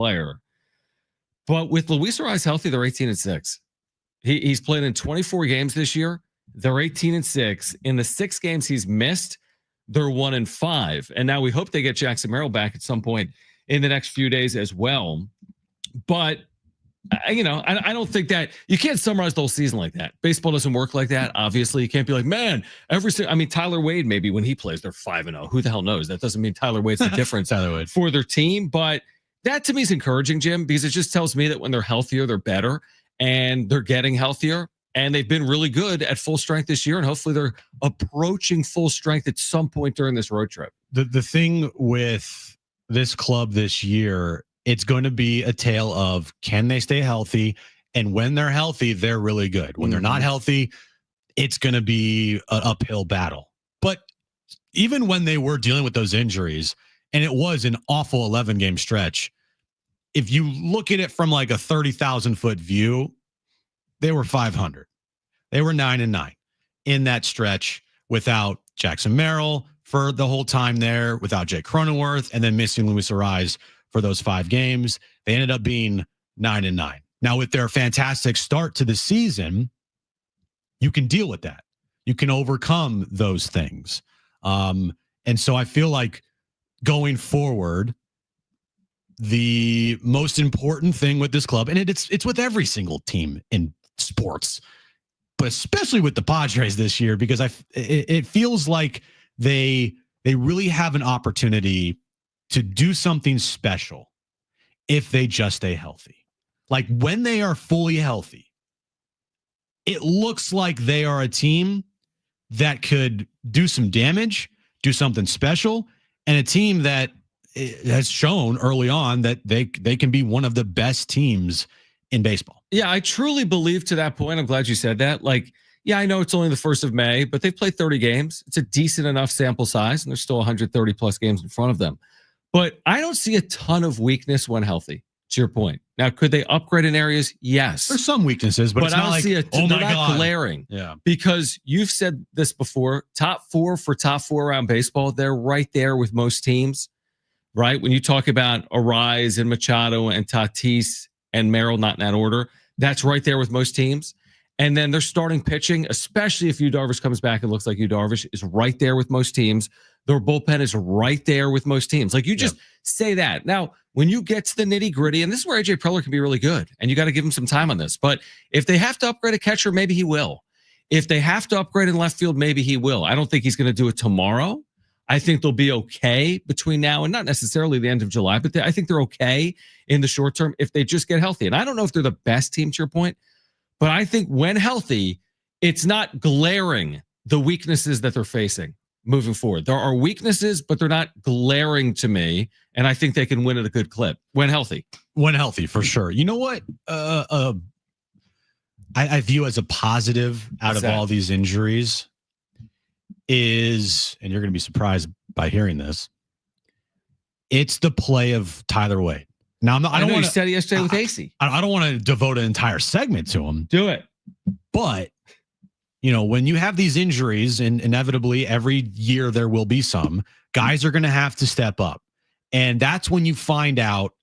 player. But with Luis Arraez healthy, they're 18-6. He's played in 24 games this year. They're 18-6. In the 6 games he's missed, they're 1-5. And now we hope they get Jackson Merrill back at some point in the next few days as well. But I don't think that you can't summarize the whole season like that. Baseball doesn't work like that. Obviously, you can't be like, man, Tyler Wade, maybe when he plays, they're 5-0. Who the hell knows? That doesn't mean Tyler Wade's the difference for their team. But that to me is encouraging, Jim, because it just tells me that when they're healthier, they're better and they're getting healthier. And they've been really good at full strength this year. And hopefully they're approaching full strength at some point during this road trip. The thing with this club this year, it's going to be a tale of can they stay healthy? And when they're healthy, they're really good. When they're not healthy, it's going to be an uphill battle. But even when they were dealing with those injuries, and it was an awful 11-game stretch, if you look at it from like a 30,000-foot view, they were 500. They were 9-9 in that stretch without Jackson Merrill for the whole time there, without Jake Cronenworth, and then missing Luis Arraez for those 5 games. They ended up being 9-9. Now, with their fantastic start to the season, you can deal with that. You can overcome those things. And so I feel like going forward, the most important thing with this club, and it's with every single team in sports, but especially with the Padres this year, because it feels like they really have an opportunity to do something special if they just stay healthy. Like when they are fully healthy, it looks like they are a team that could do some damage, do something special, and a team that has shown early on that they can be one of the best teams in baseball. Yeah, I truly believe to that point. I'm glad you said that. Like, yeah, I know it's only the 1st of May, but they've played 30 games. It's a decent enough sample size, and there's still 130 plus games in front of them. But I don't see a ton of weakness when healthy, to your point. Now, could they upgrade in areas? Yes. There's some weaknesses, but it's not like, they're not glaring. Yeah. Because you've said this before, top 4 for top 4 around baseball, they're right there with most teams, right? When you talk about Arraez and Machado and Tatis and Merrill, not in that order, that's right there with most teams. And then their starting pitching, especially if Yu Darvish comes back and looks like Yu Darvish, is right there with most teams. Their bullpen is right there with most teams. Like you just say that. Now, when you get to the nitty gritty, and this is where AJ Preller can be really good, and you got to give him some time on this. But if they have to upgrade a catcher, maybe he will. If they have to upgrade in left field, maybe he will. I don't think he's going to do it tomorrow. I think they'll be okay between now and not necessarily the end of July, but I think they're okay in the short term if they just get healthy. And I don't know if they're the best team, to your point, but I think when healthy, it's not glaring the weaknesses that they're facing moving forward. There are weaknesses, but they're not glaring to me. And I think they can win at a good clip when healthy. When healthy, for sure. You know what? I view as a positive out of all these injuries is, and you're going to be surprised by hearing this, it's the play of Tyler Wade. Now, I don't want to said it yesterday with AC. I don't want to devote an entire segment to him. Do it. But, when you have these injuries, and inevitably every year there will be some, guys are going to have to step up. And that's when you find out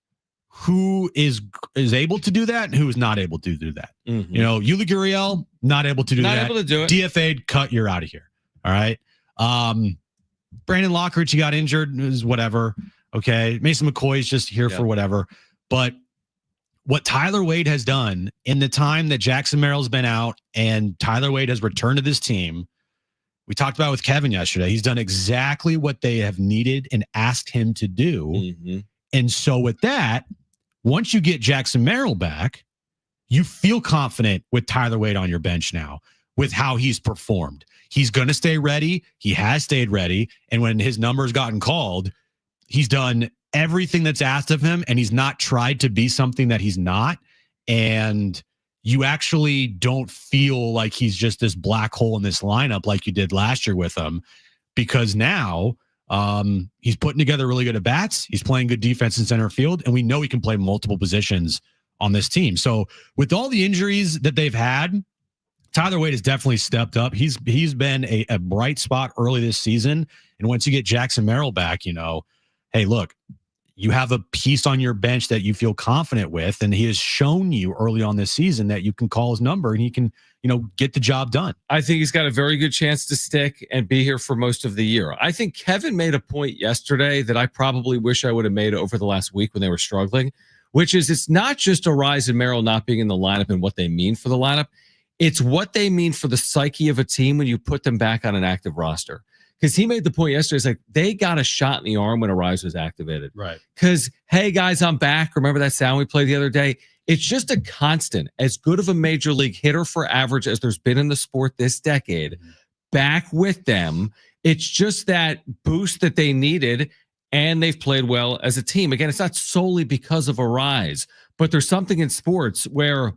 who is able to do that and who is not able to do that. Mm-hmm. Yuli Gurriel, not able to do that. Not able to do it. DFA'd, cut, you're out of here. All right. Brandon Lockridge, he got injured, is whatever. Okay. Mason McCoy's just here for whatever. But what Tyler Wade has done in the time that Jackson Merrill's been out and Tyler Wade has returned to this team, we talked about with Kevin yesterday. He's done exactly what they have needed and asked him to do. Mm-hmm. And so with that, once you get Jackson Merrill back, you feel confident with Tyler Wade on your bench now with how he's performed. He's going to stay ready. He has stayed ready. And when his number's gotten called, he's done everything that's asked of him, and he's not tried to be something that he's not. And you actually don't feel like he's just this black hole in this lineup like you did last year with him, because now he's putting together really good at-bats. He's playing good defense in center field, and we know he can play multiple positions on this team. So with all the injuries that they've had, Tyler Wade has definitely stepped up. He's been a bright spot early this season. And once you get Jackson Merrill back, hey, look, you have a piece on your bench that you feel confident with, and he has shown you early on this season that you can call his number and he can, get the job done. I think he's got a very good chance to stick and be here for most of the year. I think Kevin made a point yesterday that I probably wish I would have made over the last week when they were struggling, which is it's not just Arraez and Merrill not being in the lineup and what they mean for the lineup. It's what they mean for the psyche of a team when you put them back on an active roster. Because he made the point yesterday, it's like they got a shot in the arm when Arraez was activated. Right. Because, hey, guys, I'm back. Remember that sound we played the other day? It's just a constant. As good of a major league hitter for average as there's been in the sport this decade, back with them. It's just that boost that they needed, and they've played well as a team. Again, it's not solely because of Arraez, but there's something in sports where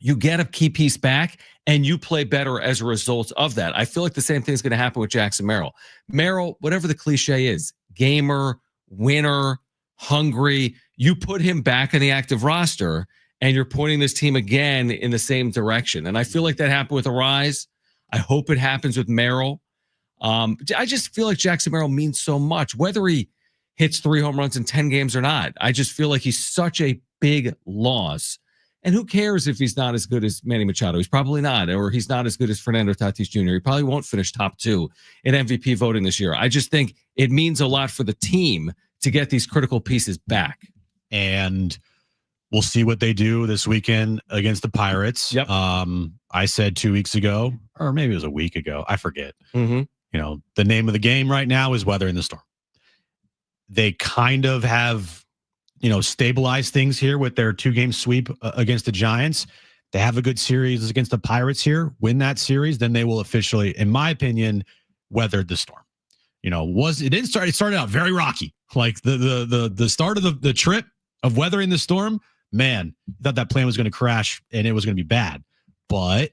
you get a key piece back and you play better as a result of that. I feel like the same thing is going to happen with Jackson Merrill. Merrill, whatever the cliche is, gamer, winner, hungry, you put him back on the active roster and you're pointing this team again in the same direction. And I feel like that happened with Arraez. I hope it happens with Merrill. I just feel like Jackson Merrill means so much, whether he hits 3 home runs in 10 games or not. I just feel like he's such a big loss. And who cares if he's not as good as Manny Machado? He's probably not, or he's not as good as Fernando Tatis Jr. He probably won't finish top 2 in MVP voting this year. I just think it means a lot for the team to get these critical pieces back. And we'll see what they do this weekend against the Pirates. Yep. I said 2 weeks ago, or maybe it was a week ago, I forget. Mm-hmm. The name of the game right now is weathering the storm. They kind of have stabilize things here with their 2-game sweep against the Giants. They have a good series against the Pirates here. Win that series, then they will officially, in my opinion, weathered the storm. It started out very rocky. Like the start of the trip of weathering the storm, man, thought that plane was going to crash and it was going to be bad. But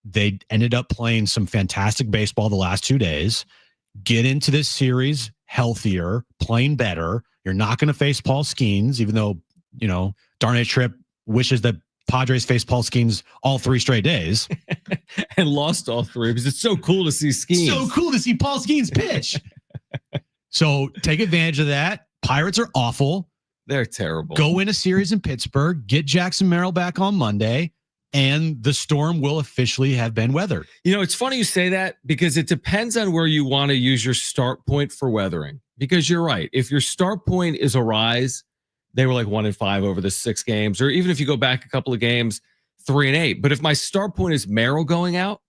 they ended up playing some fantastic baseball the last 2 days. Get into this series healthier, playing better. You're not going to face Paul Skeens, even though, Darnay Tripp wishes that Padres face Paul Skeens all 3 straight days. And lost all 3 because it's so cool to see Skeens. So cool to see Paul Skeens pitch. So take advantage of that. Pirates are awful. They're terrible. Go win a series in Pittsburgh, get Jackson Merrill back on Monday, and the storm will officially have been weathered. It's funny you say that because it depends on where you want to use your start point for weathering. Because you're right. If your start point is Arraez, they were like 1-5 over the 6 games, or even if you go back a couple of games, 3-8. But if my start point is Merrill going out,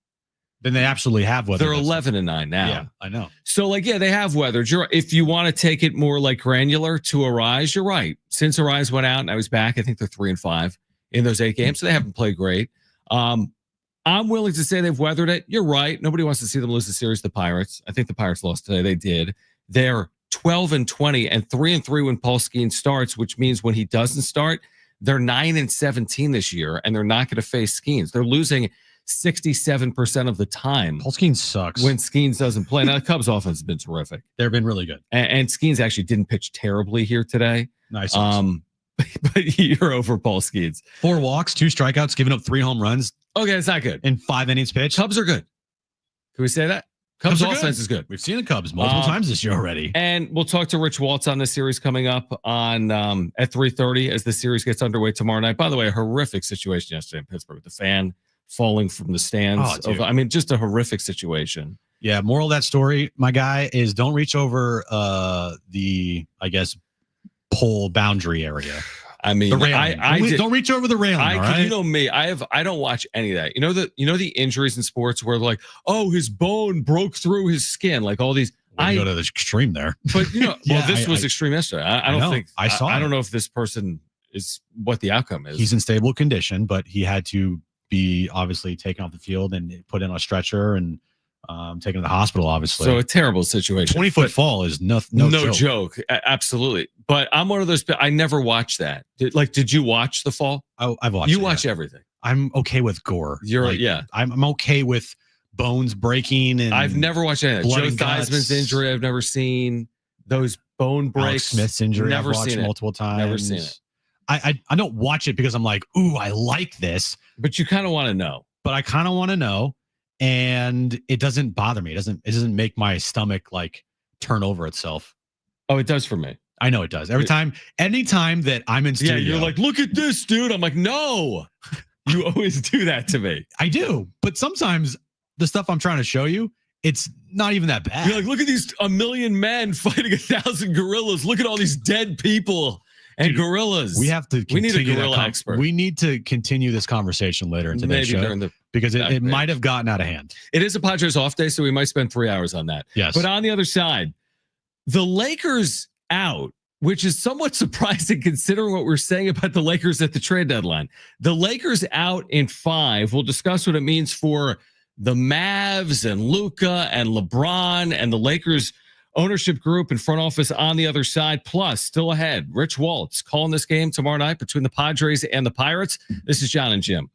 then they absolutely have weathered. They're 11-9 now. Yeah, I know. So they have weathered. If you want to take it more like granular to Arraez, you're right. Since Arraez went out and I was back, I think they're 3-5 in those 8 games. So they haven't played great. I'm willing to say they've weathered it. You're right. Nobody wants to see them lose the series to the Pirates. I think the Pirates lost today. They did. They're 12-20 and 3-3 when Paul Skeens starts, which means when he doesn't start, they're 9-17 this year, and they're not going to face Skeens. They're losing 67% of the time. Paul Skeens sucks when Skeens doesn't play. Now the Cubs offense has been terrific. They've been really good, and Skeens actually didn't pitch terribly here today. Nice. But you're over Paul Skeens. 4 walks, 2 strikeouts, giving up 3 home runs. Okay, it's not good. In 5 innings pitched. Cubs are good. Can we say that? Cubs offense is good. We've seen the Cubs multiple times this year already. And we'll talk to Rich Waltz on this series coming up on at 3:30 as the series gets underway tomorrow night. By the way, a horrific situation yesterday in Pittsburgh with the fan falling from the stands. Just a horrific situation. Yeah, moral of that story, my guy, is don't reach over the pole boundary area. I mean, the railing. Don't reach over the railing. All right? You know me. I don't watch any of that. You know the injuries in sports where like, oh, his bone broke through his skin, like all these. I go to the extreme there, but this was extreme yesterday. I don't think I saw. I don't know if this person is what the outcome is. He's in stable condition, but he had to be obviously taken off the field and put in a stretcher and taken to the hospital, obviously. So a terrible situation. 20-foot fall is no joke. Absolutely. But I'm one of those. I never watched that. Did you watch the fall? I've watched. You watch everything. I'm okay with gore. I'm okay with bones breaking and. I've never watched any of that. Joe Theismann's injury. I've never seen those bone breaks. Alex Smith's injury. Never I've watched seen multiple times. Never seen it. I don't watch it because I'm like, ooh, I like this. But you kind of want to know. But I kind of want to know. And it doesn't bother me. It doesn't make my stomach like turn over itself. Oh, it does for me. I know it does. Anytime that I'm in studio. Yeah, you're like, look at this, dude. I'm like, no. You always do that to me. I do. But sometimes the stuff I'm trying to show you, it's not even that bad. You're like, look at these 1 million men fighting 1,000 gorillas. Look at all these dead people and gorillas. We have to. We need a gorilla expert. We need to continue this conversation later in today's show because it might have gotten out of hand. It is a Padres off day, so we might spend 3 hours on that. Yes. But on the other side, the Lakers out, which is somewhat surprising considering what we're saying about the Lakers at the trade deadline. The Lakers out in 5. We'll discuss what it means for the Mavs and Luka and LeBron and the Lakers ownership group and front office on the other side. Plus, still ahead, Rich Waltz calling this game tomorrow night between the Padres and the Pirates. This is Jon and Jim.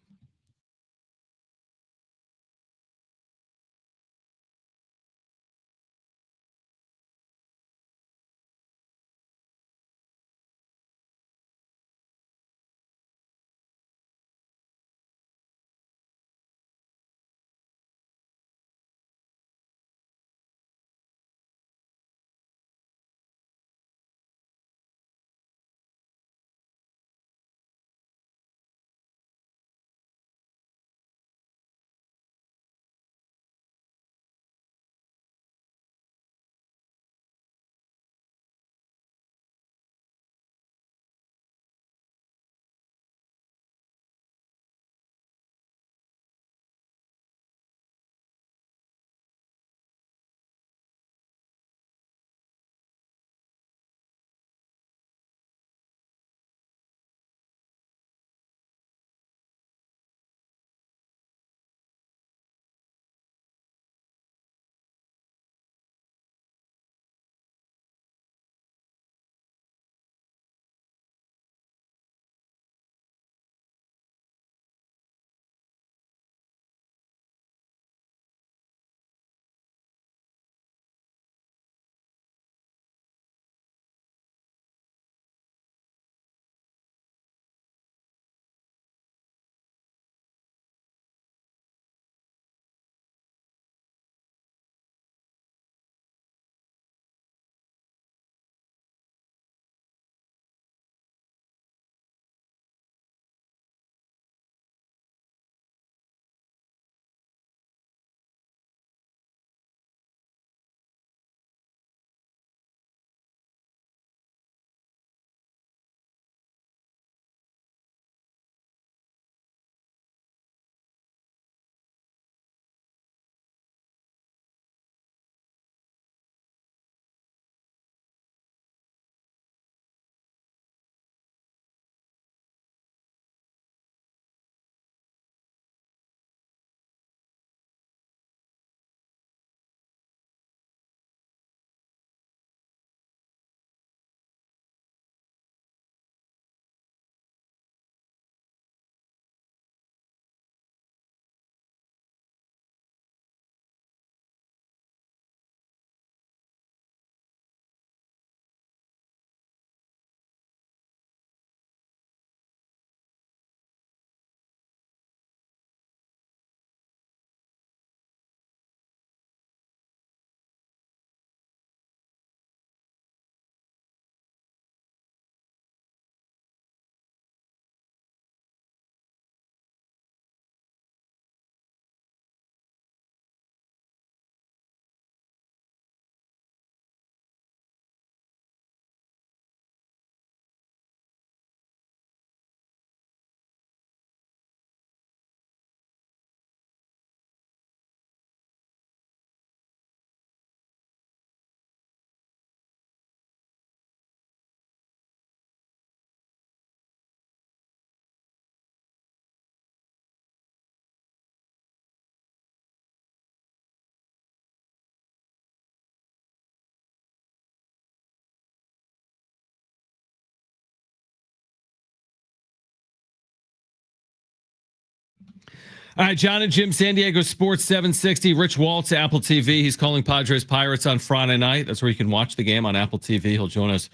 All right, Jon and Jim, San Diego Sports 760. Rich Waltz, Apple TV. He's calling Padres Pirates on Friday night. That's where you can watch the game on Apple TV. He'll join us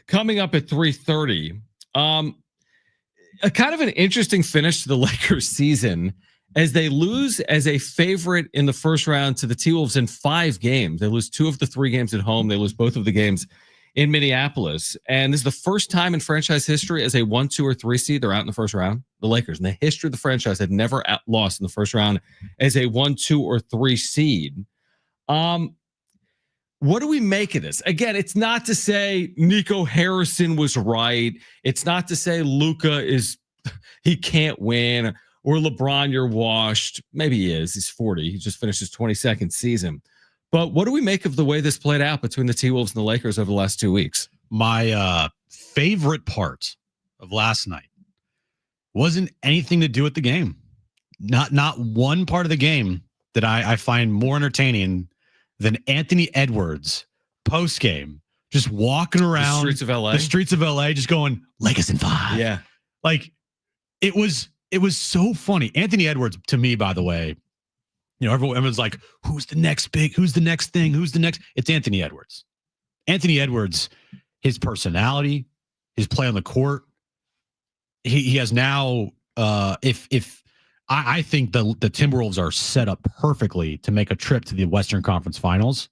coming up at 3:30. A kind of an interesting finish to the Lakers season as they lose as a favorite in the first round to the T-Wolves in 5 games. They lose 2 of the 3 games at home. They lose both of the games in Minneapolis. And this is the first time in franchise history as a 1, 2, or 3 seed, they're out in the first round. The Lakers, in the history of the franchise, had never lost in the first round as a 1, 2, or 3 seed. What do we make of this? Again, it's not to say Nico Harrison was right. It's not to say Luka he can't win, or LeBron, you're washed. Maybe he is. He's 40. He just finished his 22nd season. But what do we make of the way this played out between the T-Wolves and the Lakers over the last 2 weeks? My favorite part of last night wasn't anything to do with the game. Not one part of the game that I find more entertaining than Anthony Edwards post game, just walking around the streets of LA, just going Lakers in 5. Yeah, like it was so funny. Anthony Edwards, to me, by the way, everyone's like, who's the next thing? Who's the next? It's Anthony Edwards. Anthony Edwards, his personality, his play on the court. He has now. I think the Timberwolves are set up perfectly to make a trip to the Western Conference Finals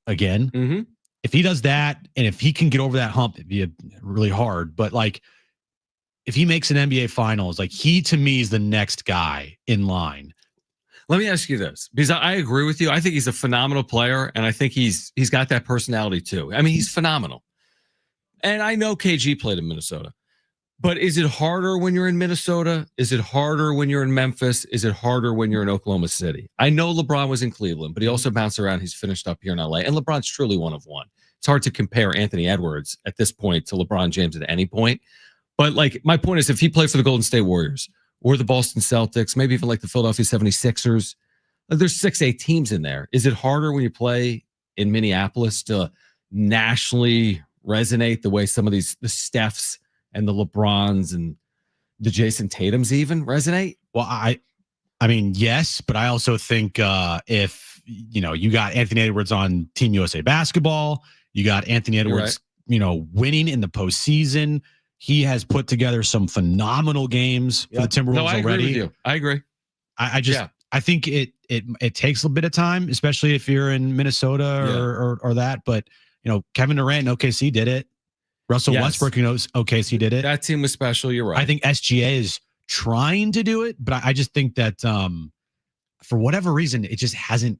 again. Mm-hmm. If he does that, and if he can get over that hump, it'd be really hard. But like, if he makes an NBA Finals, like he to me is the next guy in line. Let me ask you this, because I agree with you. I think he's a phenomenal player, and I think he's got that personality too. I mean, he's phenomenal. And I know KG played in Minnesota. But is it harder when you're in Minnesota? Is it harder when you're in Memphis? Is it harder when you're in Oklahoma City? I know LeBron was in Cleveland, but he also bounced around. He's finished up here in LA. And LeBron's truly one of one. It's hard to compare Anthony Edwards at this point to LeBron James at any point. But like, my point is, if he played for the Golden State Warriors or the Boston Celtics, maybe even like the Philadelphia 76ers, there's 6-8 teams in there. Is it harder when you play in Minneapolis to nationally resonate the way some of the Stephs and the LeBrons and the Jason Tatums even resonate? Well, I mean, yes, but I also think if you got Anthony Edwards on Team USA basketball, you got Anthony Edwards, winning in the postseason. He has put together some phenomenal games for the Timberwolves already. Agree with you. I agree. I think it takes a bit of time, especially if you're in Minnesota or that. But Kevin Durant and OKC did it. Russell Westbrook, OKC did it. That team was special. You're right. I think SGA is trying to do it, but I just think that for whatever reason, it just hasn't.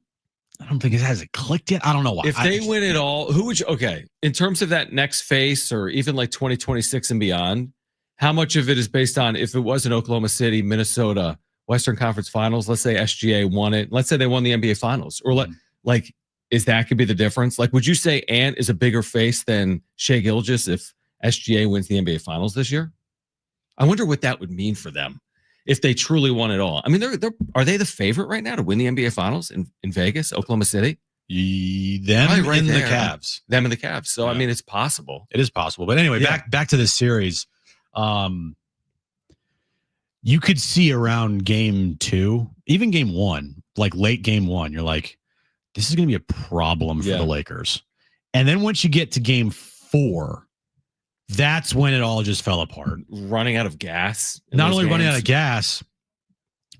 I don't think it hasn't clicked yet. I don't know why. If they win it all, who would you? Okay, in terms of that next phase, or even like 2026 and beyond, how much of it is based on if it was in Oklahoma City, Minnesota, Western Conference Finals? Let's say SGA won it. Let's say they won the NBA Finals, or is that could be the difference? Like, would you say Ant is a bigger face than Shai Gilgeous if SGA wins the NBA Finals this year? I wonder what that would mean for them if they truly won it all. I mean, are they the favorite right now to win the NBA Finals in Vegas, Oklahoma City? Them and the Cavs. Them and the Cavs. So, yeah. I mean, it's possible. It is possible. But anyway, back to this series. You could see around game 2, even game 1, like late game 1, you're like, this is going to be a problem for the Lakers. And then once you get to game 4, that's when it all just fell apart. Running out of gas. Not only running out of gas,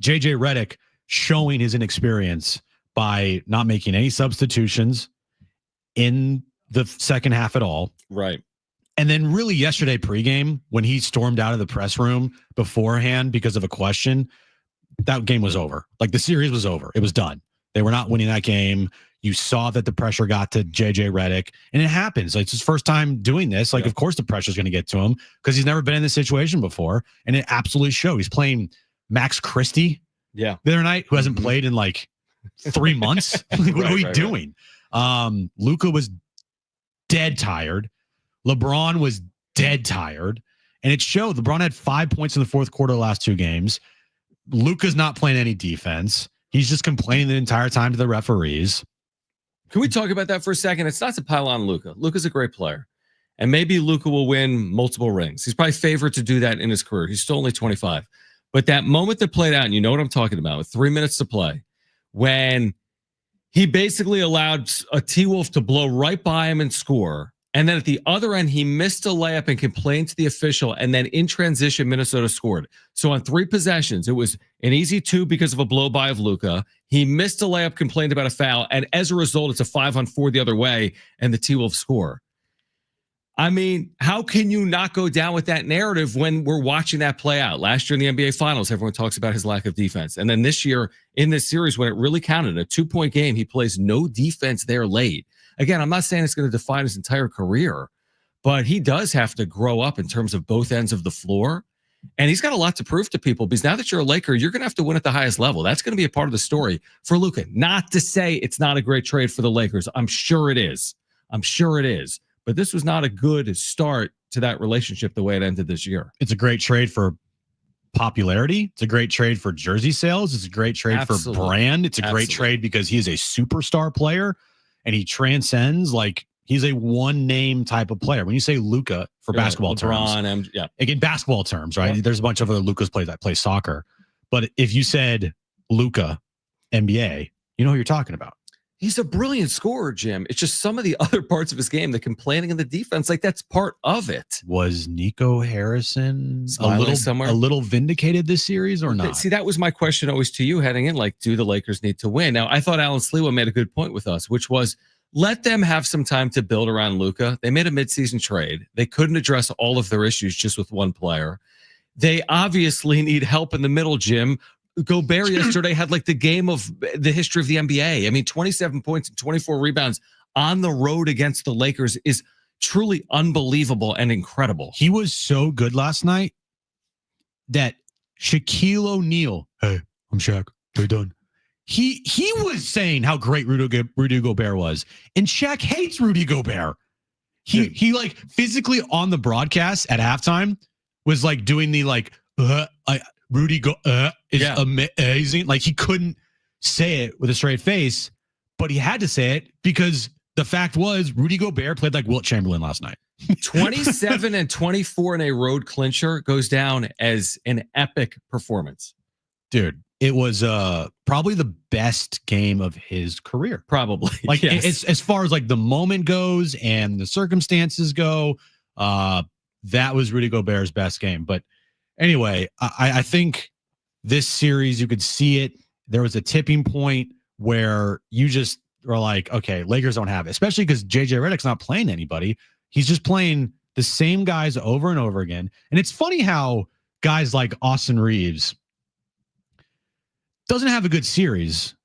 JJ Redick showing his inexperience by not making any substitutions in the second half at all. Right. And then really yesterday pregame, when he stormed out of the press room beforehand because of a question, that game was over. Like the series was over. It was done. They were not winning that game. You saw that the pressure got to JJ Redick, and it happens. Like, it's his first time doing this. Like, of course the pressure's going to get to him because he's never been in this situation before, and it absolutely showed. He's playing Max Christie the other night, who hasn't played in like 3 months. What are we doing? Luka was dead tired. LeBron was dead tired, and it showed. LeBron had 5 points in the fourth quarter of the last 2 games. Luka's not playing any defense. He's just complaining the entire time to the referees. Can we talk about that for a second? It's not to pile on Luka. Luka's a great player. And maybe Luka will win multiple rings. He's probably favored to do that in his career. He's still only 25. But that moment that played out, and you know what I'm talking about, with 3 minutes to play, when he basically allowed a T-Wolf to blow right by him and score. And then at the other end, he missed a layup and complained to the official. And then in transition, Minnesota scored. So on 3 possessions, it was an easy 2 because of a blow by of Luka. He missed a layup, complained about a foul. And as a result, it's a 5-on-4 the other way. And the T-Wolves score. I mean, how can you not go down with that narrative when we're watching that play out? Last year in the NBA Finals, everyone talks about his lack of defense. And then this year in this series, when it really counted, a 2-point game, he plays no defense there late. Again, I'm not saying it's going to define his entire career, but he does have to grow up in terms of both ends of the floor. And he's got a lot to prove to people because now that you're a Laker, you're going to have to win at the highest level. That's going to be a part of the story for Luka. Not to say it's not a great trade for the Lakers. I'm sure it is. But this was not a good start to that relationship the way it ended this year. It's a great trade for popularity. It's a great trade for jersey sales. It's a great trade for brand. It's a great trade because he is a superstar player and he transcends, like, he's a one-name type of player. When you say Luka for basketball terms, again, basketball terms, right? Yeah. There's a bunch of other Lukas that play soccer. But if you said Luka, NBA, you know who you're talking about. He's a brilliant scorer, Jim. It's just some of the other parts of his game, the complaining in the defense, like that's part of it. Was Nico Harrison a little vindicated this series or not? See, that was my question always to you heading in, like, do the Lakers need to win? Now, I thought Alan Sliwa made a good point with us, which was let them have some time to build around Luka. They made a midseason trade. They couldn't address all of their issues just with one player. They obviously need help in the middle, Jim. Gobert yesterday had like the game of the history of the NBA. I mean, 27 points and 24 rebounds on the road against the Lakers is truly unbelievable and incredible. He was so good last night that Shaquille O'Neal, hey, I'm Shaq, they're done. He was saying how great Rudy Gobert was, and Shaq hates Rudy Gobert. He like physically on the broadcast at halftime was like doing the like Rudy is amazing. Like he couldn't say it with a straight face, but he had to say it because the fact was Rudy Gobert played like Wilt Chamberlain last night. 27 and 24 in a road clincher goes down as an epic performance. Dude, it was probably the best game of his career. Probably. Like it's as far as like the moment goes and the circumstances go, that was Rudy Gobert's best game. But anyway, I think this series, you could see it. There was a tipping point where you just were like, okay, Lakers don't have it, especially because JJ Redick's not playing anybody. He's just playing the same guys over and over again. And it's funny how guys like Austin Reeves doesn't have a good series.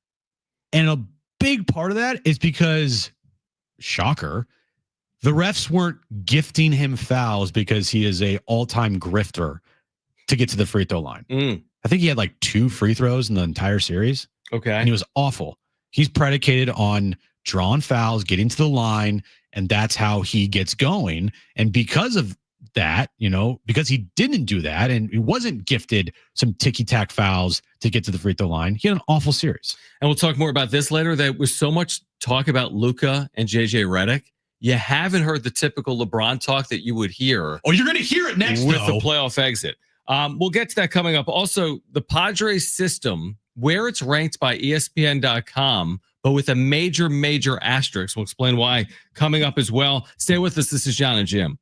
And a big part of that is because, shocker, the refs weren't gifting him fouls because he is a all-time grifter to get to the free throw line. I think he had like 2 free throws in the entire series. Okay. And he was awful. He's predicated on drawing fouls, getting to the line, and that's how he gets going. And because of that, because he didn't do that and he wasn't gifted some ticky-tack fouls to get to the free throw line, he had an awful series. And we'll talk more about this later. There was so much talk about Luka and JJ Redick. You haven't heard the typical LeBron talk that you would hear. Oh, you're going to hear it next, with the playoff exit. We'll get to that coming up. Also, the Padres system, where it's ranked by ESPN.com, but with a major asterisk. We'll explain why coming up as well. Stay with us. This is Jon and Jim.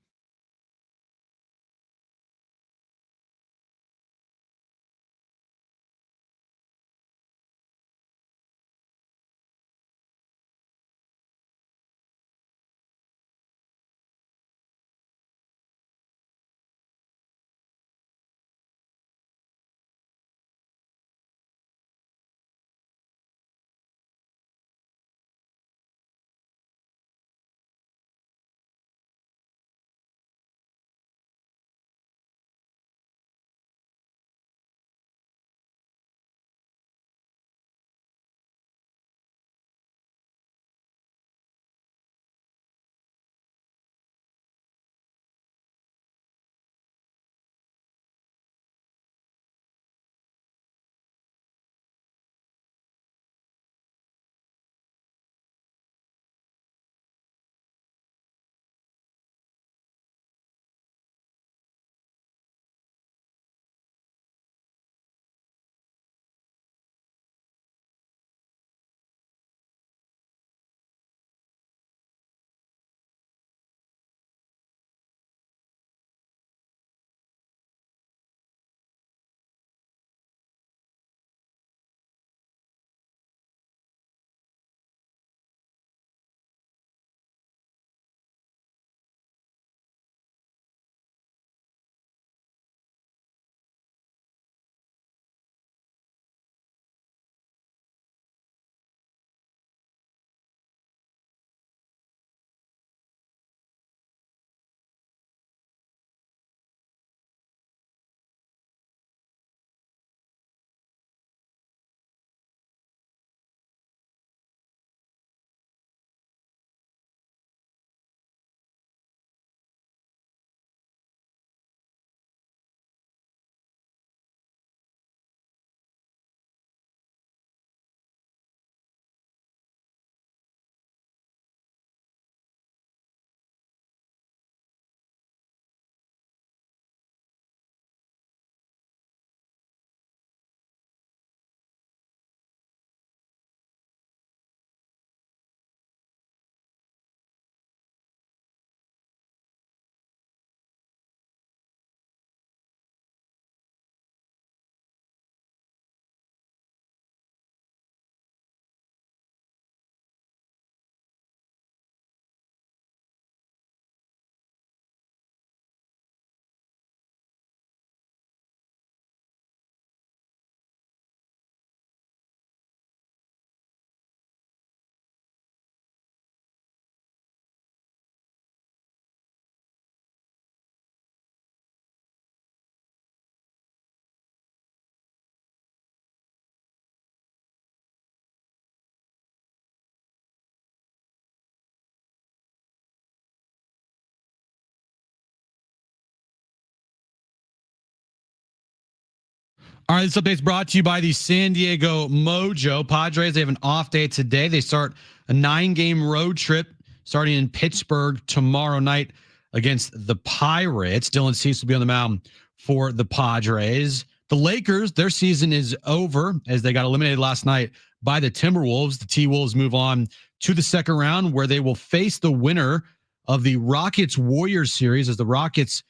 All right, this update's brought to you by the San Diego Mojo. Padres, they have an off day today. They start a 9-game road trip starting in Pittsburgh tomorrow night against the Pirates. Dylan Cease will be on the mound for the Padres. The Lakers, their season is over as they got eliminated last night by the Timberwolves. The T-Wolves move on to the second round where they will face the winner of the Rockets-Warriors series as the Rockets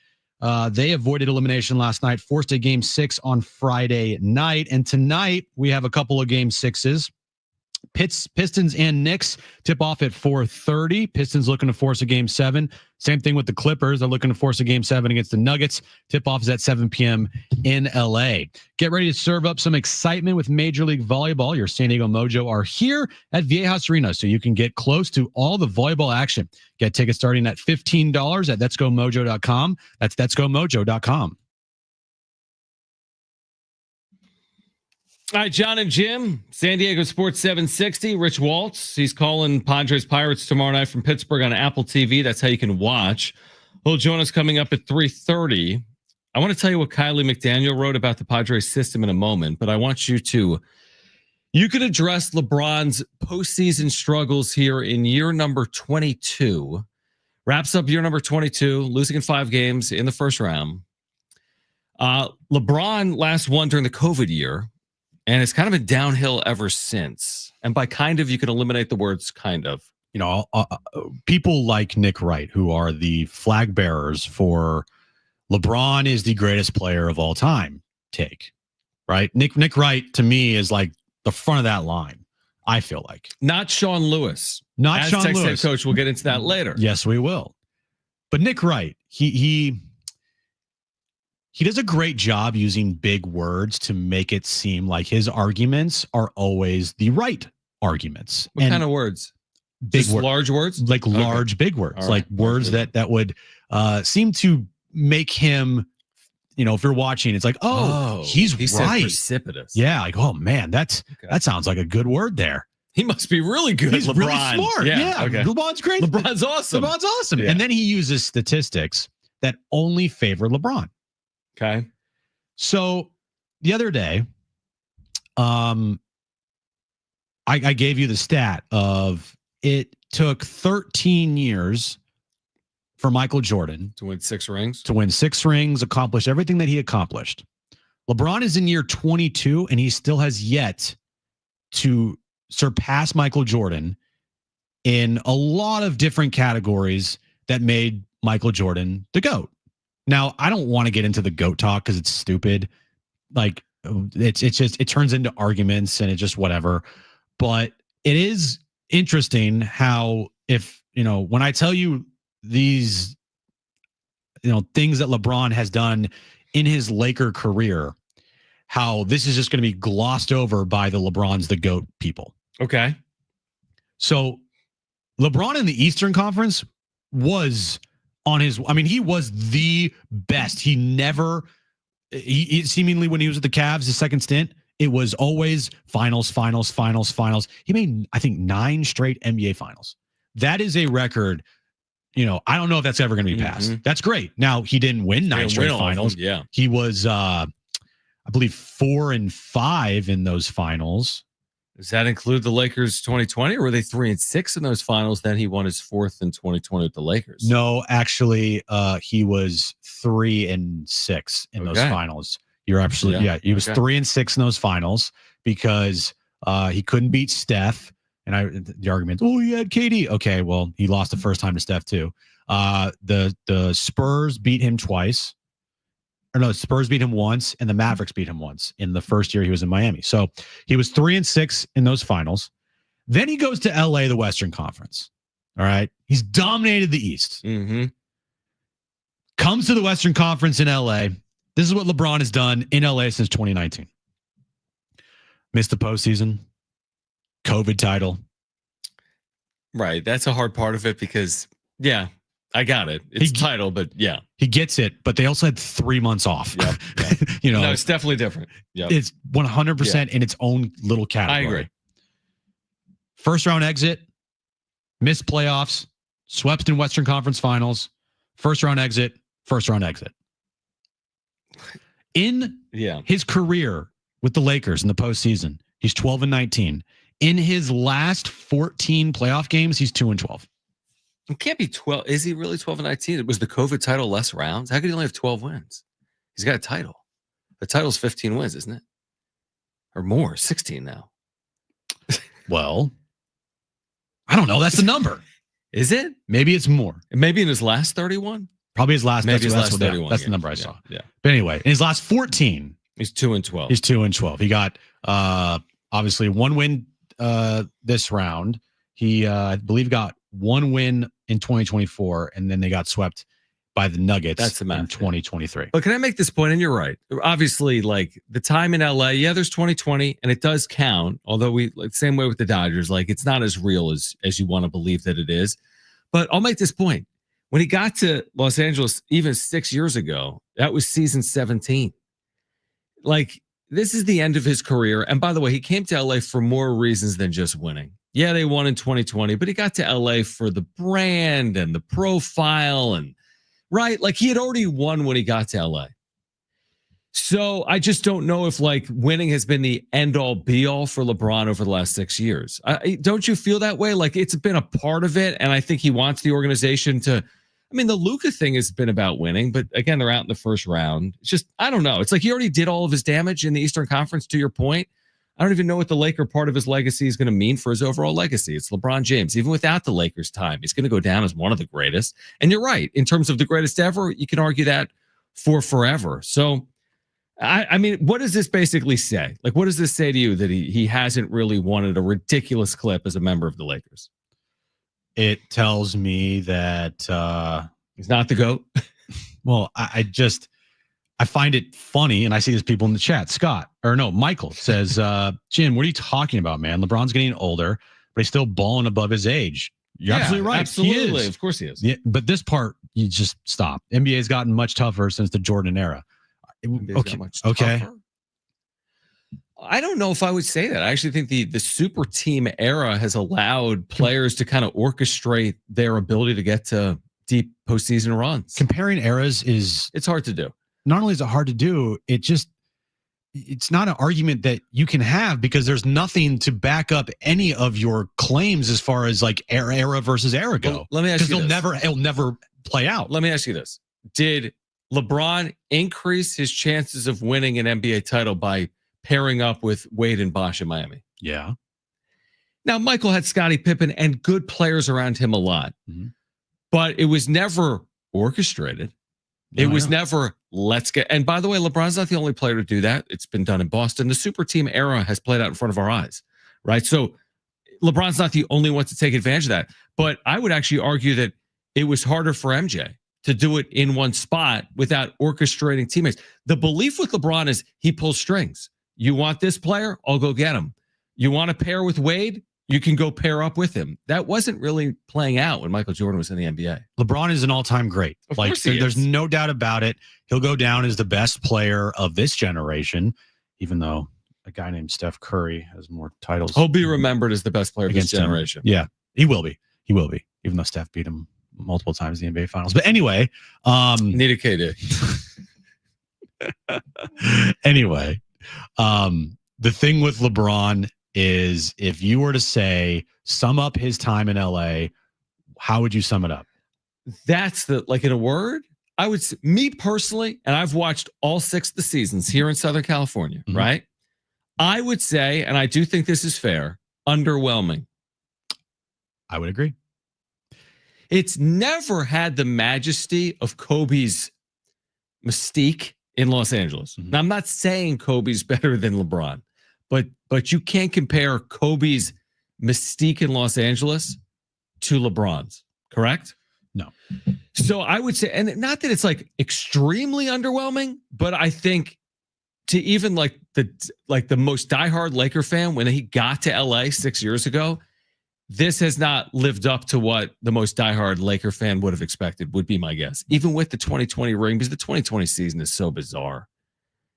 they avoided elimination last night, forced a game 6 on Friday night. And tonight we have a couple of game 6s. Pistons and Knicks tip off at 4:30. Pistons looking to force a game 7. Same thing with the Clippers. They're looking to force a game 7 against the Nuggets. Tip off is at 7 p.m. in LA. Get ready to serve up some excitement with Major League Volleyball. Your San Diego Mojo are here at Viejas Arena, so you can get close to all the volleyball action. Get tickets starting at $15 at letsgomojo.com. That's letsgomojo.com. All right, Jon and Jim, San Diego Sports 760. Rich Waltz, he's calling Padres Pirates tomorrow night from Pittsburgh on Apple TV. That's how you can watch. He'll join us coming up at 3:30. I want to tell you what Kylie McDaniel wrote about the Padres system in a moment, but I want you could address LeBron's postseason struggles here in year number 22. Wraps up year number 22, losing in 5 games in the first round. LeBron last won during the COVID year. And it's kind of been downhill ever since. And by kind of, you can eliminate the words kind of. You know, people like Nick Wright, who are the flag bearers for LeBron is the greatest player of all time take, right? Nick Wright, to me, is like the front of that line, I feel like. Not Sean Lewis. Not As Sean Texas Lewis. Head coach, we'll get into that later. Yes, we will. But Nick Wright, he does a great job using big words to make it seem like his arguments are always the right arguments. What kind of words? Big Just large words? Like large, big words. All like right. words that would seem to make him, you know, if you're watching, it's like, he's he right. Said precipitous. Yeah, like, oh man, that sounds like a good word there. He must be really good. He's LeBron. really smart. Yeah. Okay. LeBron's great. LeBron's awesome. LeBron's awesome. Yeah. And then he uses statistics that only favor LeBron. Okay. So the other day, I gave you the stat of it took 13 years for Michael Jordan to win 6 rings. Accomplish everything that he accomplished. LeBron is in year 22, and he still has yet to surpass Michael Jordan in a lot of different categories that made Michael Jordan the GOAT. Now, I don't want to get into the GOAT talk because it's stupid. Like it's just, it turns into arguments and it's just whatever. But it is interesting how when I tell you these, things that LeBron has done in his Laker career, how this is just going to be glossed over by the LeBron's the GOAT people. Okay. So LeBron in the Eastern Conference was he was the best. He seemingly, when he was with the Cavs, his second stint, it was always finals. He made, I think, 9 straight NBA finals. That is a record. I don't know if that's ever going to be passed. Mm-hmm. That's great. Now, he didn't win 9 straight finals. Yeah. He was, I believe, 4-5 in those finals. Does that include the Lakers 2020, or were they 3-6 in those finals? Then he won his 4th in 2020 with the Lakers. No, actually, he was 3-6 in those finals. You're absolutely he was 3-6 in those finals because he couldn't beat Steph. And the argument, he had KD. Okay, well, he lost the first time to Steph too. The Spurs beat him twice. Or no, Spurs beat him once, and the Mavericks beat him once in the first year he was in Miami. So he was 3-6 in those finals. Then he goes to LA, the Western Conference. All right. He's dominated the East. Mm-hmm. Comes to the Western Conference in LA. This is what LeBron has done in LA since 2019. Missed the postseason. COVID title. Right. That's a hard part of it because, I got it. It's title, but he gets it. But they also had 3 months off. Yep. No, it's definitely different. Yep. It's 100% in its own little category. I agree. First round exit, missed playoffs, swept in Western Conference Finals, first round exit. In his career with the Lakers in the postseason, he's 12-19. In his last 14 playoff games, he's 2-12. It can't be 12. Is he really 12-19? It was the COVID title less rounds. How could he only have 12 wins? He's got a title. The title's 15 wins, isn't it? Or more, 16 now. Well, I don't know. That's the number. Is it? Maybe it's more. Maybe in his last 31? Probably his last. Maybe his last 31. That's the number I saw. Yeah. But anyway, in his last 14, he's 2-12. He's 2-12. He got obviously one win this round. He I believe got one win in 2024, and then they got swept by the Nuggets. That's the math, in 2023. But can I make this point? And you're right. Obviously, like the time in LA, there's 2020, and it does count. Although we like same way with the Dodgers, like it's not as real as you want to believe that it is. But I'll make this point. When he got to Los Angeles, even 6 years ago, that was season 17. Like, this is the end of his career. And by the way, he came to LA for more reasons than just winning. Yeah, they won in 2020, but he got to LA for the brand and the profile and right. Like he had already won when he got to LA. So I just don't know if like winning has been the end all be all for LeBron over the last 6 years. Don't you feel that way? Like it's been a part of it. And I think he wants the organization to, I mean, the Luka thing has been about winning, but again, they're out in the first round. It's just, I don't know. It's like he already did all of his damage in the Eastern Conference, to your point. I don't even know what the Laker part of his legacy is going to mean for his overall legacy. It's LeBron James. Even without the Lakers time, he's going to go down as one of the greatest. And you're right. In terms of the greatest ever, you can argue that for forever. So, I mean, what does this basically say? Like, what does this say to you that he hasn't really wanted a ridiculous clip as a member of the Lakers? It tells me that he's not the GOAT. Well, I find it funny, and I see these people in the chat. Michael says, Jim, what are you talking about, man? LeBron's getting older, but he's still balling above his age. You're absolutely right. Absolutely. He is. Of course he is. Yeah, but this part, you just stop. NBA's gotten much tougher since the Jordan era. Okay. I don't know if I would say that. I actually think the super team era has allowed players to kind of orchestrate their ability to get to deep postseason runs. Comparing eras it's hard to do. Not only is it hard to do, it's not an argument that you can have because there's nothing to back up any of your claims as far as like era versus era go. Well, let me ask you this. It'll never play out. Let me ask you this. Did LeBron increase his chances of winning an NBA title by pairing up with Wade and Bosh in Miami? Yeah. Now, Michael had Scottie Pippen and good players around him a lot, but it was never orchestrated. It was never, let's get, and by the way, LeBron's not the only player to do that. It's been done in Boston. The super team era has played out in front of our eyes, right? So LeBron's not the only one to take advantage of that. But I would actually argue that it was harder for MJ to do it in one spot without orchestrating teammates. The belief with LeBron is he pulls strings. You want this player? I'll go get him. You want to pair with Wade? You can go pair up with him. That wasn't really playing out when Michael Jordan was in the NBA. LeBron is an all-time great. Of course he is. There's no doubt about it. He'll go down as the best player of this generation, even though a guy named Steph Curry has more titles. He'll be remembered as the best player of this generation. Yeah, he will be. He will be, even though Steph beat him multiple times in the NBA Finals. But anyway. Need a KD. Anyway, the thing with LeBron is if you were to say, sum up his time in LA, how would you sum it up? That's like in a word, I would say, me personally, and I've watched all 6 of the seasons here in Southern California, right? I would say, and I do think this is fair, underwhelming. I would agree. It's never had the majesty of Kobe's mystique in Los Angeles. Now, I'm not saying Kobe's better than LeBron, but you can't compare Kobe's mystique in Los Angeles to LeBron's, correct? No. So I would say, and not that it's like extremely underwhelming, but I think to even like the most diehard Laker fan, when he got to LA 6 years ago, this has not lived up to what the most diehard Laker fan would have expected, would be my guess. Even with the 2020 ring, because the 2020 season is so bizarre.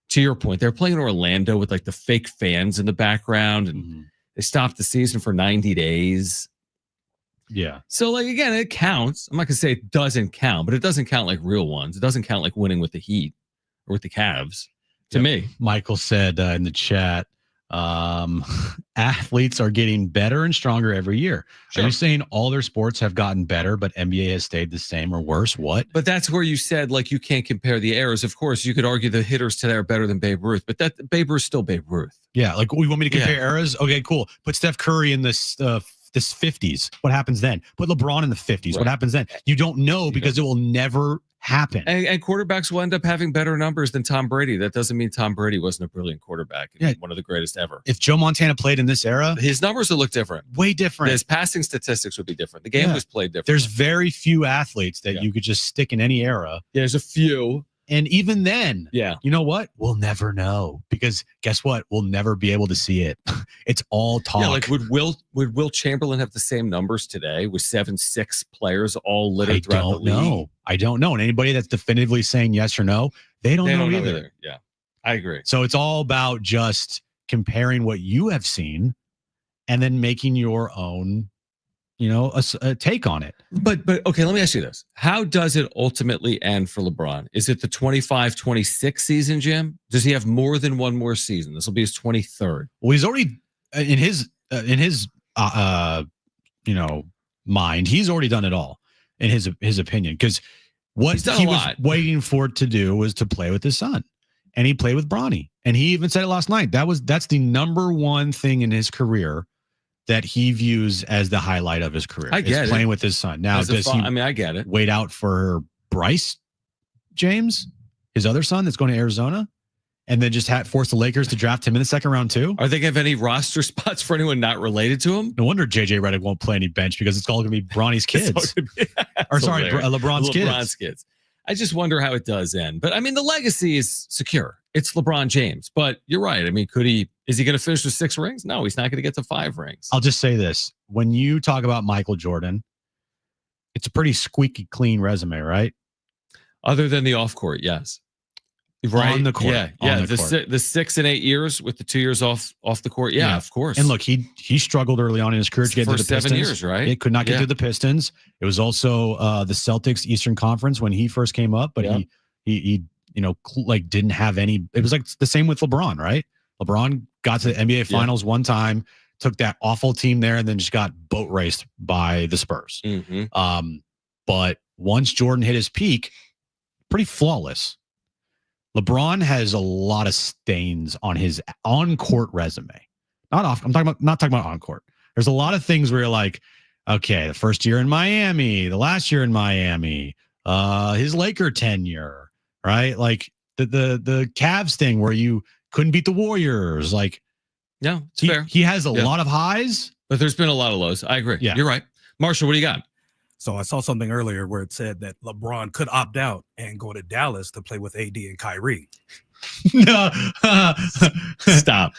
To your point, they're playing in Orlando with like the fake fans in the background, and they stopped the season for 90 days. Yeah. So like, again, it counts. I'm not going to say it doesn't count, but it doesn't count like real ones. It doesn't count like winning with the Heat or with the Cavs. to me. Michael said in the chat, athletes are getting better and stronger every year. Sure. Are you saying all their sports have gotten better, but NBA has stayed the same or worse? What? But that's where you said, like, you can't compare the eras. Of course, you could argue the hitters today are better than Babe Ruth, but that Babe Ruth is still Babe Ruth. Yeah, like we want me to compare eras? Okay, cool. Put Steph Curry in this 50s. What happens then? Put LeBron in the 50s. Right. What happens then? You don't know because it will never happen. And quarterbacks will end up having better numbers than Tom Brady. That doesn't mean Tom Brady wasn't a brilliant quarterback. Yeah. One of the greatest ever. If Joe Montana played in this era, his numbers would look different. Way different. His passing statistics would be different. The game was played different. There's very few athletes that you could just stick in any era. Yeah, there's a few. And even then, you know what? We'll never know, because guess what? We'll never be able to see it. It's all talk. Yeah, like would Will Chamberlain have the same numbers today with 7'6" players all littered throughout the league? I don't know. And anybody that's definitively saying yes or no, they don't know either. Yeah, I agree. So it's all about just comparing what you have seen and then making your own, a take on it. But okay, let me ask you this. How does it ultimately end for LeBron? Is it the 25-26 season, Jim? Does he have more than one more season? This will be his 23rd. Well, he's already in his mind, he's already done it all in his opinion, because what he was waiting for it to do was to play with his son. And he played with Bronny. And he even said it last night. That's the number one thing in his career that he views as the highlight of his career. I get playing with his son. Now, does he? I get it. Wait out for Bryce James, his other son that's going to Arizona, and then just force the Lakers to draft him in the second round too? Are they going to have any roster spots for anyone not related to him? No wonder JJ Redick won't play any bench, because it's all going to be Bronny's kids. LeBron's kids. I just wonder how it does end. But I mean, the legacy is secure. It's LeBron James. But you're right. I mean, is he going to finish with 6 rings? No, he's not going to get to 5 rings. I'll just say this. When you talk about Michael Jordan, it's a pretty squeaky clean resume, right? Other than the off court, yes. Right. On the court. Yeah. The 6 and 8 years with the 2 years off the court. Yeah, of course. And look, he struggled early on in his career to get to the Pistons. 7 years, right? It could not get through the Pistons. It was also the Celtics Eastern Conference when he first came up, but he didn't have any. It was like the same with LeBron, right? LeBron got to the NBA Finals one time, took that awful team there, and then just got boat raced by the Spurs. Mm-hmm. But once Jordan hit his peak, pretty flawless. LeBron has a lot of stains on his on-court resume. Not talking about on-court. There's a lot of things where you're like, okay, the first year in Miami, the last year in Miami, his Laker tenure, right? Like the Cavs thing where you couldn't beat the Warriors. Like, yeah, it's fair. He has a lot of highs, but there's been a lot of lows. I agree. Yeah, you're right. Marshall, what do you got? So I saw something earlier where it said that LeBron could opt out and go to Dallas to play with AD and Kyrie. No, stop.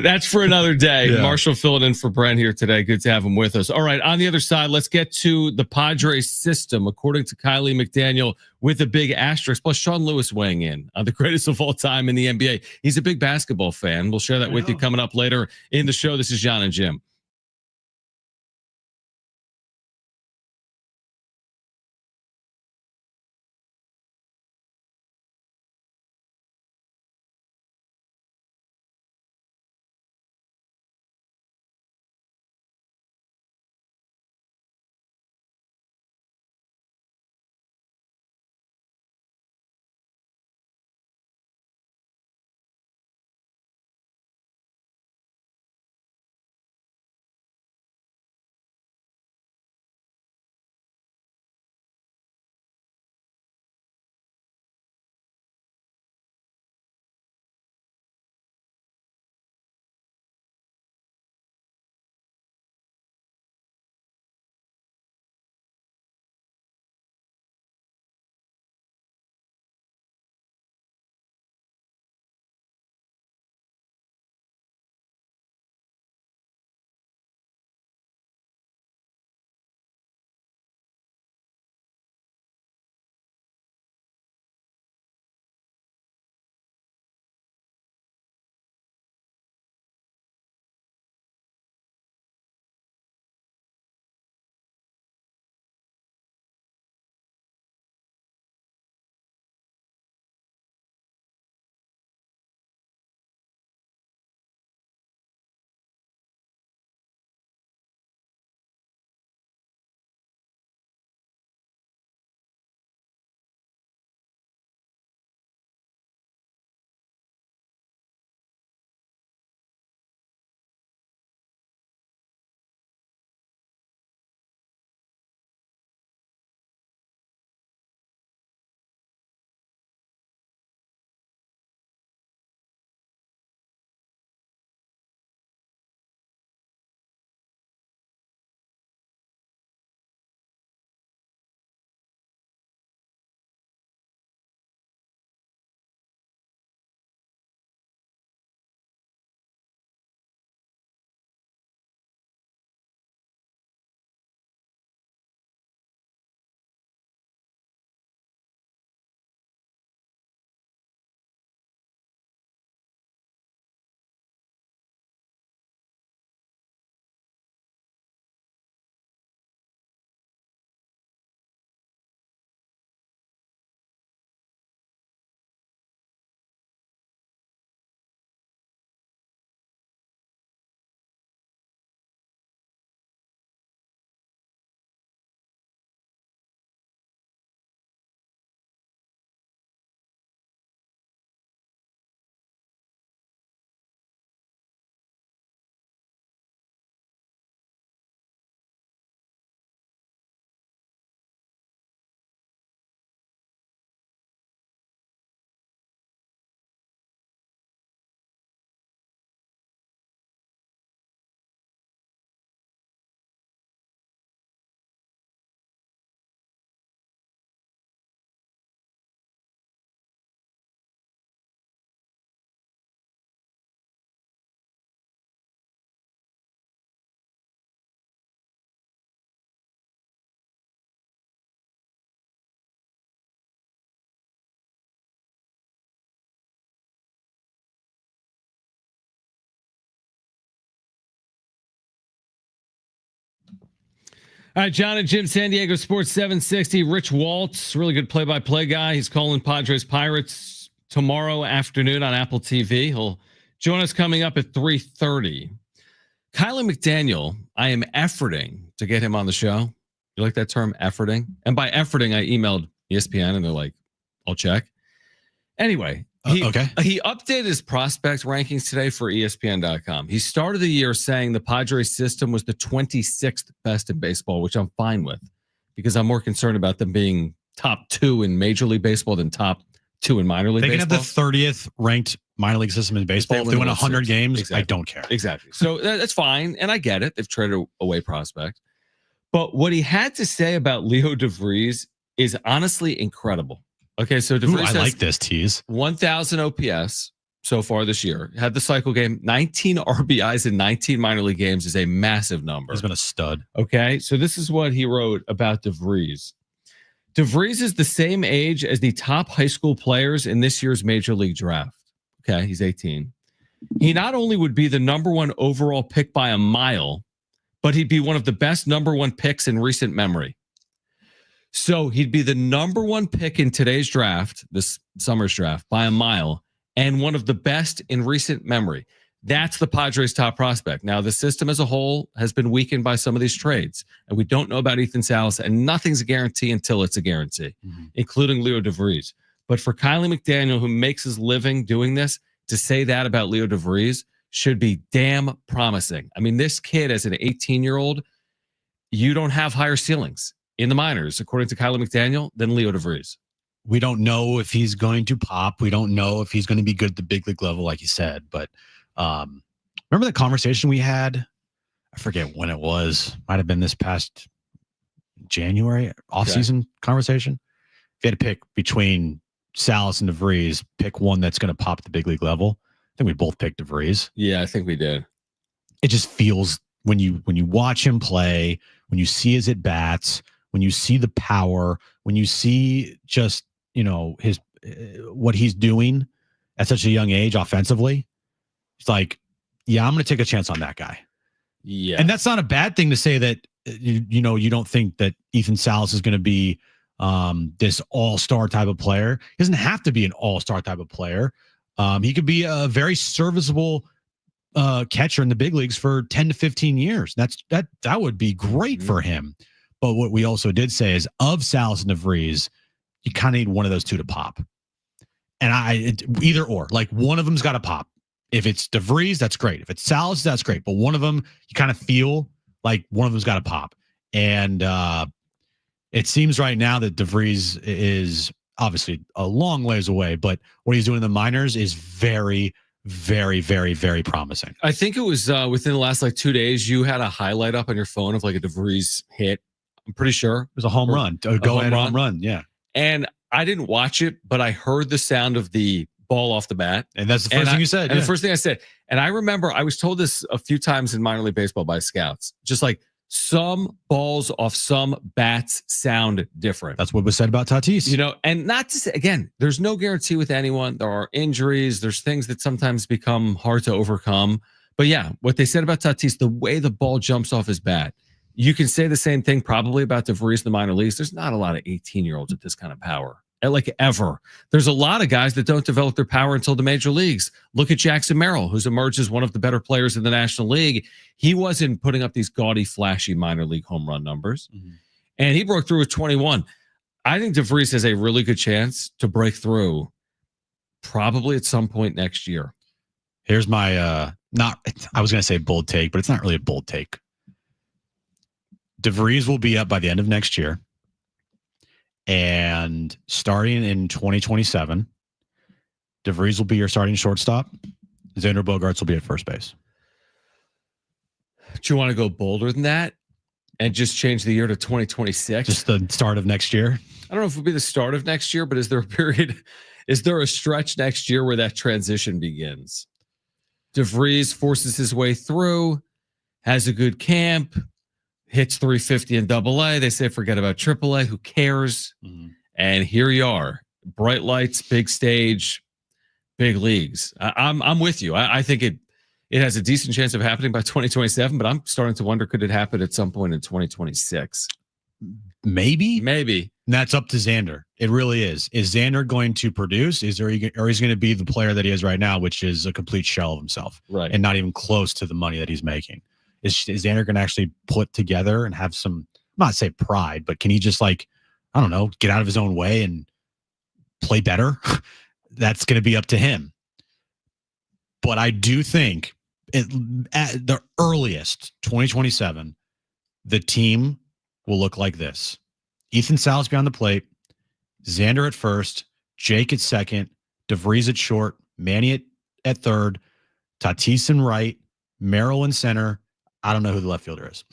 That's for another day. Yeah. Marshall filling in for Brent here today. Good to have him with us. All right, on the other side, let's get to the Padres system, according to Kylie McDaniel, with a big asterisk, plus Sean Lewis weighing in on the greatest of all time in the NBA. He's a big basketball fan. We'll share that with you coming up later in the show. This is Jon and Jim. All right, Jon and Jim, San Diego Sports 760. Rich Waltz, really good play-by-play guy. He's calling Padres Pirates tomorrow afternoon on Apple TV. He'll join us coming up at 3:30. Kylie McDaniel, I am efforting to get him on the show. You like that term, efforting? And by efforting, I emailed ESPN and they're like, I'll check. Anyway, he updated his prospect rankings today for ESPN.com. He started the year saying the Padres system was the 26th best in baseball, which I'm fine with because I'm more concerned about them being top 2 in Major League Baseball than top 2 in minor league baseball. They can have the 30th ranked minor league system in baseball. If they win 100 games, exactly. I don't care. Exactly. So that's fine. And I get it. They've traded away prospects. But what he had to say about Leo DeVries is honestly incredible. Okay, so DeVries I like this tease. 1,000 OPS so far this year. Had the cycle game. 19 RBIs in 19 minor league games is a massive number. He's been a stud. Okay, so this is what he wrote about DeVries. DeVries is the same age as the top high school players in this year's Major League draft. Okay, he's 18. He not only would be the number 1 overall pick by a mile, but he'd be one of the best number 1 picks in recent memory. So he'd be the number 1 pick in today's draft, this summer's draft, by a mile, and one of the best in recent memory. That's the Padres' top prospect. Now, the system as a whole has been weakened by some of these trades, and we don't know about Ethan Salas, and nothing's a guarantee until it's a guarantee, including Leo DeVries. But for Kylie McDaniel, who makes his living doing this, to say that about Leo DeVries should be damn promising. I mean, this kid, as an 18-year-old, you don't have higher ceilings in the minors, according to Kylie McDaniel, than Leo DeVries. We don't know if he's going to pop. We don't know if he's going to be good at the big league level, like you said. But remember the conversation we had? I forget when it was. Might have been this past January, off-season conversation. If you had to pick between Salas and DeVries, pick one that's going to pop at the big league level. I think we both picked DeVries. Yeah, I think we did. It just feels when you watch him play, when you see his at-bats, when you see the power, when you see just, his what he's doing at such a young age offensively, it's like, yeah, I'm going to take a chance on that guy. Yeah. And that's not a bad thing to say that, you don't think that Ethan Salas is going to be this all-star type of player. He doesn't have to be an all-star type of player. He could be a very serviceable catcher in the big leagues for 10 to 15 years. That would be great for him. But what we also did say is of Salas and DeVries, you kind of need one of those two to pop. And either or, like one of them's got to pop. If it's DeVries, that's great. If it's Salas, that's great. But one of them, you kind of feel like one of them's got to pop. And it seems right now that DeVries is obviously a long ways away, but what he's doing in the minors is very, very, very, very promising. I think it was within the last 2 days, you had a highlight up on your phone of a DeVries hit. I'm pretty sure it was a home run, home run. Yeah. And I didn't watch it, but I heard the sound of the ball off the bat. And that's the first thing you said. And the first thing I said, and I remember I was told this a few times in minor league baseball by scouts, just some balls off some bats sound different. That's what was said about Tatis. And not to say, again, there's no guarantee with anyone. There are injuries. There's things that sometimes become hard to overcome. But yeah, what they said about Tatis, the way the ball jumps off his bat, you can say the same thing probably about DeVries in the minor leagues. There's not a lot of 18-year-olds with this kind of power. Ever. There's a lot of guys that don't develop their power until the major leagues. Look at Jackson Merrill, who's emerged as one of the better players in the National League. He wasn't putting up these gaudy, flashy minor league home run numbers. And he broke through with 21. I think DeVries has a really good chance to break through probably at some point next year. Here's my, I was going to say bold take, but it's not really a bold take. DeVries will be up by the end of next year. And starting in 2027, DeVries will be your starting shortstop. Xander Bogarts will be at first base. Do you want to go bolder than that and just change the year to 2026? Just the start of next year? I don't know if it'll be the start of next year, but is there a period, is there a stretch next year where that transition begins? DeVries forces his way through, has a good camp, hits 350 in AA. They say forget about AAA. Who cares? And here you are, bright lights, big stage, big leagues. I'm with you. I think it has a decent chance of happening by 2027, but I'm starting to wonder, could it happen at some point in 2026? Maybe. Maybe. And that's up to Xander. It really is. Is Xander going to produce? Or he's going to be the player that he is right now, which is a complete shell of himself, right? And not even close to the money that he's making. Is Xander going to actually put together and have some, I'm not say pride, but can he just I don't know, get out of his own way and play better? That's going to be up to him. But I do think at the earliest, 2027, the team will look like this. Ethan Salas behind the plate, Xander at first, Jake at second, DeVries at short, Manny at third, Tatis in right, Merrill in center. I don't know who the left fielder is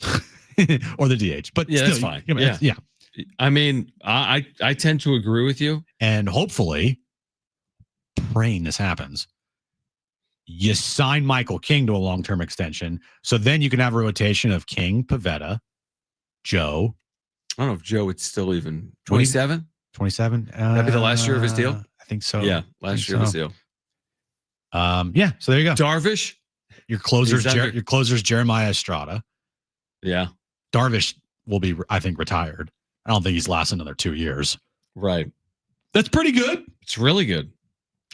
or the DH, but yeah, still, that's fine. Yeah. I mean, I tend to agree with you. And hopefully, praying this happens, you sign Michael King to a long-term extension. So then you can have a rotation of King, Pivetta, Joe. I don't know if Joe would still even 27. 27. That'd be the last year of his deal. I think so. Yeah, last year of his deal. Yeah. So there you go. Darvish. Your closer's Jeremiah Estrada. Yeah. Darvish will be, I think, retired. I don't think he's lasting another 2 years. Right. That's pretty good. It's really good.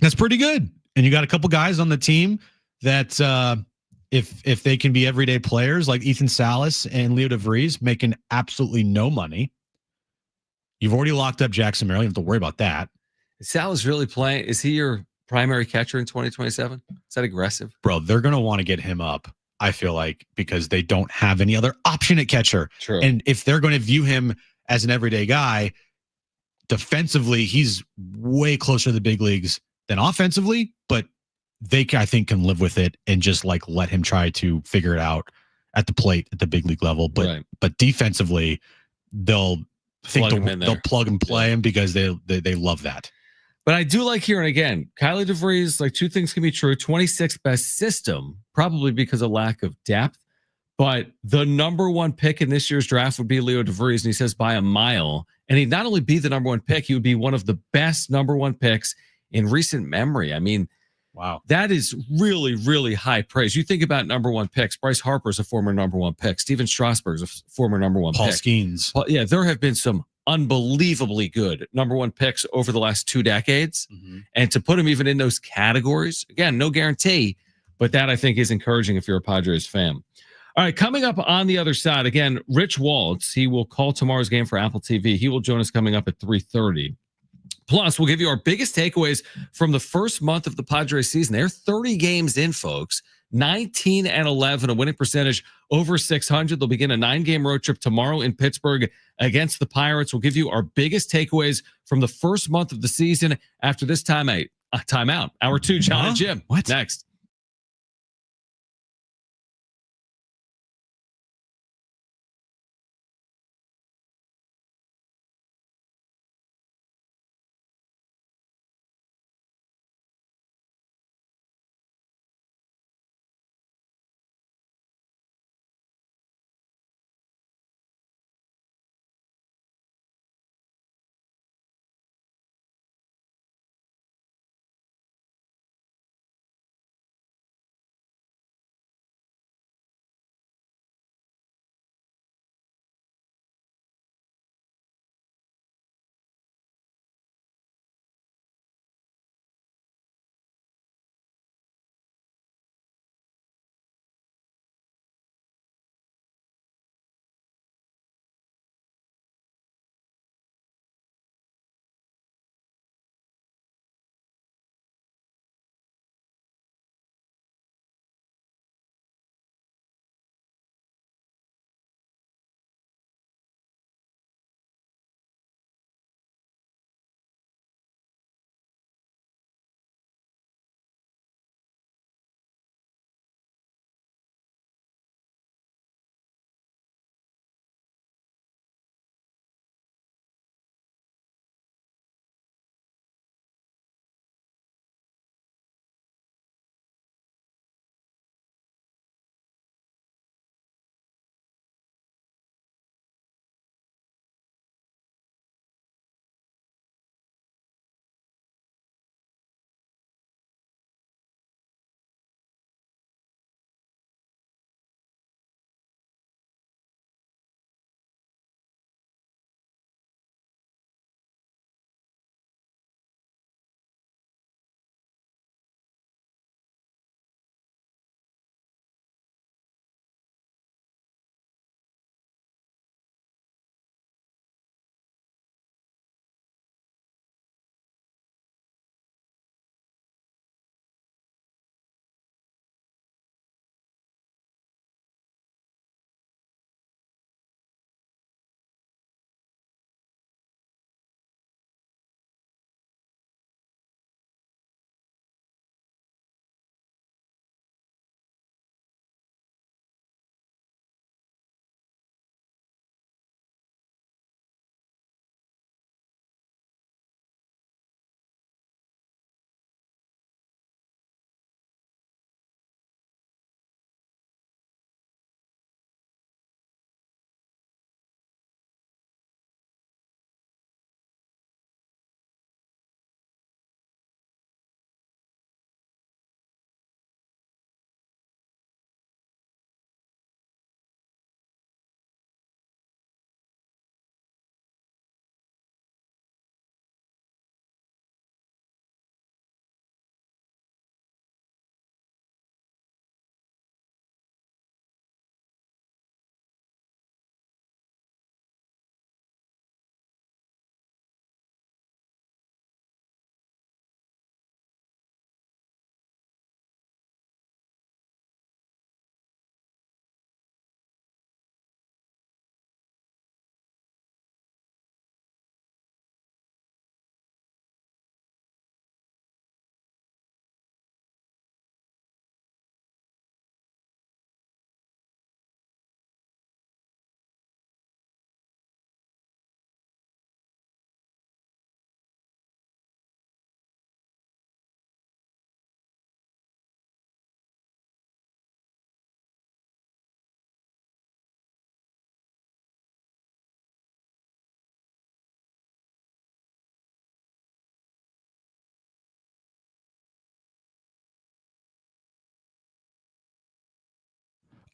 That's pretty good. And you got a couple guys on the team that if they can be everyday players like Ethan Salas and Leo DeVries making absolutely no money. You've already locked up Jackson Merrill. You don't have to worry about that. Is Salas really playing? Is he your primary catcher in 2027? Is that aggressive? Bro, they're going to want to get him up, I feel like, because they don't have any other option at catcher. True. And if they're going to view him as an everyday guy, defensively, he's way closer to the big leagues than offensively, but they, I think, can live with it and just let him try to figure it out at the plate at the big league level. But but defensively, they'll plug and play him because they love that. But I do like hearing again, Kylie DeVries, two things can be true. 26th best system, probably because of lack of depth. But the number one pick in this year's draft would be Leo DeVries, and he says by a mile. And he'd not only be the number one pick, he would be one of the best number one picks in recent memory. I mean, wow, that is really, really high praise. You think about number one picks. Bryce Harper's a former number one pick. Steven Strasburg's a former number one pick. Paul Skeens. Yeah, there have been some unbelievably good number one picks over the last 2 decades. Mm-hmm. And to put him even in those categories, again, no guarantee, but that I think is encouraging if you're a Padres fan. All right, coming up on the other side, again, Rich Waltz, he will call tomorrow's game for Apple TV. He will join us coming up at 3:30. Plus, we'll give you our biggest takeaways from the first month of the Padres season. They're 30 games in, folks. 19-11, a winning percentage over 600. They'll begin a 9-game road trip tomorrow in Pittsburgh against the Pirates. We'll give you our biggest takeaways from the first month of the season after this timeout. Hour 2, Jon and Jim. What? Next.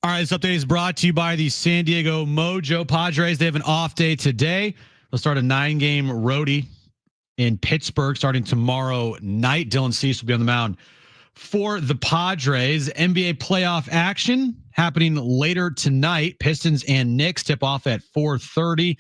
All right, this update is brought to you by the San Diego Mojo Padres. They have an off day today. They'll start a 9-game roadie in Pittsburgh starting tomorrow night. Dylan Cease will be on the mound for the Padres. NBA playoff action happening later tonight. Pistons and Knicks tip off at 4:30.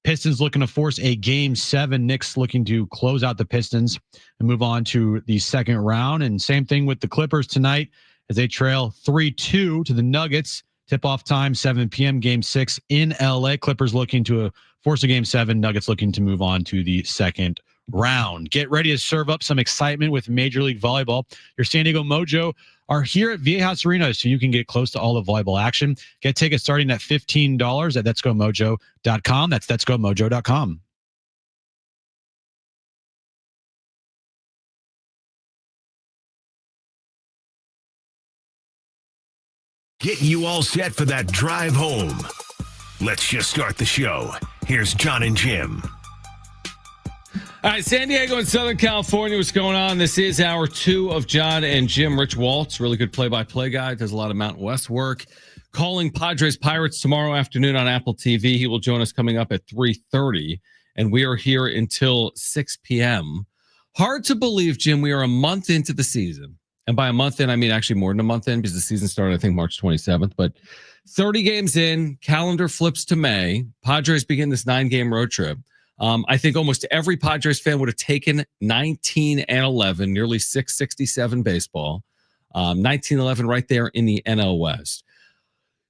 Pistons looking to force a game 7. Knicks looking to close out the Pistons and move on to the second round. And same thing with the Clippers tonight as they trail 3-2 to the Nuggets. Tip-off time, 7 p.m., Game 6 in LA. Clippers looking to force a Game 7. Nuggets looking to move on to the second round. Get ready to serve up some excitement with Major League Volleyball. Your San Diego Mojo are here at Viejas Arena, so you can get close to all the volleyball action. Get tickets starting at $15 at letsgomojo.com. That's letsgomojo.com. Getting you all set for that drive home. Let's just start the show. Here's Jon and Jim. All right, San Diego and Southern California, what's going on? This is hour 2 of Jon and Jim. Rich Waltz, really good play-by-play guy, does a lot of Mountain West work. Calling Padres Pirates tomorrow afternoon on Apple TV. He will join us coming up at 3:30, and we are here until 6 p.m. Hard to believe, Jim, we are a month into the season. And by a month in, I mean actually more than a month in because the season started, I think, March 27th. But 30 games in, calendar flips to May. Padres begin this 9-game road trip. I think almost every Padres fan would have taken 19-11, nearly 667 baseball. 19-11 right there in the NL West.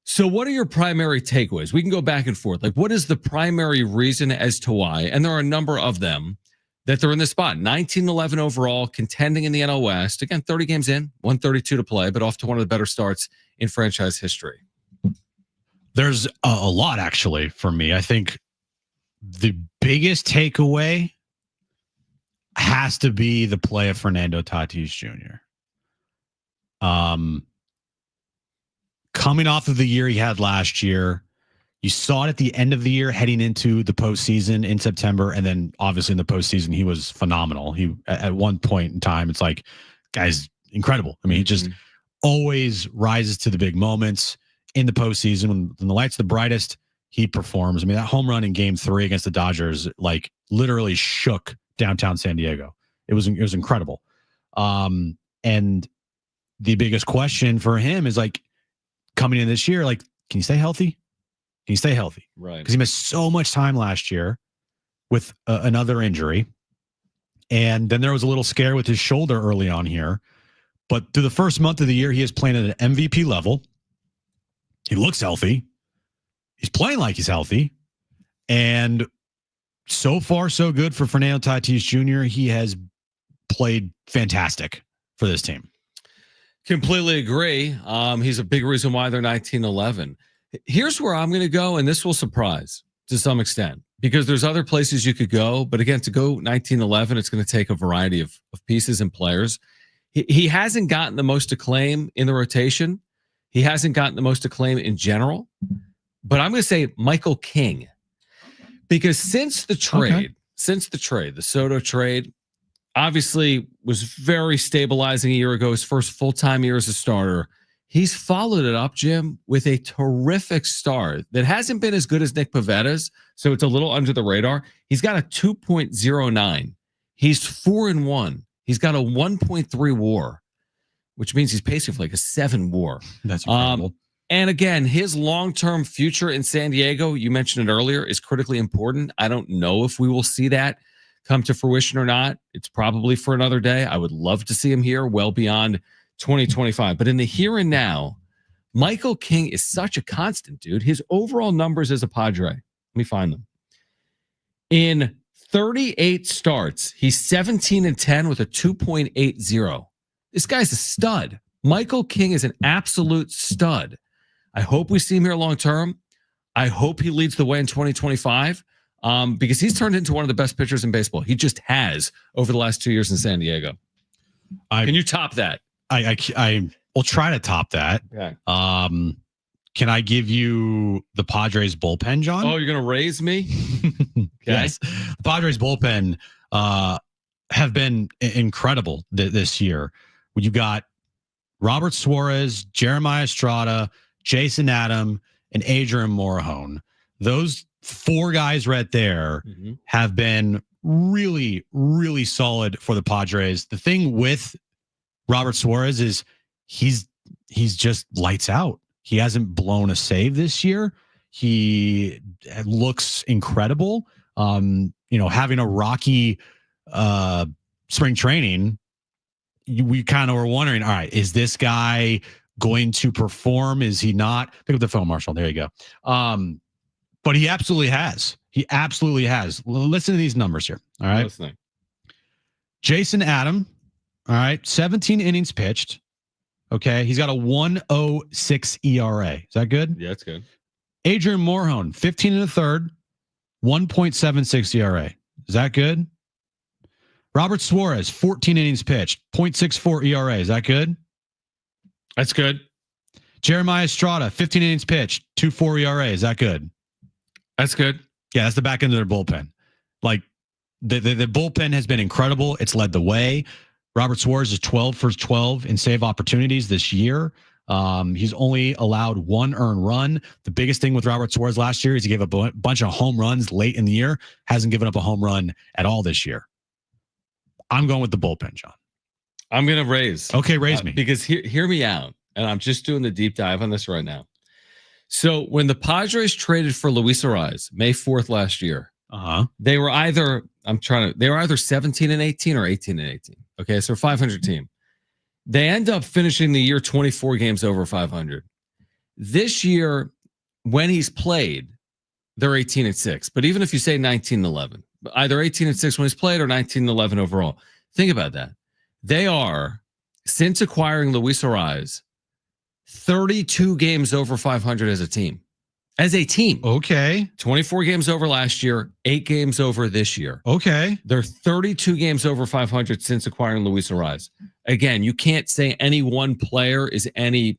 So what are your primary takeaways? We can go back and forth. Like, what is the primary reason as to why? And there are a number of them that they're in this spot. 19-11 overall, contending in the NL West. Again, 30 games in, 132 to play, but off to one of the better starts in franchise history. There's a lot, actually, for me. I think the biggest takeaway has to be the play of Fernando Tatis Jr. Coming off of the year he had last year, you saw it at the end of the year heading into the postseason in September. And then obviously in the postseason, he was phenomenal. He, at one point in time, it's like, guy's incredible. I mean, he just always rises to the big moments in the postseason. When the lights are the brightest, he performs. I mean, that home run in Game 3 against the Dodgers, like, literally shook downtown San Diego. It was incredible. And the biggest question for him is, like, coming in this year, like, can you stay healthy? Can you stay healthy? Right. Because he missed so much time last year with another injury. And then there was a little scare with his shoulder early on here. But through the first month of the year, he is playing at an MVP level. He looks healthy. He's playing like he's healthy. And so far, so good for Fernando Tatis Jr. He has played fantastic for this team. Completely agree. He's a big reason why they're 19-11. Here's where I'm going to go, and this will surprise to some extent because there's other places you could go. But again, to go 19-11, it's going to take a variety of pieces and players. He hasn't gotten the most acclaim in the rotation. He hasn't gotten the most acclaim in general. But I'm going to say Michael King, because since the trade, the Soto trade, obviously was very stabilizing a year ago, his first full-time year as a starter. He's followed it up, Jim, with a terrific start that hasn't been as good as Nick Pavetta's, so it's a little under the radar. He's got a 2.09. He's 4-1. He's got a 1.3 WAR, which means he's pacing for like a 7 WAR. That's incredible. And again, his long-term future in San Diego, you mentioned it earlier, is critically important. I don't know if we will see that come to fruition or not. It's probably for another day. I would love to see him here well beyond 2025. But in the here and now, Michael King is such a constant, dude. His overall numbers as a Padre, let me find them. In 38 starts, he's 17-10 with a 2.80. This guy's a stud. Michael King is an absolute stud. I hope we see him here long term. I hope he leads the way in 2025 because he's turned into one of the best pitchers in baseball. He just has over the last 2 years in San Diego. Can you top that? I will try to top that. Okay. Can I give you the Padres bullpen, Jon? Oh, you're going to raise me? Okay. Yes. The Padres bullpen have been incredible this year. You got Robert Suarez, Jeremiah Estrada, Jason Adam, and Adrian Morahone. Those 4 guys right there have been really, really solid for the Padres. The thing with Robert Suarez is he's just lights out. He hasn't blown a save this year. He looks incredible. Having a rocky spring training, we kind of were wondering, all right, is this guy going to perform? Is he not? Pick up the phone, Marshall. There you go. But he absolutely has. He absolutely has. Listen to these numbers here. All right. Listening. Jason Adam. All right. 17 innings pitched. Okay. He's got a 1.06 ERA. Is that good? Yeah, that's good. Adrian Morahone, 15 and a third, 1.76 ERA. Is that good? Robert Suarez, 14 innings pitched, 0.64 ERA. Is that good? That's good. Jeremiah Estrada, 15 innings pitched, 2.4 ERA. Is that good? That's good. Yeah, that's the back end of their bullpen. Like the bullpen has been incredible. It's led the way. Robert Suarez is 12 for 12 in save opportunities this year. He's only allowed 1 earned run. The biggest thing with Robert Suarez last year is he gave a bunch of home runs late in the year. Hasn't given up a home run at all this year. I'm going with the bullpen, John. I'm going to raise. Okay, raise me. Because hear me out. And I'm just doing the deep dive on this right now. So when the Padres traded for Luis Arraez May 4th last year, they were either 17 and 18 or 18 and 18. Okay, so 500 team. They end up finishing the year 24 games over 500. This year, when he's played, they're 18 and 6. But even if you say 19 and 11, either 18 and 6 when he's played or 19 and 11 overall. Think about that. They are, since acquiring Luis Arraez, 32 games over 500 as a team. As a team. Okay. 24 games over last year, 8 games over this year. Okay. They're 32 games over 500 since acquiring Luis Arraez. Again, you can't say any one player is the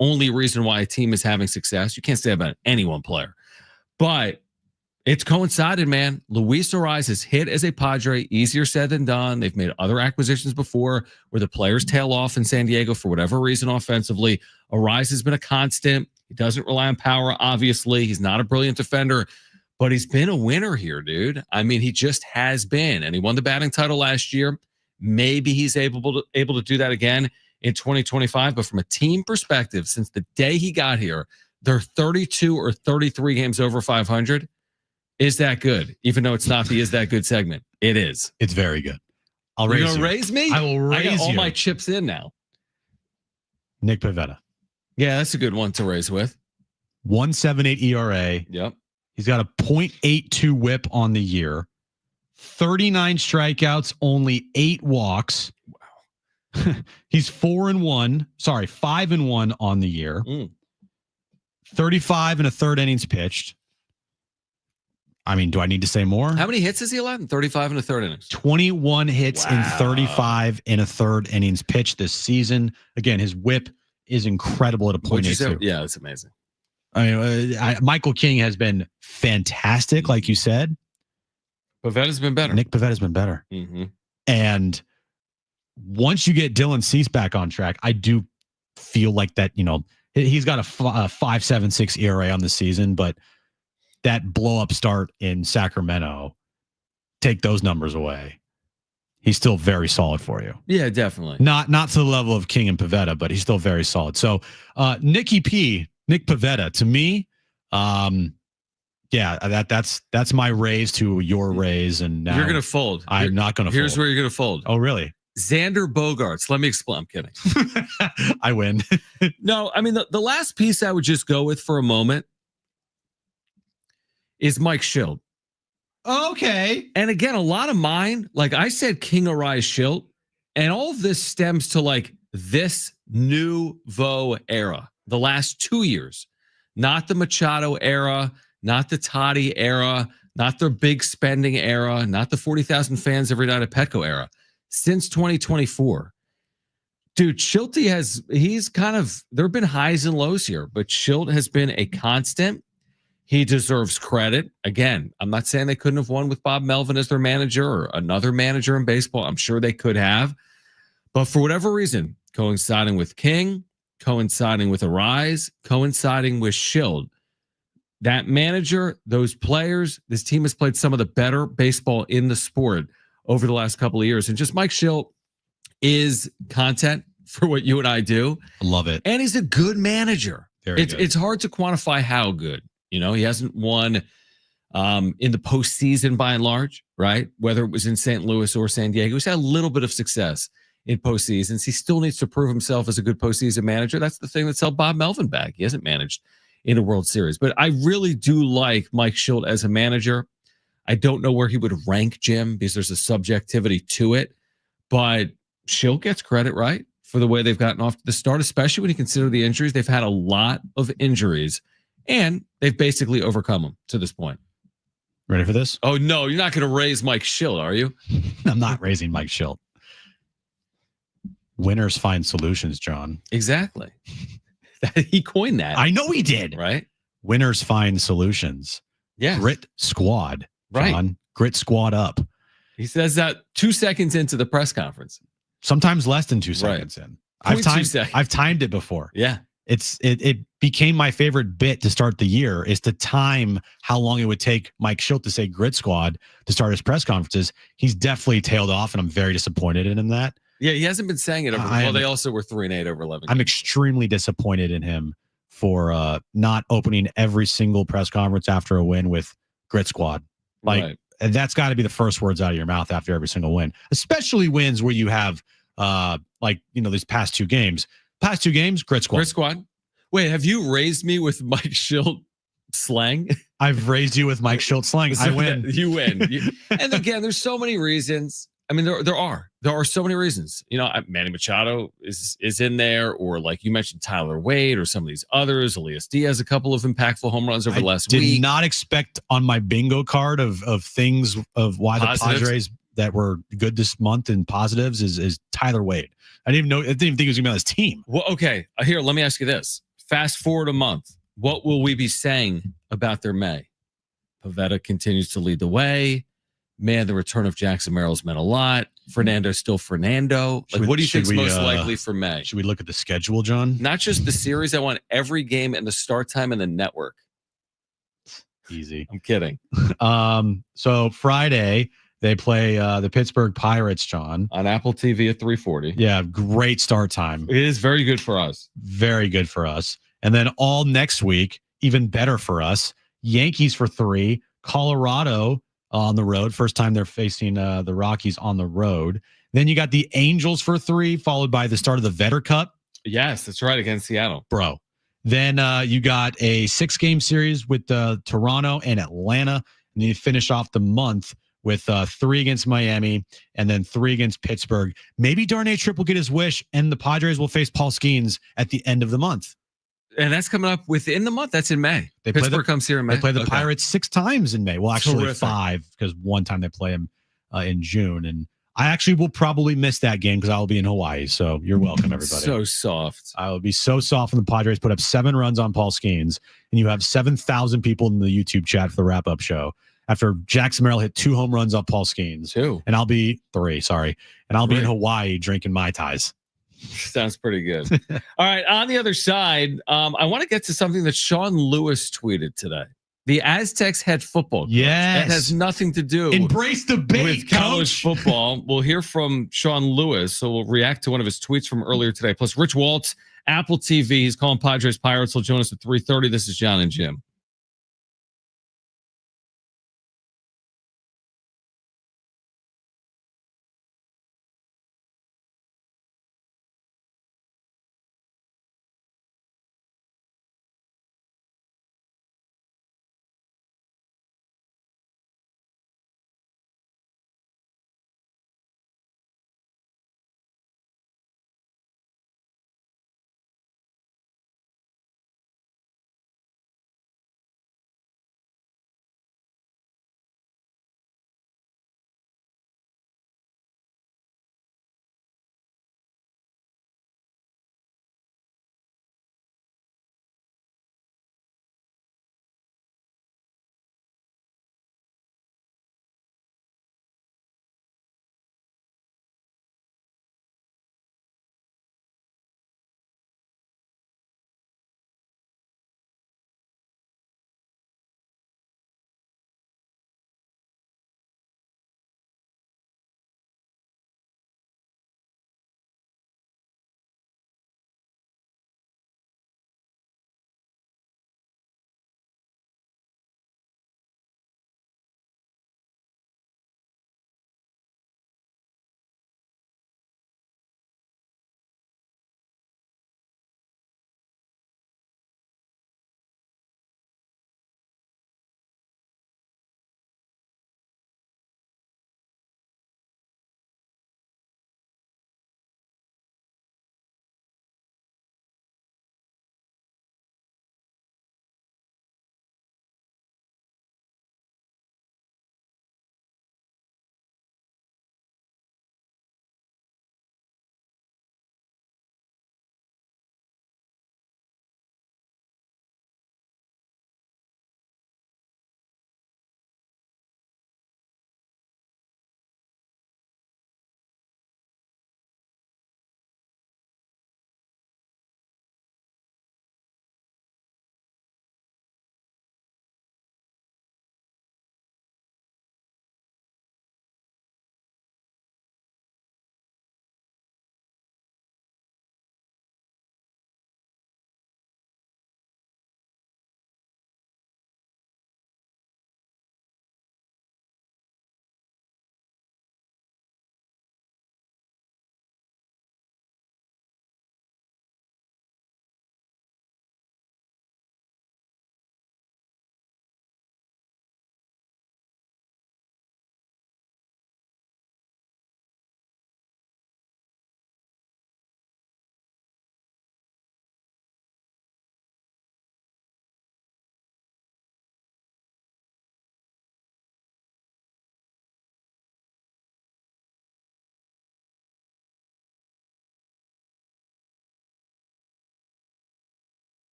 only reason why a team is having success. You can't say about any one player. But it's coincided, man. Luis Arraez has hit as a Padre, easier said than done. They've made other acquisitions before where the players tail off in San Diego for whatever reason offensively. Arraez has been a constant. He doesn't rely on power, obviously. He's not a brilliant defender, but he's been a winner here, dude. I mean, he just has been, and he won the batting title last year. Maybe he's able to do that again in 2025, but from a team perspective, since the day he got here, they're 32 or 33 games over 500. Is that good? Even though it's not the Is That Good segment. It is. It's very good. I'll You're raise gonna you. raise me? I will raise I got all you. my chips in now. Nick Pivetta. Yeah, that's a good one to raise with. 1.78 ERA. Yep. He's got a 0.82 whip on the year. 39 strikeouts, only 8 walks. Wow. He's 5-1 on the year. 35 and a third innings pitched. I mean, do I need to say more? How many hits has he allowed in 35 and a third innings? 21 hits in 35 and a third innings pitched this season. Again, his whip is incredible at a 0.82. Yeah, that's amazing. I mean, Michael King has been fantastic, like you said. Pavetta's been better. Nick Pavetta's been better. Mm-hmm. And once you get Dylan Cease back on track, I do feel like that, he's got a 5.76 ERA on the season, but that blow up start in Sacramento, take those numbers away. He's still very solid for you. Yeah, definitely. Not to the level of King and Pivetta, but he's still very solid. So Nick Pivetta, to me, that's my raise to your raise. And now you're gonna fold. I'm not gonna fold. Here's where you're gonna fold. Oh, really? Xander Bogarts. Let me explain. I'm kidding. I win. No, I mean the last piece I would just go with for a moment is Mike Shildt. Okay. And again, a lot of mine, like I said, King Arraez Shildt, and all of this stems to like this nouveau era, the last 2 years, not the Machado era, not the Toddy era, not the big spending era, not the 40,000 fans every night at Petco era. Since 2024, dude, Shildt there have been highs and lows here, but Shildt has been a constant. He deserves credit. Again, I'm not saying they couldn't have won with Bob Melvin as their manager or another manager in baseball. I'm sure they could have. But for whatever reason, coinciding with King, coinciding with Arraez, coinciding with Shildt. That manager, those players, this team has played some of the better baseball in the sport over the last couple of years. And just Mike Shildt is content for what you and I do. I love it. And he's a good manager. Very good. It's hard to quantify how good. You know, he hasn't won in the postseason by and large, right? Whether it was in St. Louis or San Diego. He's had a little bit of success in postseasons. He still needs to prove himself as a good postseason manager. That's the thing that's held Bob Melvin back. He hasn't managed in a World Series. But I really do like Mike Shildt as a manager. I don't know where he would rank Jim because there's a subjectivity to it. But Shildt gets credit, right, for the way they've gotten off to the start, especially when you consider the injuries. They've had a lot of injuries, and they've basically overcome them to this point. Ready for this? Oh, no, you're not going to raise Mike Shildt, are you? I'm not raising Mike Shildt. Winners find solutions, John. Exactly. He coined that. I know he did. Right? Winners find solutions. Yeah. Grit squad, John. Right. Grit squad up. He says that 2 seconds into the press conference. Sometimes less than 2 seconds in. I've timed it before. Yeah. It became my favorite bit to start the year is to time how long it would take Mike Shildt to say grit squad to start his press conferences. He's definitely tailed off, and I'm very disappointed in that. Yeah, he hasn't been saying it over. Well, they also were 3-8 over 11. I'm extremely disappointed in him for not opening every single press conference after a win with grit squad. Like Right. that's got to be the first words out of your mouth after every single win, especially wins where you have these past two games. Past 2 games, grit squad. Grit squad. Wait, have you raised me with Mike Shildt slang? I've raised you with Mike Shildt slang. I win. You win. And again, there's so many reasons. I mean, there are so many reasons. You know, Manny Machado is in there, or like you mentioned, Tyler Wade, or some of these others. Elias Diaz, a couple of impactful home runs over the last week. Did not expect on my bingo card of things of why positives. The Padres that were good this month in positives is Tyler Wade. I didn't even think he was gonna be on his team. Well, okay. Here, let me ask you this. Fast forward a month. What will we be saying about their May? Pavetta continues to lead the way. Man, the return of Jackson Merrill's meant a lot. Fernando's still Fernando. Like, what do you think is most likely for May? Should we look at the schedule, John? Not just the series. I want every game and the start time and the network. Easy. I'm kidding. So Friday they play the Pittsburgh Pirates, John. On Apple TV at 3:40. Yeah, great start time. It is very good for us. Very good for us. And then all next week, even better for us. Yankees for 3, Colorado on the road. First time they're facing the Rockies on the road. Then you got the Angels for 3, followed by the start of the Vetter Cup. Yes, that's right, against Seattle. Bro. Then you got a 6-game series with Toronto and Atlanta. And then you finish off the month with 3 against Miami and then 3 against Pittsburgh. Maybe Darnay Tripp will get his wish, and the Padres will face Paul Skeens at the end of the month. And that's coming up within the month. That's in May. Pittsburgh comes here in May. They play the Pirates 6 times in May. Well, actually Terrific. 5, because one time they play them in June. And I actually will probably miss that game because I will be in Hawaii. So you're welcome, everybody. So soft. I will be so soft when the Padres put up 7 runs on Paul Skeens, and you have 7,000 people in the YouTube chat for the wrap-up show after Jackson Merrill hit 2 home runs on Paul Skeens. 2. And I'll be 3, sorry. And I'll be in Hawaii drinking Mai Tais. Sounds pretty good. All right. On the other side, I want to get to something that Sean Lewis tweeted today. The Aztecs head football coach. Yes. That has nothing to do Embrace the bait, with college football. We'll hear from Sean Lewis. So we'll react to one of his tweets from earlier today. Plus Rich Waltz, Apple TV. He's calling Padres Pirates. He'll join us at 3:30. This is Jon and Jim.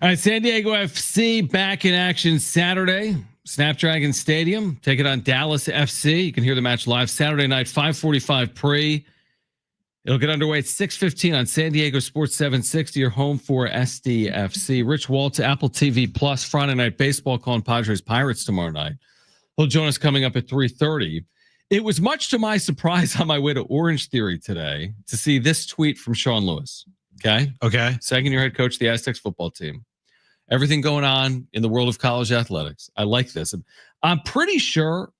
All right, San Diego FC back in action Saturday. Snapdragon Stadium. Take it on Dallas FC. You can hear the match live Saturday night, 5:45 pre. It'll get underway at 6:15 on San Diego Sports 760. Your home for SDFC. Rich Waltz, Apple TV Plus, Friday Night Baseball calling Padres Pirates tomorrow night. He'll join us coming up at 3:30. It was much to my surprise on my way to Orange Theory today to see this tweet from Sean Lewis. Okay. Second-year head coach of the Aztecs football team. Everything going on in the world of college athletics. I like this. I'm pretty sure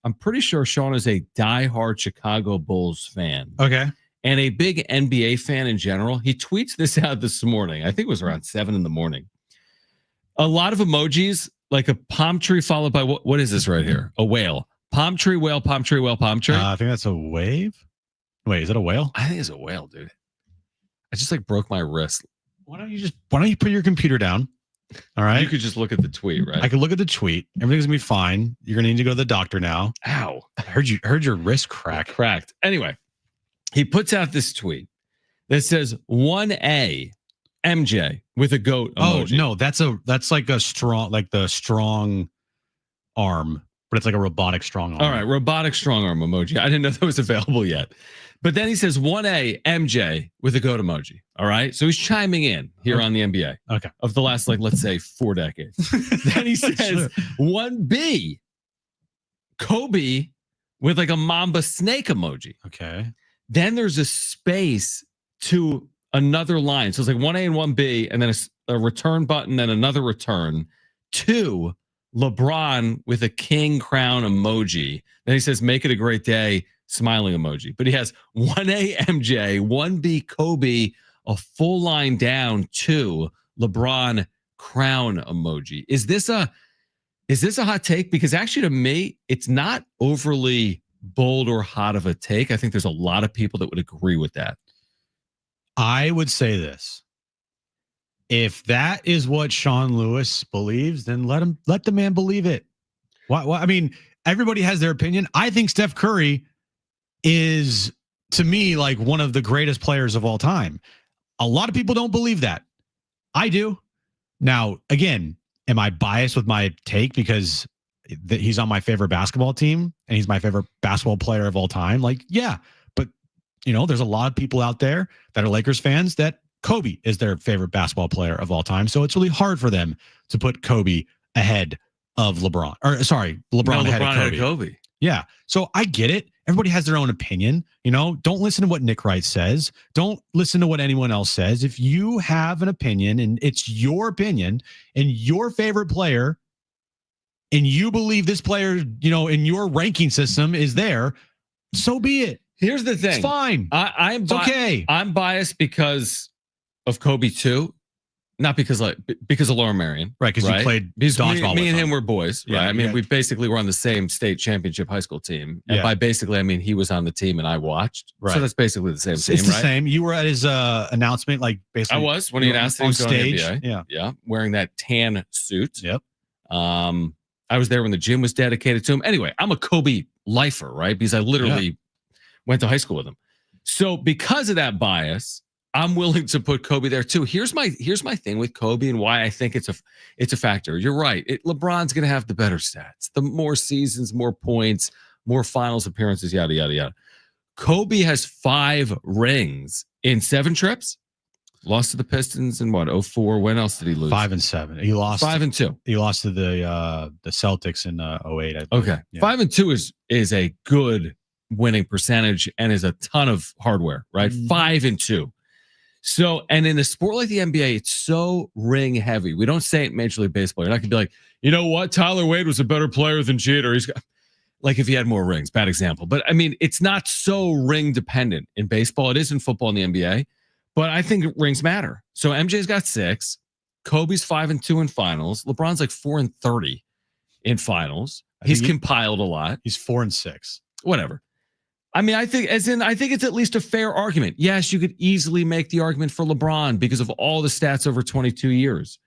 Sean is a diehard Chicago Bulls fan. Okay. And a big NBA fan in general. He tweets this out this morning. I think it was around 7 a.m. A lot of emojis, like a palm tree followed by what is this right here? A whale. Palm tree, whale, palm tree, whale, palm tree. I think that's a wave. Wait, is it a whale? I think it's a whale, dude. I just like broke my wrist. Why don't you put your computer down? All right. You could just look at the tweet, right? I could look at the tweet. Everything's gonna be fine. You're gonna need to go to the doctor now. Ow. I heard your wrist crack. Cracked. Anyway, he puts out this tweet that says 1A MJ with a goat emoji. Oh no, that's like a strong, like the strong arm, but it's like a robotic strong arm. All right, robotic strong arm emoji. I didn't know that was available yet. But then he says 1A MJ with a goat emoji. All right. So he's chiming in here on the NBA. Okay. Of the last, like, let's say 4 decades. Then he says 1B Kobe with like a mamba snake emoji. Okay. Then there's a space to another line. So it's like 1A and 1B, and then a return button, then another return. 2, LeBron with a king crown emoji. Then he says, make it a great day, smiling emoji. But he has 1A MJ, 1B Kobe, a full line down, 2 LeBron crown emoji. Is this a hot take? Because actually, to me, it's not overly bold or hot of a take. I think there's a lot of people that would agree with that. I would say this. If that is what Sean Lewis believes, then let the man believe it. Why? I mean, everybody has their opinion. I think Steph Curry is, to me, like one of the greatest players of all time. A lot of people don't believe that. I do. Now, again, am I biased with my take because he's on my favorite basketball team and he's my favorite basketball player of all time? Like, yeah. But, there's a lot of people out there that are Lakers fans that Kobe is their favorite basketball player of all time. So it's really hard for them to put Kobe ahead of LeBron. Or sorry, LeBron ahead of Kobe. Yeah. So I get it. Everybody has their own opinion. Don't listen to what Nick Wright says. Don't listen to what anyone else says. If you have an opinion and it's your opinion and your favorite player and you believe this player, in your ranking system is there, so be it. Here's the thing. It's fine. It's okay. I'm biased because of Kobe too. Not because of Laura Marion. Right, because you played dodgeball. Me and him were boys, right? Yeah, I mean, we basically were on the same state championship high school team. And by basically, I mean, he was on the team and I watched. Right. So that's basically the same team, it's the same. You were at his announcement, like basically. I was when he announced on stage. Yeah, wearing that tan suit. Yep. I was there when the gym was dedicated to him. Anyway, I'm a Kobe lifer, right? Because I literally went to high school with him. So because of that bias, I'm willing to put Kobe there too. Here's my thing with Kobe and why I think it's a factor. You're right. LeBron's going to have the better stats, the more seasons, more points, more finals appearances, yada, yada, yada. Kobe has 5 rings in 7 trips. Lost to the Pistons in what, 04? When else did he lose? 5 and 7. He lost 5 and 2. He lost to the Celtics in 08. Okay. Yeah. 5 and 2 is a good winning percentage and is a ton of hardware, right? 5 and 2. So, and in a sport like the NBA, it's so ring heavy. We don't say it in Major League Baseball. You're not going to be like, you know what? Tyler Wade was a better player than Jeter. He's got, like, if he had more rings, bad example. But I mean, it's not so ring dependent in baseball. It is in football in the NBA, but I think rings matter. So MJ's got 6. Kobe's 5 and 2 in finals. LeBron's like 4 and 30 in finals. He's compiled a lot. He's 4 and 6. Whatever. I mean, I think it's at least a fair argument. Yes, you could easily make the argument for LeBron because of all the stats over 22 years.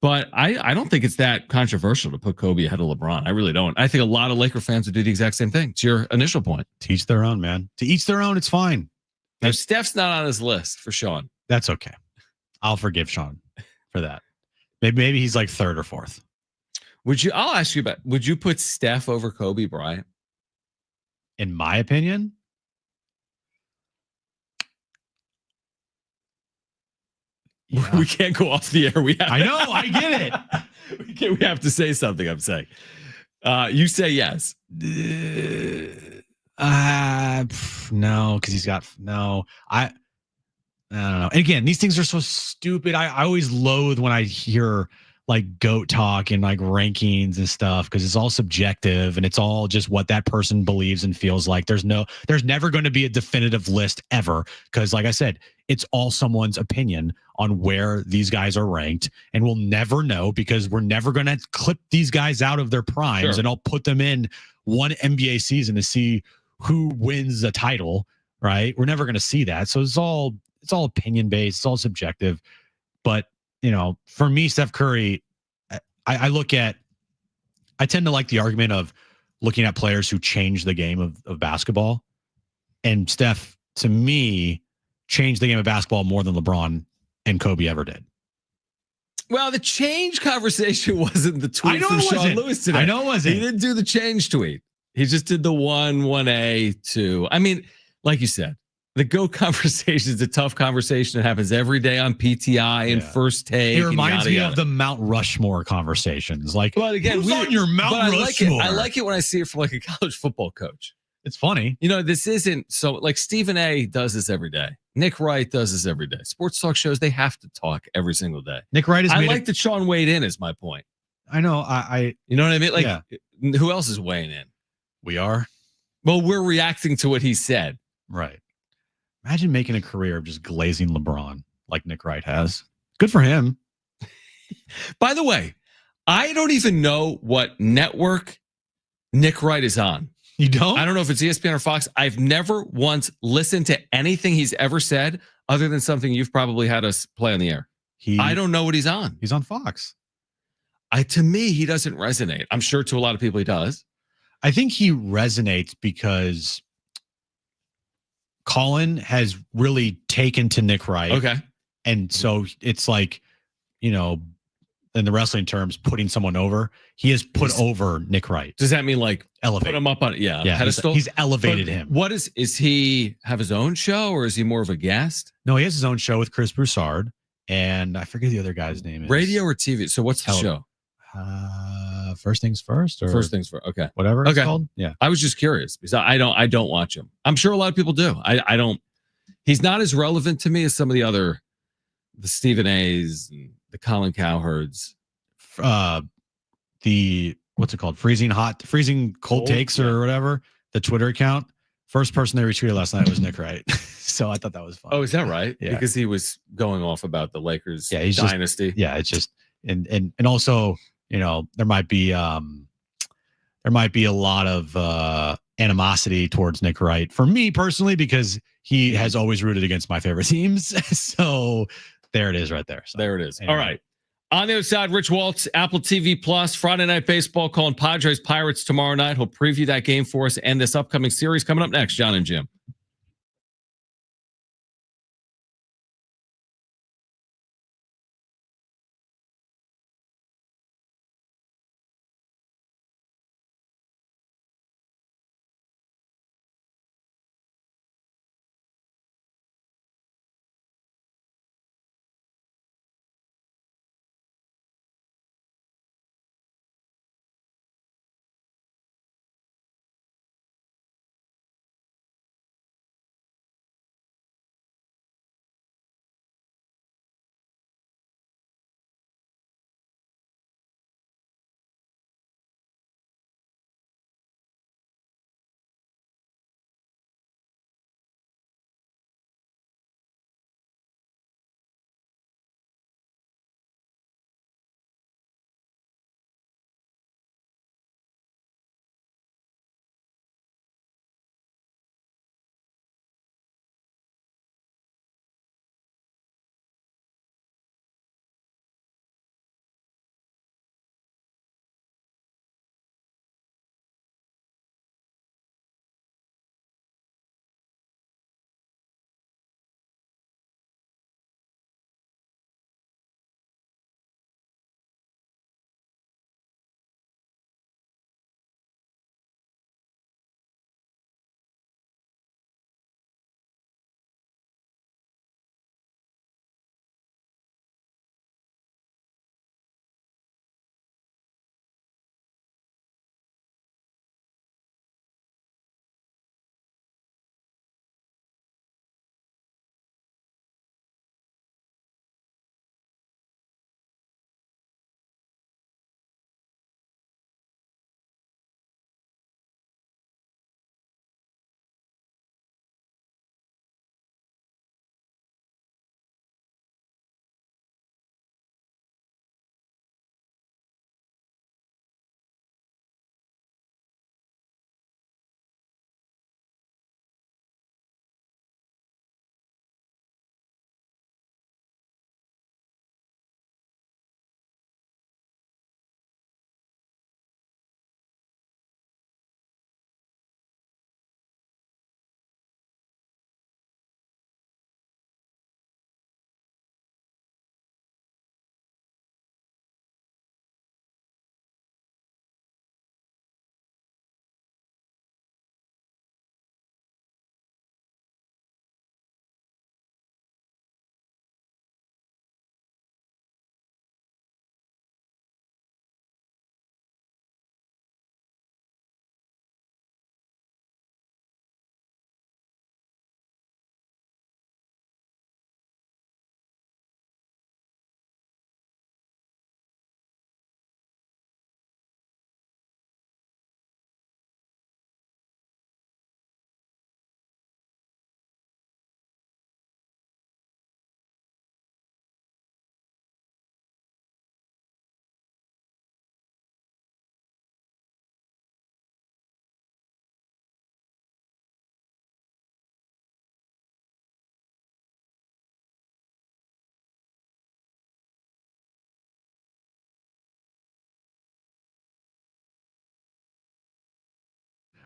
But I don't think it's that controversial to put Kobe ahead of LeBron. I really don't. I think a lot of Laker fans would do the exact same thing. To your initial point. To each their own, man. To each their own, it's fine. Now, Steph's not on his list for Sean. That's okay. I'll forgive Sean for that. Maybe he's like third or fourth. I'll ask you about, would you put Steph over Kobe Bryant? In my opinion, Yeah. We can't go off the air. I know. I get it. We have to say something. I'm saying. You say yes. No, because he's got no. I don't know. And again, these things are so stupid. I always loathe when I hear like GOAT talk and like rankings and stuff because it's all subjective and it's all just what that person believes and feels like. There's never going to be a definitive list ever because, like I said, it's all someone's opinion on where these guys are ranked, and we'll never know because we're never going to clip these guys out of their primes and I'll put them in one NBA season to see who wins the title. Right? We're never going to see that. So it's all opinion based. It's all subjective. But for me, Steph Curry, I tend to like the argument of looking at players who change the game of basketball. And Steph, to me, changed the game of basketball more than LeBron and Kobe ever did. Well, the change conversation wasn't the tweet from Sean Lewis today. I know it wasn't. He didn't do the change tweet. He just did the 1A, 2. I mean, like you said, the GOAT conversation is a tough conversation that happens every day on PTI and First Take. It reminds me of the Mount Rushmore conversations. Like, well, again, who's on your Mount Rushmore? I like it when I see it from like a college football coach. It's funny. This isn't so like Stephen A does this every day. Nick Wright does this every day. Sports talk shows, they have to talk every single day. Nick Wright is. I like that Sean weighed in is my point. I know. You know what I mean? Like, who else is weighing in? We are. Well, we're reacting to what he said. Right. Imagine making a career of just glazing LeBron like Nick Wright has. Good for him. By the way, I don't even know what network Nick Wright is on. You don't? I don't know if it's ESPN or Fox. I've never once listened to anything he's ever said other than something you've probably had us play on the air. I don't know what he's on. He's on Fox. To me, he doesn't resonate. I'm sure to a lot of people he does. I think he resonates because Colin has really taken to Nick Wright. Okay. And so it's like, in the wrestling terms, putting someone over. He has put over Nick Wright. Does that mean like elevate? Put him up on pedestal? He's elevated him. What is he have his own show or is he more of a guest? No, he has his own show with Chris Broussard. And I forget the other guy's name is. Radio or TV? So what's the show? First Things First or First Things First. Okay. Whatever it's called. Yeah. I was just curious because I don't watch him. I'm sure a lot of people do. I don't. He's not as relevant to me as some of the Stephen A's and the Colin Cowherds. The what's it called? Freezing cold takes or whatever. The Twitter account. First person they retweeted last night was Nick Wright. So I thought that was fun. Oh, is that right? Yeah. Because he was going off about the Lakers dynasty. It's just and also, there might be a lot of animosity towards Nick Wright for me personally because he has always rooted against my favorite teams. So there it is right there. So, there it is. Anyway. All right. On the other side, Rich Waltz, Apple TV Plus, Friday Night Baseball calling Padres Pirates tomorrow night. He'll preview that game for us and this upcoming series coming up next. Jon and Jim.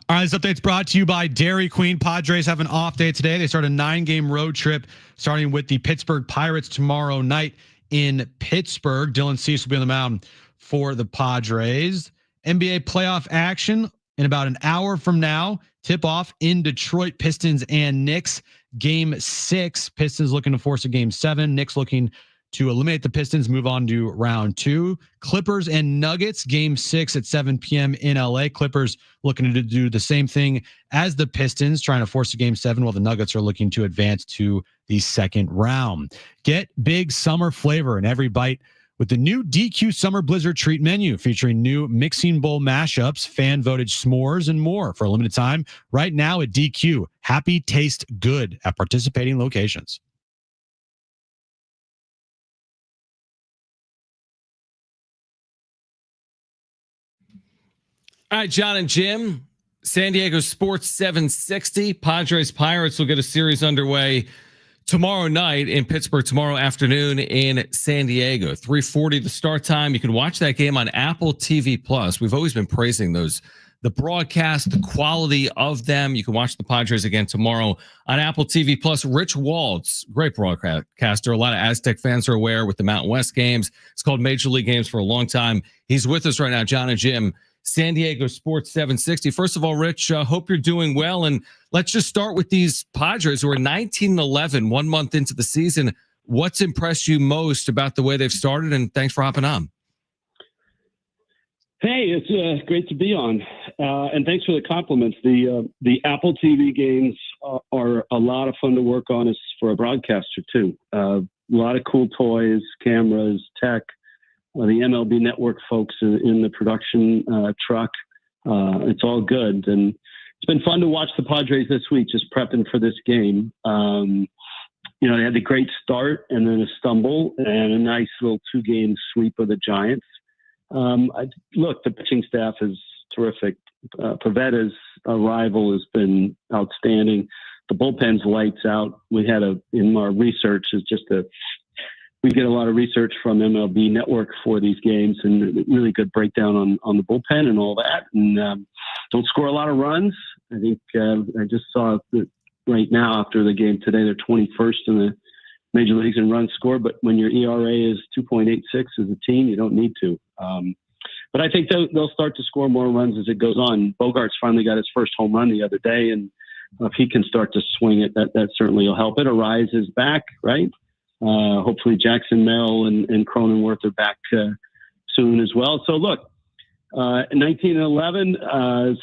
All right, this update's brought to you by Dairy Queen. Padres have an off day today. They start a 9-game road trip, starting with the Pittsburgh Pirates tomorrow night in Pittsburgh. Dylan Cease will be on the mound for the Padres. NBA playoff action in about an hour from now. Tip-off in Detroit, Pistons and Knicks. Game 6. Pistons looking to force a Game 7. Knicks looking to eliminate the Pistons, move on to round 2. Clippers and Nuggets, Game 6 at 7 p.m. in LA. Clippers looking to do the same thing as the Pistons, trying to force a Game 7, while the Nuggets are looking to advance to the second round. Get big summer flavor in every bite with the new DQ Summer Blizzard Treat menu, featuring new mixing bowl mashups, fan-voted s'mores, and more for a limited time right now at DQ. Happy taste good at participating locations. All right, Jon and Jim, San Diego Sports 760. Padres Pirates will get a series underway tomorrow night in Pittsburgh, tomorrow afternoon in San Diego. 3:40 the start time. You can watch that game on Apple TV Plus. We've always been praising the broadcast, the quality of them. You can watch the Padres again tomorrow on Apple TV Plus. Rich Waltz, great broadcaster. A lot of Aztec fans are aware with the Mountain West games. It's called Major League Games for a long time. He's with us right now, Jon and Jim. San Diego Sports 760. First of all, Rich, hope you're doing well. And let's just start with these Padres who are 19-11, 1 month into the season. What's impressed you most about the way they've started? And thanks for hopping on. Hey, it's great to be on. And thanks for the compliments. The Apple TV games are a lot of fun to work on as for a broadcaster, too. A lot of cool toys, cameras, tech. The MLB Network folks in the production truck. It's all good. And it's been fun to watch the Padres this week, just prepping for this game. They had a great start and then a stumble and a nice little 2-game sweep of the Giants. Look, the pitching staff is terrific. Pavetta's arrival has been outstanding. The bullpen's lights out. We had in our research, we get a lot of research from MLB Network for these games and really good breakdown on the bullpen and all that. And don't score a lot of runs. I think I just saw that right now after the game today, they're 21st in the major leagues in runs scored. But when your ERA is 2.86 as a team, you don't need to. But I think they'll start to score more runs as it goes on. Bogarts finally got his first home run the other day. And if he can start to swing it, that certainly will help it. Arraez is back, right? Hopefully Jackson, Merrill, and Cronenworth are back soon as well. So look, 19-11,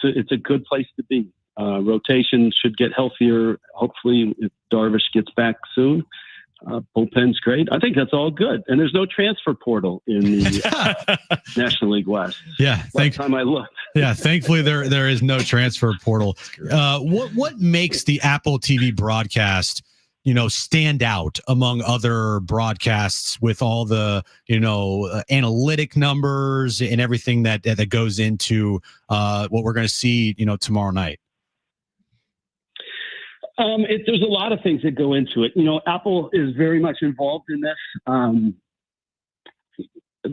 it's a good place to be. Rotation should get healthier. Hopefully, if Darvish gets back soon. Bullpen's great. I think that's all good. And there's no transfer portal in the National League West. Yeah, last time I looked. Yeah, thankfully there is no transfer portal. What makes the Apple TV broadcast stand out among other broadcasts with all the, analytic numbers and everything that goes into what we're going to see, tomorrow night? There's a lot of things that go into it. Apple is very much involved in this.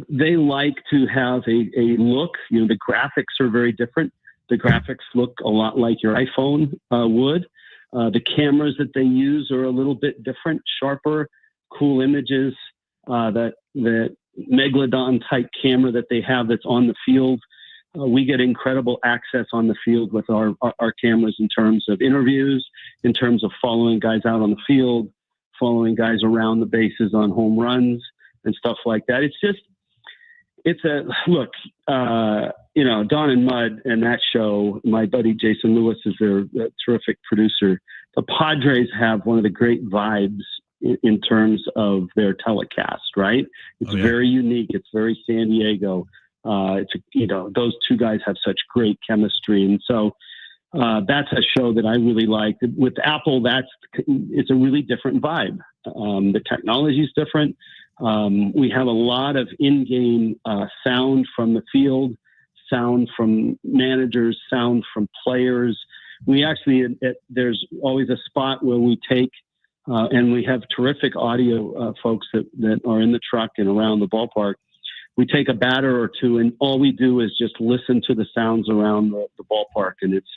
They like to have a look. The graphics are very different. The graphics look a lot like your iPhone would. The cameras that they use are a little bit different, sharper, cool images. That Megalodon type camera that they have that's on the field. We get incredible access on the field with our cameras in terms of interviews, in terms of following guys out on the field, following guys around the bases on home runs and stuff like that. Don and Mud and that show, my buddy Jason Lewis is their terrific producer. The Padres have one of the great vibes in terms of their telecast, right? It's very unique. It's very San Diego. Those two guys have such great chemistry. And so that's a show that I really like. With Apple, it's a really different vibe. The technology is different. We have a lot of in-game sound from the field, sound from managers, sound from players. We actually, there's always a spot where we take, and we have terrific audio folks that are in the truck and around the ballpark. we take a batter or two, and all we do is just listen to the sounds around the ballpark. And it's,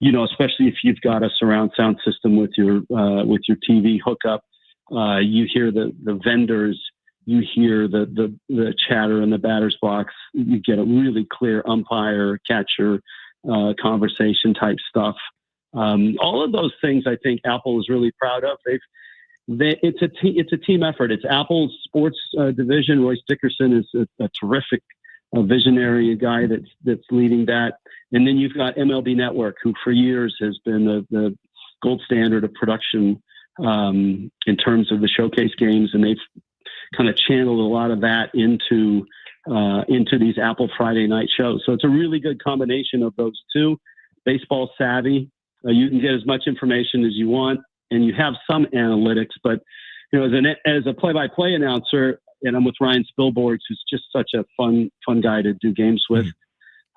especially if you've got a surround sound system with your TV hookup, you hear the vendors, you hear the chatter in the batter's box. You get a really clear umpire, catcher, conversation type stuff. All of those things, I think Apple is really proud of. It's a team effort. It's Apple's sports division. Royce Dickerson is a terrific visionary guy that's leading that. And then you've got MLB Network, who for years has been the gold standard of production in terms of the showcase games, and they've kind of channeled a lot of that into these Apple Friday night shows. So it's a really good combination of those two. Baseball savvy. You can get as much information as you want, and you have some analytics. But as a play-by-play announcer, and I'm with Ryan Spilborgs, who's just such a fun guy to do games with.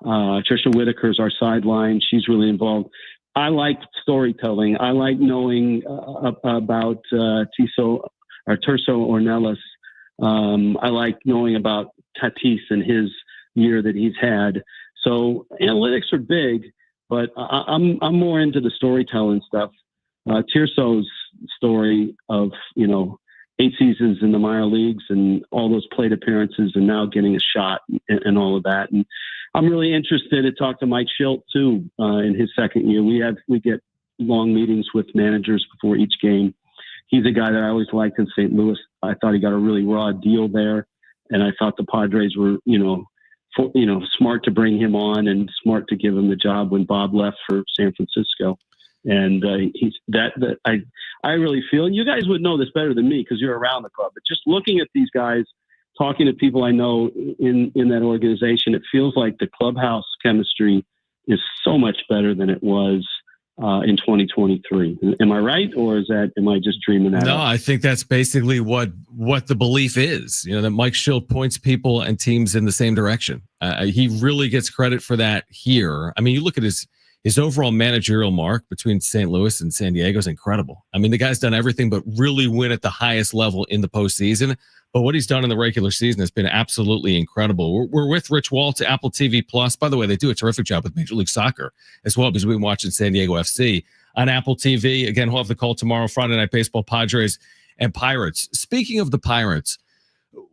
Trisha Whitaker's our sideline. She's really involved. I like storytelling. I like knowing about Tirso Ornelas. I like knowing about Tatis and his year that he's had. So analytics are big, but I'm more into the storytelling stuff. Tirso's story of 8 seasons in the minor leagues and all those plate appearances, and now getting a shot and all of that. And I'm really interested to talk to Mike Shildt too in his second year. We get long meetings with managers before each game. He's a guy that I always liked in St. Louis. I thought he got a really raw deal there, and I thought the Padres were smart to bring him on and smart to give him the job when Bob left for San Francisco. And I really feel, and you guys would know this better than me because you're around the club, but just looking at these guys, talking to people I know in that organization, it feels like the clubhouse chemistry is so much better than it was in 2023. Am I right, or am I just dreaming that? No, up? I think that's basically what the belief is. That Mike Shildt points people and teams in the same direction. He really gets credit for that here. I mean, you look at his overall managerial mark between St. Louis and San Diego is incredible. I mean, the guy's done everything but really win at the highest level in the postseason. But what he's done in the regular season has been absolutely incredible. We're with Rich Waltz, Apple TV Plus. By the way, they do a terrific job with Major League Soccer as well, because we've been watching San Diego FC on Apple TV. Again, we'll have the call tomorrow, Friday Night Baseball, Padres and Pirates. Speaking of the Pirates,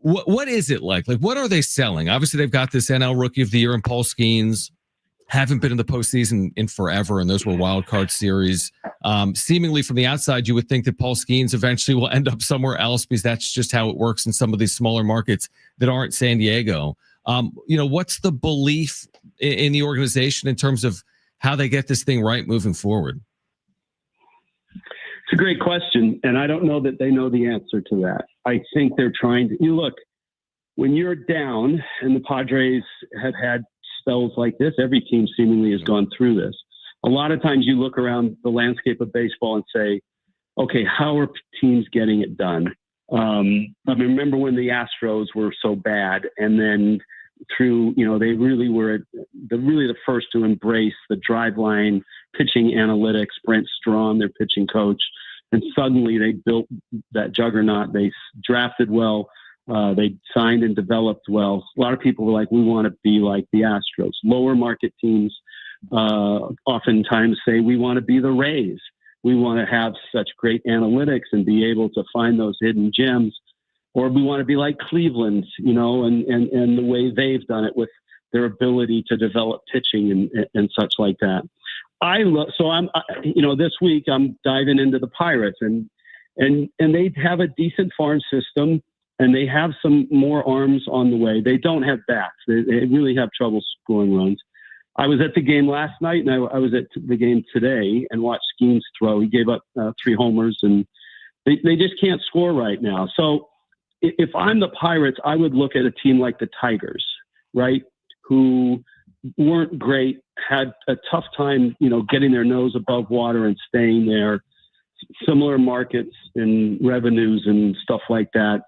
what is it like? Like, what are they selling? Obviously, they've got this NL Rookie of the Year in Paul Skeens. Haven't been in the postseason in forever, and those were wild card series. Seemingly from the outside, you would think that Paul Skeens eventually will end up somewhere else, because that's just how it works in some of these smaller markets that aren't San Diego. What's the belief in the organization in terms of how they get this thing right moving forward? It's a great question, and I don't know that they know the answer to that. I think they're trying to. Look, when you're down, and the Padres have had spells like this, every team seemingly has gone through this. A lot of times you look around the landscape of baseball and say, okay, how are teams getting it done? I remember when the Astros were so bad, and then through, they really were the first to embrace the driveline pitching analytics, Brent Strawn, their pitching coach, and suddenly they built that juggernaut. They drafted well. They signed and developed well. A lot of people were like, we want to be like the Astros. Lower market teams oftentimes say, we want to be the Rays. We want to have such great analytics and be able to find those hidden gems. Or we want to be like Cleveland, and the way they've done it with their ability to develop pitching and such like that. This week I'm diving into the Pirates, and they have a decent farm system. And they have some more arms on the way. They don't have bats. They really have trouble scoring runs. I was at the game last night, and I was at the game today and watched Skeens throw. He gave up 3 homers, and they just can't score right now. So if I'm the Pirates, I would look at a team like the Tigers, right, who weren't great, had a tough time, getting their nose above water and staying there, similar markets and revenues and stuff like that.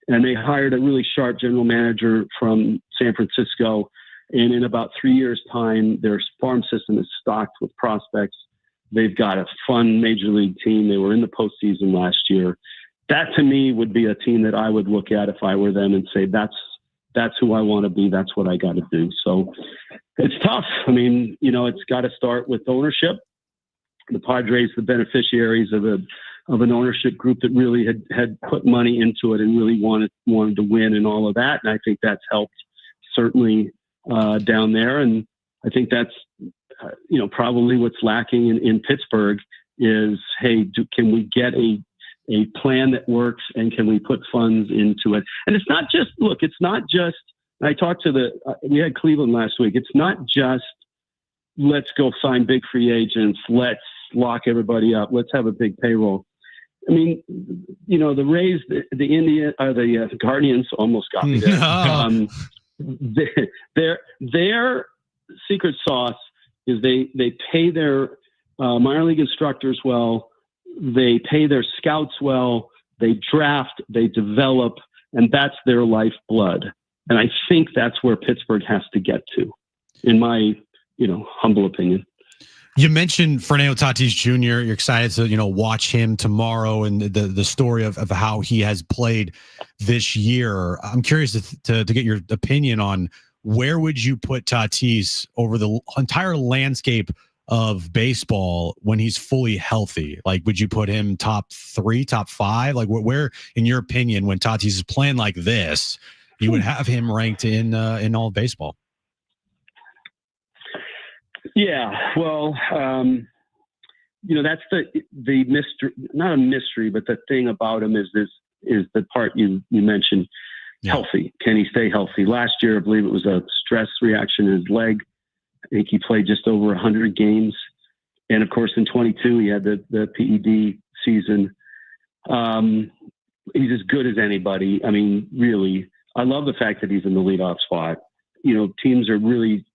And they hired a really sharp general manager from San Francisco. And in about 3 years' time, their farm system is stocked with prospects. They've got a fun major league team. They were in the postseason last year. That, to me, would be a team that I would look at if I were them and say, that's that's who I want to be. That's what I got to do. So it's tough. I mean, it's got to start with ownership. The Padres, the beneficiaries of an ownership group that really had put money into it and really wanted to win and all of that. And I think that's helped certainly down there. And I think that's, probably what's lacking in Pittsburgh is, hey, can we get a plan that works, and can we put funds into it? And it's not just, I talked to we had Cleveland last week. It's not just, let's go sign big free agents. Let's lock everybody up. Let's have a big payroll. I mean, the Rays, the Guardians almost got me there. Their secret sauce is they pay their minor league instructors well. They pay their scouts well. They draft, they develop, and that's their lifeblood. And I think that's where Pittsburgh has to get to, in my, humble opinion. You mentioned Fernando Tatis Jr. You're excited to, watch him tomorrow and the story of how he has played this year. I'm curious to get your opinion on where would you put Tatis over the entire landscape of baseball when he's fully healthy? Like, would you put him top 3, top 5? Like, where in your opinion, when Tatis is playing like this, you would have him ranked in all of baseball? Yeah, well, that's the mystery, not a mystery, but the thing about him is the part you mentioned, healthy. Can he stay healthy? Last year, I believe it was a stress reaction in his leg. I think he played just over 100 games. And of course, in 22, he had the PED season. He's as good as anybody. I mean, really, I love the fact that he's in the leadoff spot. Teams are really,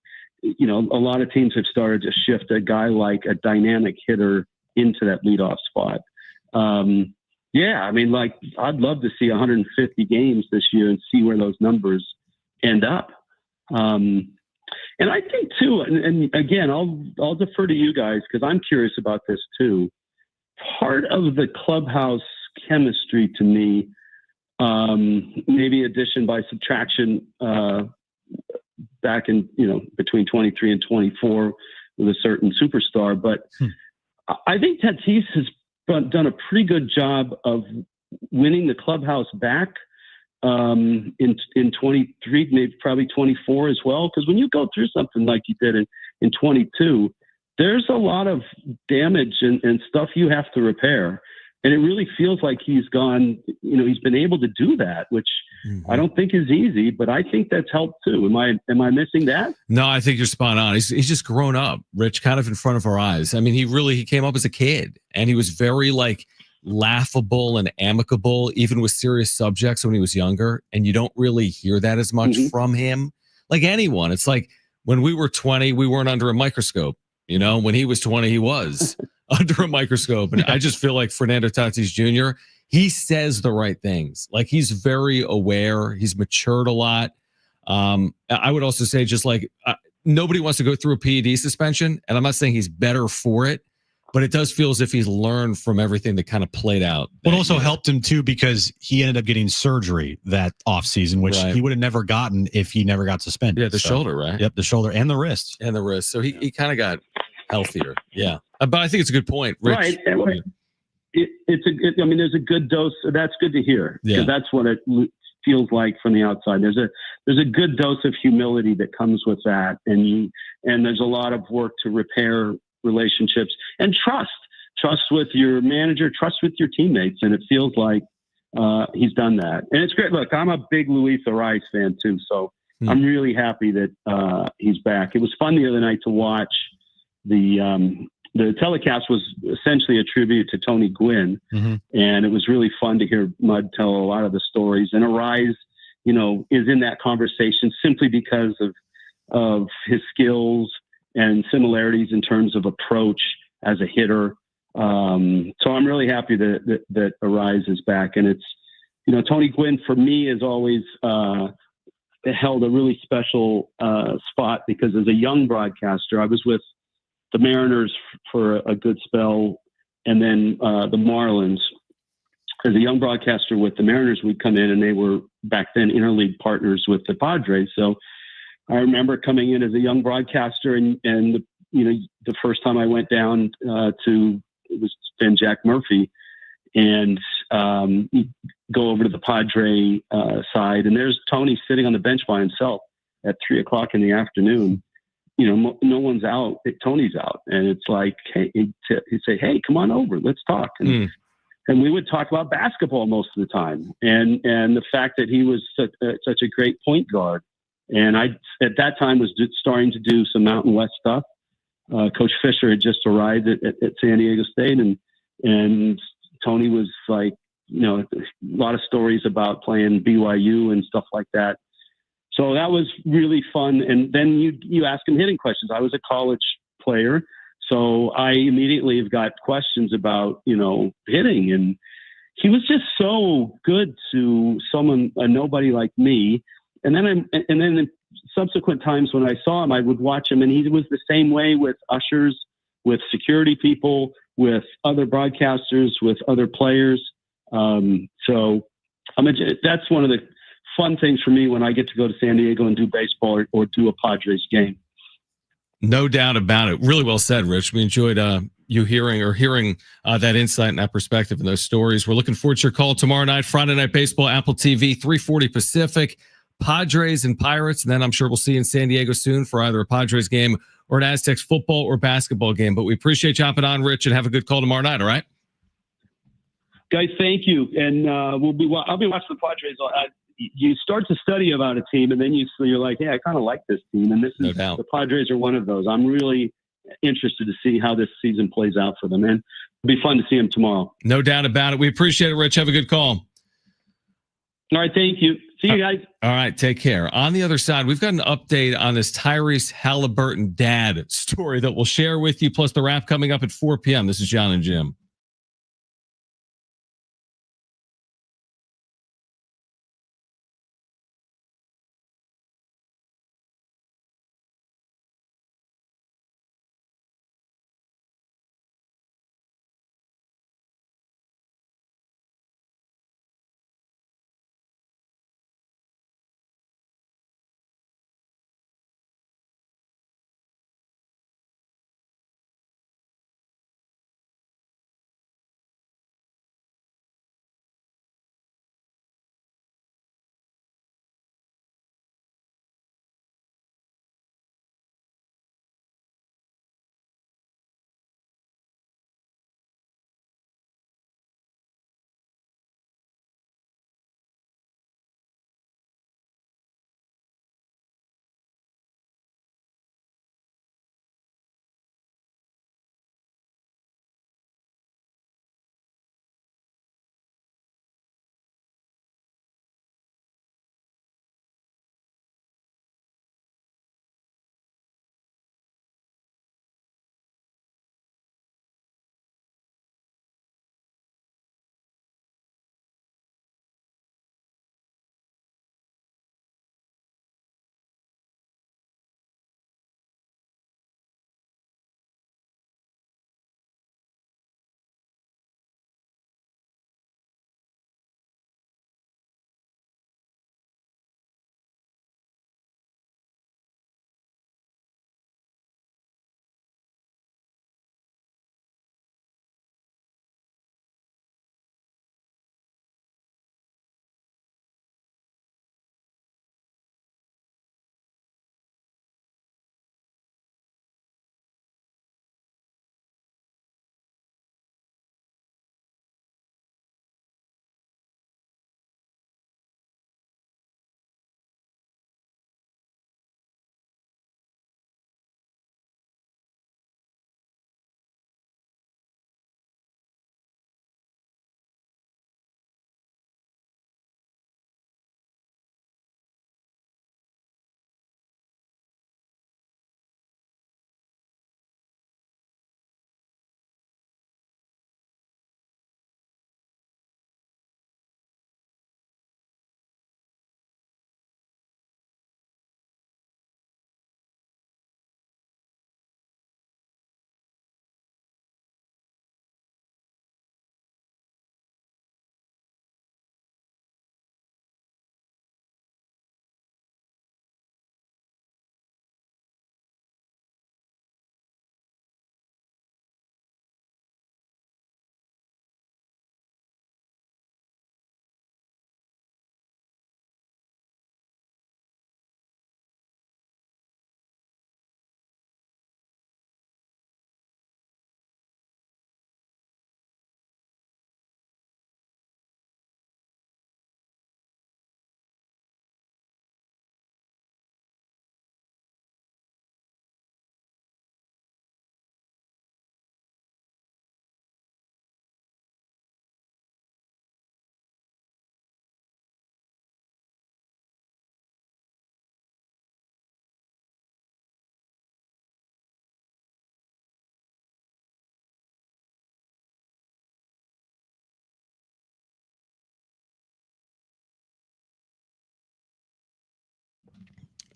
a lot of teams have started to shift a guy like a dynamic hitter into that leadoff spot. I'd love to see 150 games this year and see where those numbers end up. And I think too, and again, I'll defer to you guys because I'm curious about this too. Part of the clubhouse chemistry to me, maybe addition by subtraction, back in, between 23 and 24 with a certain superstar. But I think Tatis has done a pretty good job of winning the clubhouse back in 23, maybe probably 24 as well. Because when you go through something like you did in 22, there's a lot of damage and stuff you have to repair. And it really feels like he's gone, he's been able to do that, which I don't think is easy, but I think that's helped too. Am I missing that? No, I think you're spot on. He's just grown up, Rich, kind of in front of our eyes. I mean, he came up as a kid, and he was very laughable and amicable, even with serious subjects when he was younger. And you don't really hear that as much from him. Like anyone, it's like when we were 20, we weren't under a microscope. When he was 20, he was under a microscope. And I just feel like Fernando Tatis Jr., he says the right things. Like, he's very aware. He's matured a lot. I would also say nobody wants to go through a PED suspension. And I'm not saying he's better for it, but it does feel as if he's learned from everything that kind of played out. What also helped him too, because he ended up getting surgery that offseason, which he would have never gotten if he never got suspended. Yeah, the shoulder, right? Yep, the shoulder and the wrist. So he kind of got healthier. Yeah. But I think it's a good point, Rich. Right. There's a good dose. That's good to hear, because that's what it feels like from the outside. There's a good dose of humility that comes with that. And there's a lot of work to repair relationships and trust with your manager, trust with your teammates. And it feels like he's done that. And it's great. Look, I'm a big Luis Arraez fan too. So I'm really happy that he's back. It was fun the other night to watch. The telecast was essentially a tribute to Tony Gwynn, and it was really fun to hear Mud tell a lot of the stories. And Arraez, is in that conversation simply because of his skills and similarities in terms of approach as a hitter. So I'm really happy that Arraez is back. And it's, Tony Gwynn for me has always held a really special spot, because as a young broadcaster, I was with the Mariners for a good spell, and then the Marlins. as a young broadcaster with the Mariners, we'd come in, and they were back then interleague partners with the Padres. So I remember coming in as a young broadcaster, and the first time I went down to, it was then Jack Murphy, and go over to the Padre side, and there's Tony sitting on the bench by himself at 3:00 in the afternoon. No one's out. Tony's out, and it's like, hey, he'd say, "Hey, come on over, let's talk." And we would talk about basketball most of the time, and the fact that he was such a great point guard. And I, at that time, was starting to do some Mountain West stuff. Coach Fisher had just arrived at San Diego State, and Tony was like, a lot of stories about playing BYU and stuff like that. So that was really fun. And then you ask him hitting questions. I was a college player, so I immediately have got questions about, hitting. And he was just so good to a nobody like me. And then in subsequent times when I saw him, I would watch him, and he was the same way with ushers, with security people, with other broadcasters, with other players. So that's one of the fun things for me when I get to go to San Diego and do baseball or do a Padres game. No doubt about it. Really well said, Rich. We enjoyed you hearing that insight and that perspective and those stories. We're looking forward to your call tomorrow night, Friday Night Baseball, Apple TV, 3:40 Pacific, Padres and Pirates. And then I'm sure we'll see you in San Diego soon for either a Padres game or an Aztecs football or basketball game. But we appreciate you hopping on, Rich, and have a good call tomorrow night, all right? Guys, thank you. And I'll be watching the Padres. You start to study about a team, and then you're like, hey, I kind of like this team. And the Padres are one of those. I'm really interested to see how this season plays out for them, and it'll be fun to see them tomorrow. No doubt about it. We appreciate it, Rich. Have a good call. All right, thank you. See you guys. All right, take care. On the other side, we've got an update on this Tyrese Halliburton dad story that we'll share with you, plus the wrap coming up at 4 p.m. This is Jon and Jim.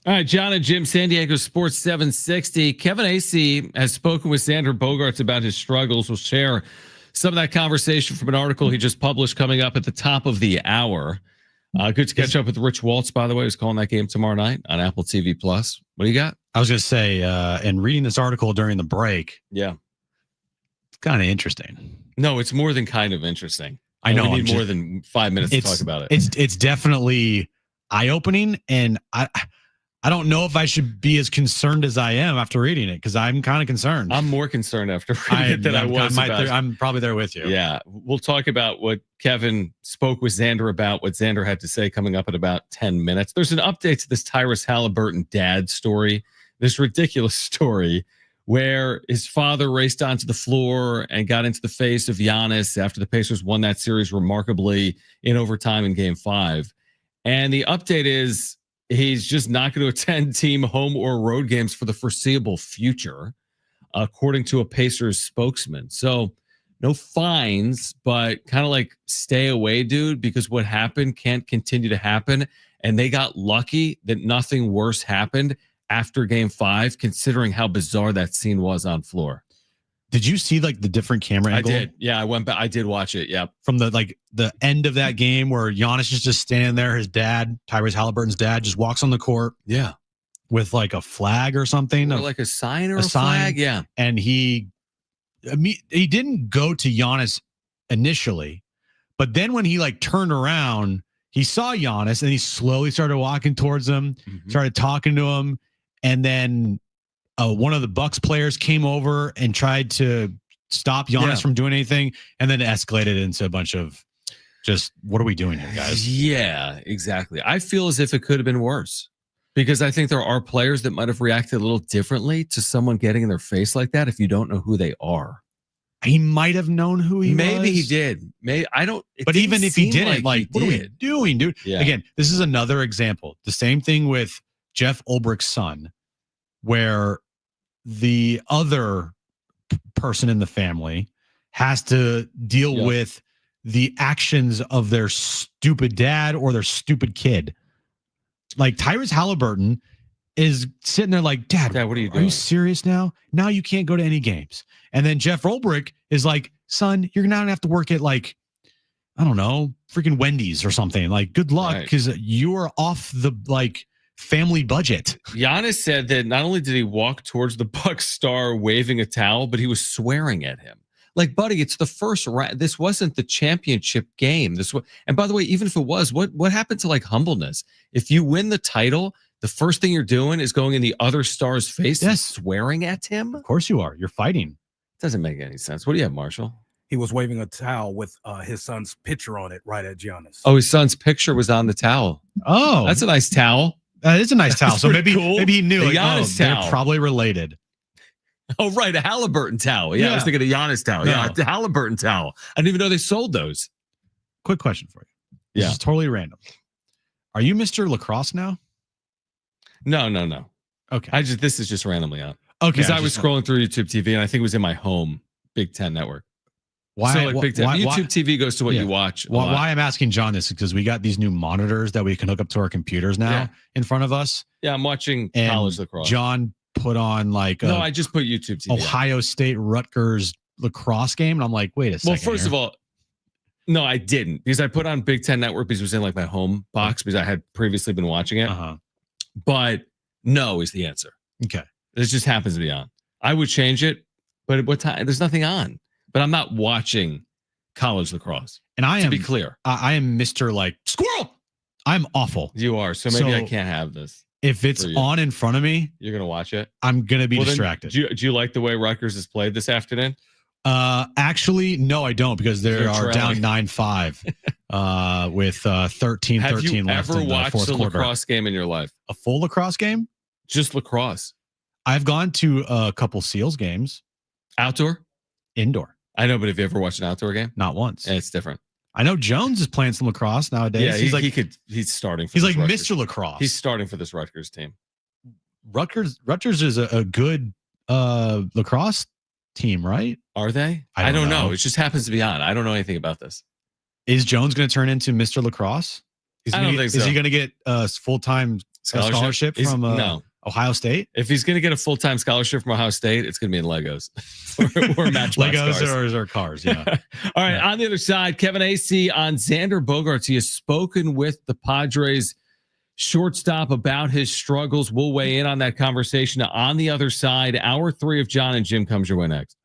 All right, Jon and Jim, San Diego Sports 760. Kevin Acee has spoken with Xander Bogarts about his struggles. We'll share some of that conversation from an article he just published coming up at the top of the hour. Good to catch up with Rich Waltz, by the way, who's calling that game tomorrow night on Apple TV Plus. What do you got? I was going to say, and reading this article during the break, yeah, it's kind of interesting. No, it's more than kind of interesting. I know. We need more than 5 minutes to talk about it. It's definitely eye-opening, and I don't know if I should be as concerned as I am after reading it, because I'm kind of concerned. I'm more concerned after reading it than I was about. I'm probably there with you. Yeah. We'll talk about what Kevin spoke with Xander about, what Xander had to say coming up in about 10 minutes. There's an update to this Tyrese Halliburton dad story, this ridiculous story where his father raced onto the floor and got into the face of Giannis after the Pacers won that series remarkably in overtime in Game 5. And the update is, he's just not going to attend team home or road games for the foreseeable future, according to a Pacers spokesman. So no fines, but kind of like stay away, dude, because what happened can't continue to happen. And they got lucky that nothing worse happened after Game 5, considering how bizarre that scene was on floor. Did you see like the different camera angle? I did. Yeah, I went back. I did watch it. Yeah. From the end of that game where Giannis is just standing there, his dad, Tyrese Halliburton's dad, just walks on the court. Yeah. With like a flag or something. Or like a sign or a flag. Yeah. And he didn't go to Giannis initially, but then when he like turned around, he saw Giannis and he slowly started walking towards him, started talking to him. And then one of the Bucks players came over and tried to stop Giannis from doing anything, and then it escalated into a bunch of just, what are we doing here, guys? Yeah, exactly. I feel as if it could have been worse, because I think there are players that might have reacted a little differently to someone getting in their face like that if you don't know who they are. He might have known who he was. Maybe he did. Maybe I don't. But even if he didn't, like what are we doing, dude? Yeah. Again, this is another example. The same thing with Jeff Ulbricht's son, where the other person in the family has to deal with the actions of their stupid dad or their stupid kid. Like Tyrese Halliburton is sitting there like, Dad, what are you doing? Are you serious now? Now you can't go to any games. And then Jeff Ulbricht is like, son, you're not gonna have to work at like, I don't know, freaking Wendy's or something. Like, good luck, because you're off the like family budget. Giannis said that not only did he walk towards the Bucks star waving a towel, but he was swearing at him. Like, buddy, it's the first round. This wasn't the championship game. This was, and by the way, even if it was, what happened to like humbleness? If you win the title, the first thing you're doing is going in the other star's face and swearing at him. Of course you are. You're fighting. Doesn't make any sense. What do you have, Marshall? He was waving a towel with his son's picture on it right at Giannis. Oh, his son's picture was on the towel. Oh, that's a nice towel. That is a nice towel. So maybe maybe he knew. Like, they're probably related. Oh, right. A Halliburton towel. Yeah, I was thinking a Giannis towel. No. Yeah, the Halliburton towel. I didn't even know they sold those. Quick question for you. This is totally random. Are you Mr. Lacrosse now? No. Okay. This is just randomly on. Okay. Because I was scrolling through YouTube TV and I think it was in my home Big Ten network. Why? So like Big Ten. YouTube TV goes to what you watch. Why I'm asking John this is because we got these new monitors that we can hook up to our computers now in front of us. Yeah, I'm watching college lacrosse. John put on like I just put YouTube TV. Ohio State Rutgers lacrosse game, and I'm like, wait a second. Well, first of all, no, I didn't, because I put on Big Ten Network because it was in like my home box because I had previously been watching it. But no is the answer. Okay, it just happens to be on. I would change it, but at what time? There's nothing on. But I'm not watching college lacrosse. And I am, to be clear, I am Mr. like squirrel. I'm awful. You are. So maybe I can't have this. If it's on in front of me, you're gonna watch it. I'm gonna be distracted. Do you like the way Rutgers has played this afternoon? Actually, no, I don't, because they are down 9-5 with 13-13 left in the fourth quarter. Have you ever watched a lacrosse game in your life? A full lacrosse game? Just lacrosse. I've gone to a couple Seals games. Outdoor? Indoor. I know, but have you ever watched an outdoor game? Not once. Yeah, it's different. I know Jones is playing some lacrosse nowadays. Yeah, he's starting. He's like Mr. Lacrosse. He's starting for this Rutgers team. Rutgers is a good lacrosse team, right? Are they? I don't know. It just happens to be on. I don't know anything about this. Is Jones going to turn into Mr. Lacrosse? I don't think so. Is he going to get full-time scholarship He's- from no. Ohio State? If he's going to get a full-time scholarship from Ohio State, it's going to be in Legos or Matchbox Legos cars. or cars, yeah. All right, on the other side, Kevin AC on Xander Bogarts. He has spoken with the Padres shortstop about his struggles. We'll weigh in on that conversation on the other side. Hour 3 of Jon and Jim comes your way next.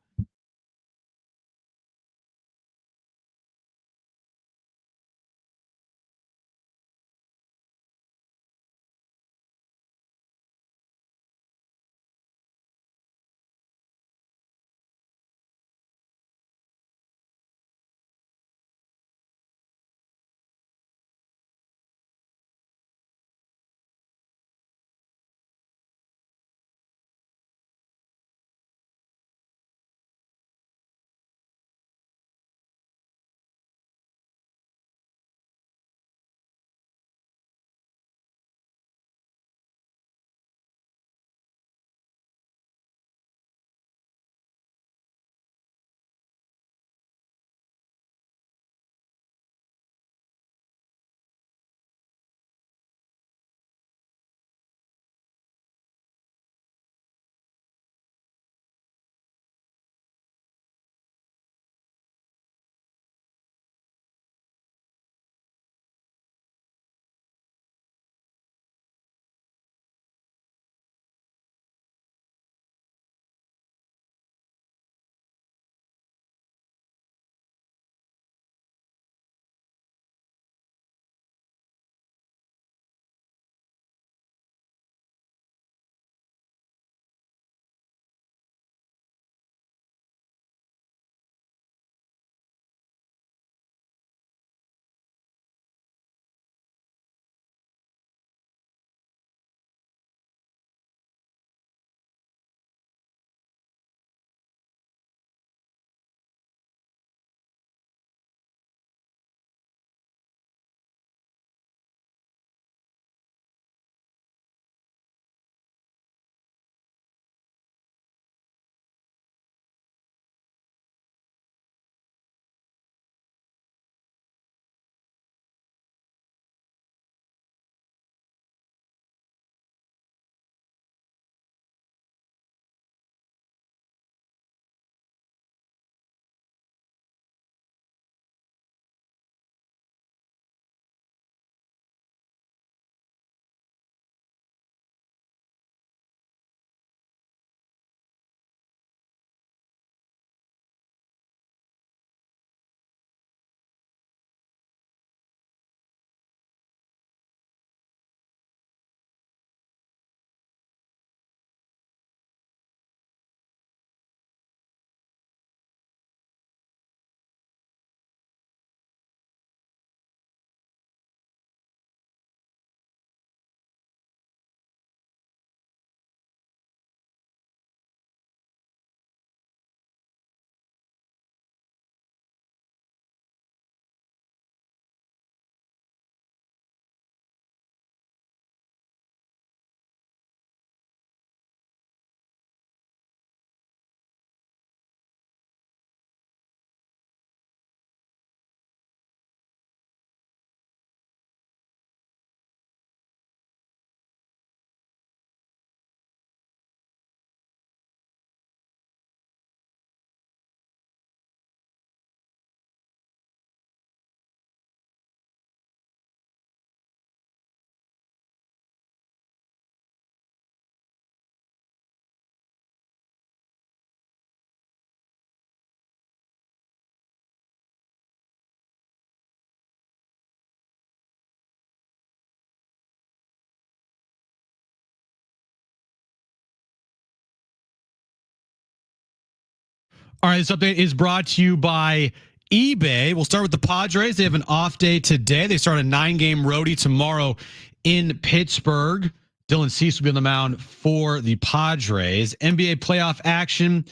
All right, this update is brought to you by eBay. We'll start with the Padres. They have an off day today. They start a 9-game roadie tomorrow in Pittsburgh. Dylan Cease will be on the mound for the Padres. NBA playoff action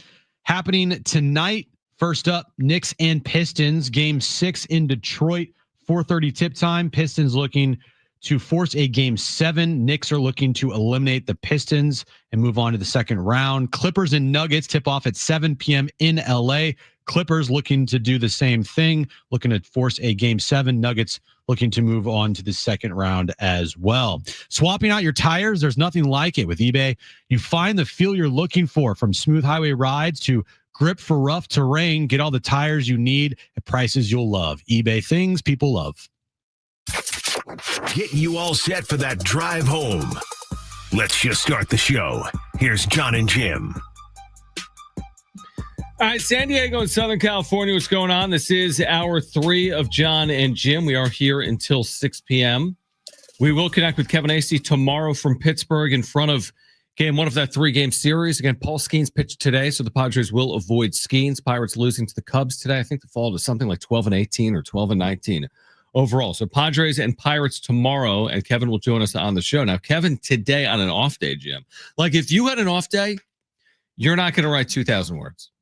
happening tonight. First up, Knicks and Pistons. Game 6 in Detroit, 4:30 tip time. Pistons looking to force a game 7. Knicks are looking to eliminate the Pistons and move on to the second round. Clippers and Nuggets tip off at 7 p.m. in LA. Clippers looking to do the same thing, looking to force a Game 7. Nuggets looking to move on to the second round as well. Swapping out your tires, there's nothing like it with eBay. You find the feel you're looking for, from smooth highway rides to grip for rough terrain. Get all the tires you need at prices you'll love. eBay, things people love. Getting you all set for that drive home. Let's just start the show. Here's Jon and Jim. All right, San Diego and Southern California, what's going on? This is hour 3 of Jon and Jim. We are here until 6 p.m. We will connect with Kevin Acee tomorrow from Pittsburgh in front of Game 1 of that 3-game series. Again, Paul Skeens pitched today, so the Padres will avoid Skeens. Pirates losing to the Cubs today. I think the fall to something like 12-18 or 12-19 overall. So Padres and Pirates tomorrow, and Kevin will join us on the show. Now, Kevin, today on an off day, Jim, like if you had an off day, you're not going to write 2,000 words.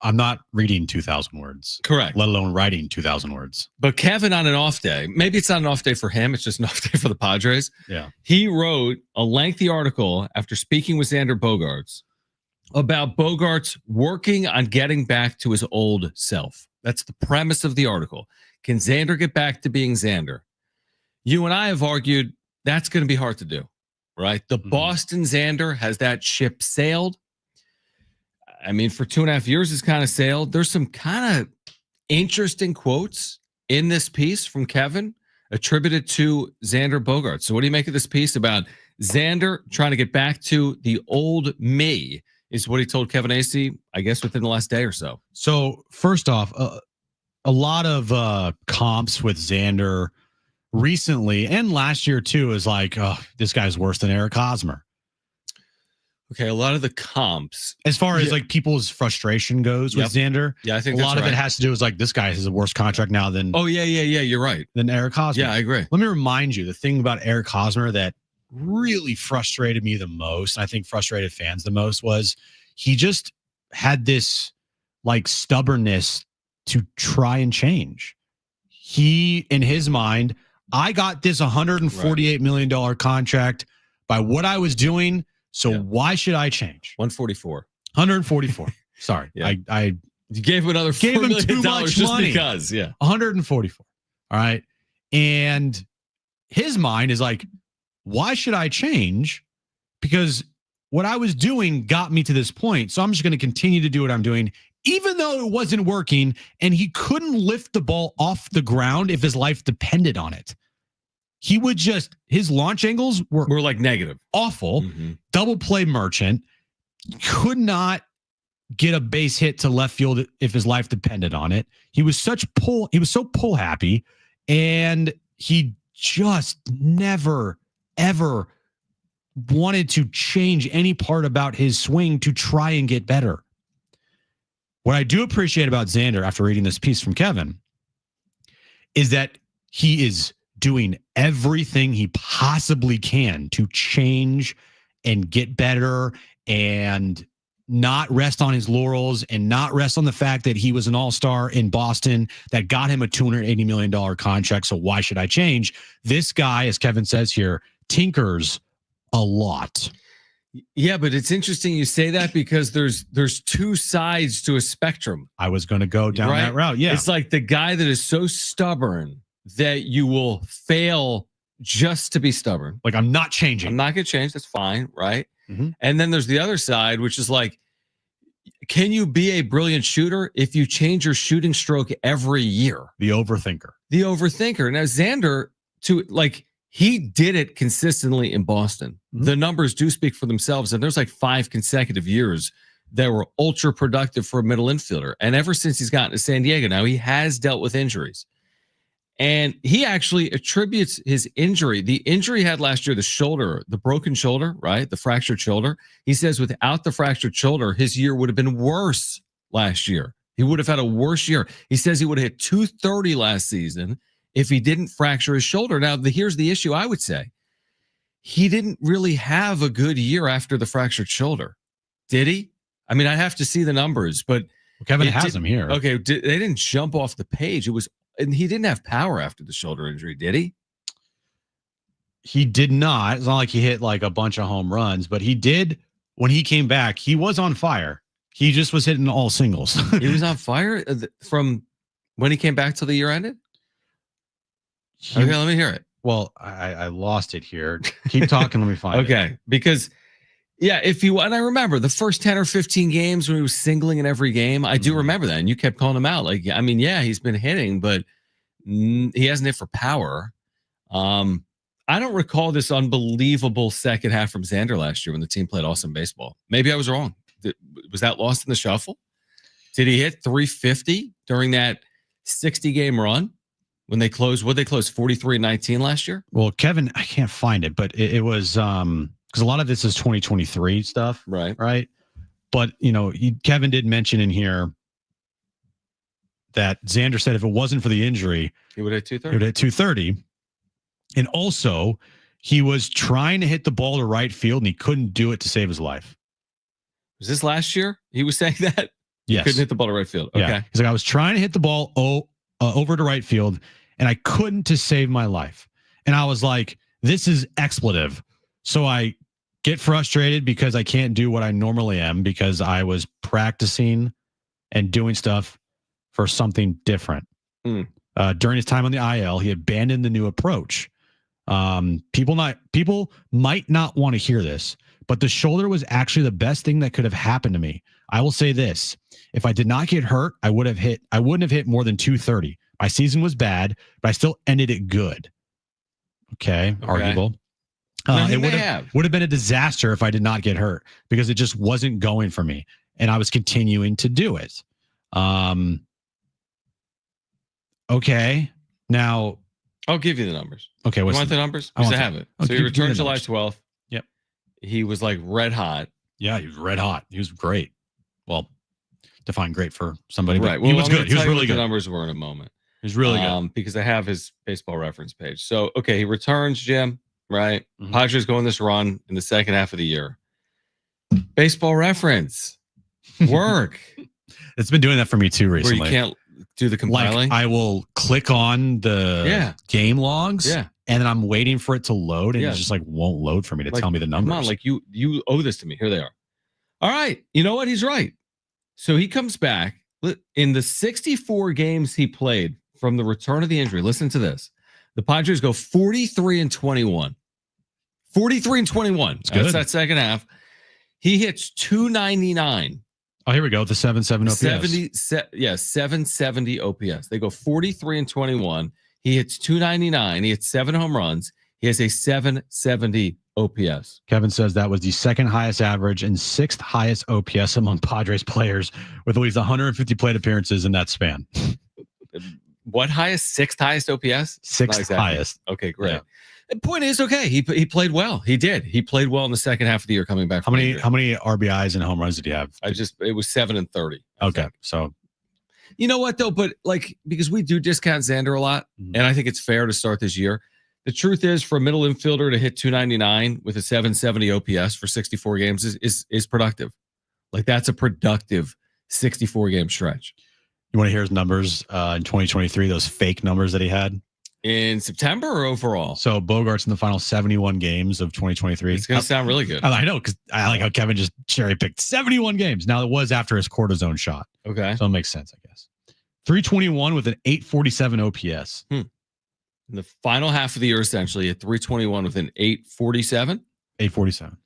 I'm not reading 2,000 words. Correct. Let alone writing 2,000 words. But Kevin on an off day, maybe it's not an off day for him, it's just an off day for the Padres. Yeah. He wrote a lengthy article after speaking with Xander Bogarts about Bogarts working on getting back to his old self. That's the premise of the article. Can Xander get back to being Xander? You and I have argued that's going to be hard to do, right? The Boston Xander, has that ship sailed? I mean, for 2.5 years, it's kind of sailed. There's some kind of interesting quotes in this piece from Kevin attributed to Xander Bogarts. So what do you make of this piece about Xander trying to get back to the old me, is what he told Kevin Acee, I guess, within the last day or so? So first off, a lot of comps with Xander recently and last year too is like, oh, this guy's worse than Eric Hosmer. Okay, a lot of the comps, as far as like people's frustration goes with Xander, I think a lot of it has to do with like, this guy has a worse contract now than you're right, than Eric Hosmer. Yeah, I agree. Let me remind you, the thing about Eric Hosmer that really frustrated me the most, I think frustrated fans the most, was he just had this like stubbornness to try and change. He, in his mind, I got this $148 million contract by what I was doing. So why should I change? 144. Sorry. Yeah. I you gave him another $4 million too much just money. because. 144. All right. And his mind is like, why should I change? Because what I was doing got me to this point. So I'm just going to continue to do what I'm doing, even though it wasn't working. And he couldn't lift the ball off the ground if his life depended on it. He would just, his launch angles were like negative. Awful. Double play merchant. Could not get a base hit to left field if his life depended on it. He was so pull happy, and he just never, ever wanted to change any part about his swing to try and get better. What I do appreciate about Xander after reading this piece from Kevin is that he is doing everything he possibly can to change and get better and not rest on his laurels and not rest on the fact that he was an all-star in Boston that got him a $280 million contract. So why should I change? This guy, as Kevin says here, tinkers a lot. Yeah, but it's interesting you say that because there's two sides to a spectrum. I was going to go down that route. Yeah. It's like the guy that is so stubborn that you will fail just to be stubborn. Like, I'm not changing. I'm not going to change. That's fine, right? And then there's the other side, which is like, can you be a brilliant shooter if you change your shooting stroke every year? The overthinker. Now, Xander, he did it consistently in Boston. The numbers do speak for themselves, and there's like 5 consecutive years that were ultra productive for a middle infielder. And ever since he's gotten to San Diego, now he has dealt with injuries. And he actually attributes his injury, the injury he had last year, the shoulder, the broken shoulder, right? The fractured shoulder. He says without the fractured shoulder, his year would have been worse last year. He would have had a worse year. He says he would have hit 230 last season if he didn't fracture his shoulder. Now, here's the issue, I would say. He didn't really have a good year after the fractured shoulder. Did he? I mean, I have to see the numbers, but Kevin has them here. Okay, they didn't jump off the page. And he didn't have power after the shoulder injury, did he? He did not. It's not like he hit like a bunch of home runs, but he did when he came back. He was on fire. He just was hitting all singles. He was on fire from when he came back till the year ended? Okay, let me hear it. Well, I lost it here. Keep talking. Let me find it. Okay, because and I remember the first 10 or 15 games when he was singling in every game. I do remember that, and you kept calling him out. Like, I mean, he's been hitting, but he hasn't hit for power. I don't recall this unbelievable second half from Xander last year when the team played awesome baseball. Maybe I was wrong. Was that lost in the shuffle? Did he hit 350 during that 60-game run? When they closed, would they close 43-19 last year? Well, Kevin, I can't find it, but it was because a lot of this is 2023 stuff, right? But Kevin did mention in here that Xander said if it wasn't for the injury, he would hit 230. He would hit 230, and also he was trying to hit the ball to right field and he couldn't do it to save his life. Was this last year? He was saying that. Yes, he couldn't hit the ball to right field. Okay, yeah. He's like, I was trying to hit the ball over to right field, and I couldn't to save my life. And I was like, this is expletive. So I get frustrated because I can't do what I normally am because I was practicing and doing stuff for something different. During his time on the IL, he abandoned the new approach. People might not want to hear this, but the shoulder was actually the best thing that could have happened to me. I will say this. If I did not get hurt, I wouldn't have hit more than 230. My season was bad, but I still ended it good. Okay. Arguable. It would have been a disaster if I did not get hurt because it just wasn't going for me. And I was continuing to do it. Okay. Now I'll give you the numbers. Okay. You want the numbers? I have it. So he returned July 12th. Yep. He was like red hot. Yeah, he was red hot. He was great. Well, define great for somebody. Right. Well, he was good. He was really good. The numbers were in a moment. He was really good. Because I have his baseball reference page. So, okay, he returns, Jim, right? Mm-hmm. Padres go on this run in the second half of the year. Baseball reference. Work. It's been doing that for me too recently. Where you can't do the compiling. Like I will click on the game logs. Yeah. And then I'm waiting for it to load, and it just like won't load for me to tell me the numbers. Come on, like you owe this to me. Here they are. All right. You know what? He's right. So he comes back in the 64 games he played from the return of the injury. Listen to this. The Padres go 43-21. 43-21. That's that second half. He hits 299. Oh, here we go. The 770 OPS. 770 OPS. They go 43-21. He hits 299. He hits 7 home runs. He has a 770 OPS. Kevin says that was the second highest average and 6th highest OPS among Padres players with at least 150 plate appearances in that span. What highest? 6th highest OPS? 6th highest. Okay, great. Yeah. The point is, okay, he played well. He did. He played well in the second half of the year coming back. How many RBIs and home runs did he have? It was 7 and 30. Okay, so. You know what, though? But because we do discount Xander a lot, and I think it's fair to start this year. The truth is, for a middle infielder to hit 299 with a 770 OPS for 64 games is productive. Like, that's a productive 64-game stretch. You want to hear his numbers in 2023, those fake numbers that he had? In September or overall? So Bogarts in the final 71 games of 2023. It's going to sound really good. I know, because I like how Kevin just cherry-picked 71 games. Now, it was after his cortisone shot. Okay. So it makes sense, I guess. 321 with an 847 OPS. In the final half of the year, essentially, at 321 with an 847? 847.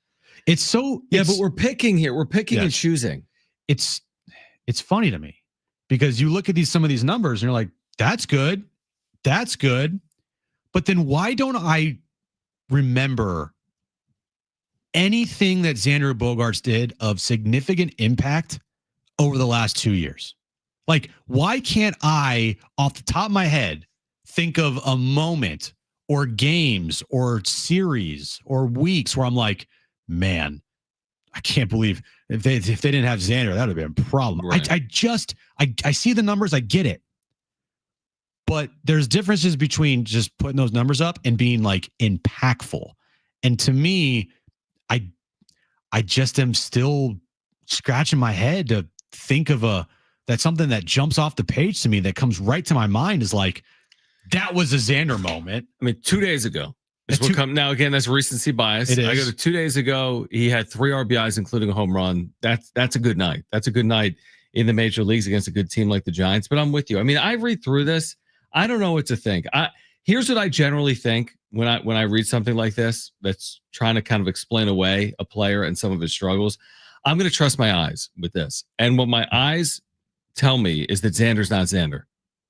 It's so... Yeah, but we're picking here. We're picking and choosing. It's funny to me because you look at some of these numbers and you're like, that's good. That's good. But then why don't I remember anything that Xander Bogaerts did of significant impact over the last 2 years? Like, why can't I, off the top of my head, think of a moment or games or series or weeks where I'm like, man, I can't believe if they didn't have Xander, that would have been a problem. Right. I see the numbers, I get it. But there's differences between just putting those numbers up and being like impactful. And to me, I just am still scratching my head to think of that's something that jumps off the page to me that comes right to my mind is like, that was a Xander moment. I mean, 2 days ago, This will come now. Again, that's recency bias. It is. I go to 2 days ago. He had 3 RBIs, including a home run. That's a good night. That's a good night in the major leagues against a good team like the Giants. But I'm with you. I mean, I read through this. I don't know what to think. Here's what I generally think when I read something like this that's trying to kind of explain away a player and some of his struggles. I'm going to trust my eyes with this. And what my eyes tell me is that Xander's not Xander.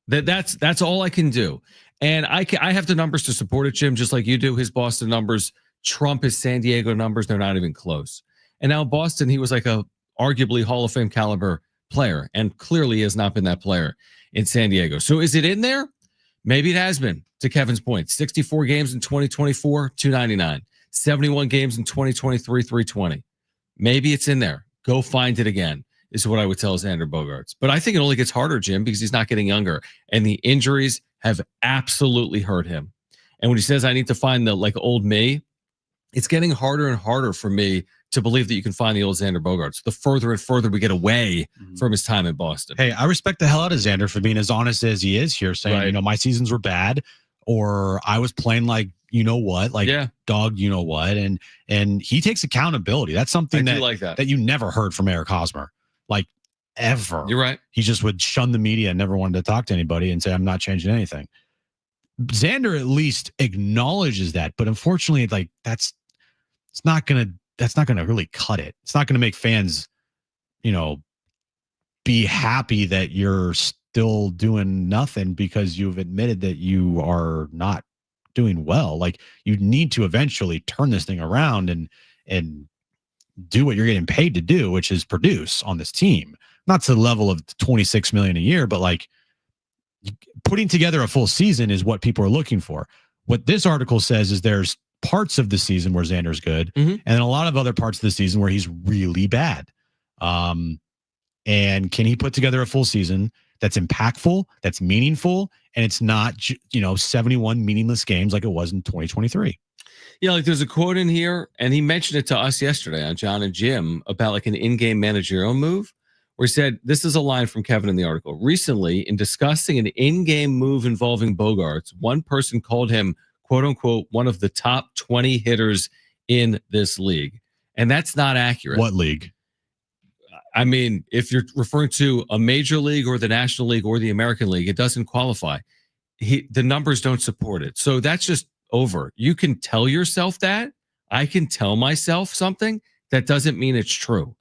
That's all I can do. And I have the numbers to support it, Jim, just like you do. His Boston numbers trump his San Diego numbers. They're not even close. And now Boston, he was like a arguably Hall of Fame caliber player, and clearly has not been that player in San Diego. So is it in there? Maybe it has been, to Kevin's point. 64 games in 2024, 299. 71 games in 2023, 320. Maybe it's in there. Go find it again, is what I would tell Xander Bogarts. But I think it only gets harder, Jim, because he's not getting younger. And the injuries have absolutely hurt him. And when he says, I need to find the old me, it's getting harder and harder for me to believe that you can find the old Xander Bogarts the further and further we get away from his time in Boston. Hey, I respect the hell out of Xander for being as honest as he is here, saying, my seasons were bad, or I was playing like, dog, you know what, and he takes accountability. That's something that you never heard from Eric Hosmer, ever. You're right. He just would shun the media and never wanted to talk to anybody and say, I'm not changing anything. Xander at least acknowledges that, but unfortunately, that's not gonna really cut it. It's not gonna make fans, be happy that you're still doing nothing because you've admitted that you are not doing well. You need to eventually turn this thing around and do what you're getting paid to do, which is produce on this team. Not to the level of $26 million a year, but putting together a full season is what people are looking for. What this article says is there's parts of the season where Xander's good, and then a lot of other parts of the season where he's really bad. And can he put together a full season that's impactful, that's meaningful, and it's not 71 meaningless games like it was in 2023? Yeah, there's a quote in here, and he mentioned it to us yesterday on Jon and Jim about an in-game managerial move, where he said, this is a line from Kevin in the article. Recently, in discussing an in-game move involving Bogarts, one person called him, quote unquote, one of the top 20 hitters in this league. And that's not accurate. What league? I mean, if you're referring to a major league or the National League or the American League, it doesn't qualify. The numbers don't support it. So that's just over. You can tell yourself that. I can tell myself something. That doesn't mean it's true.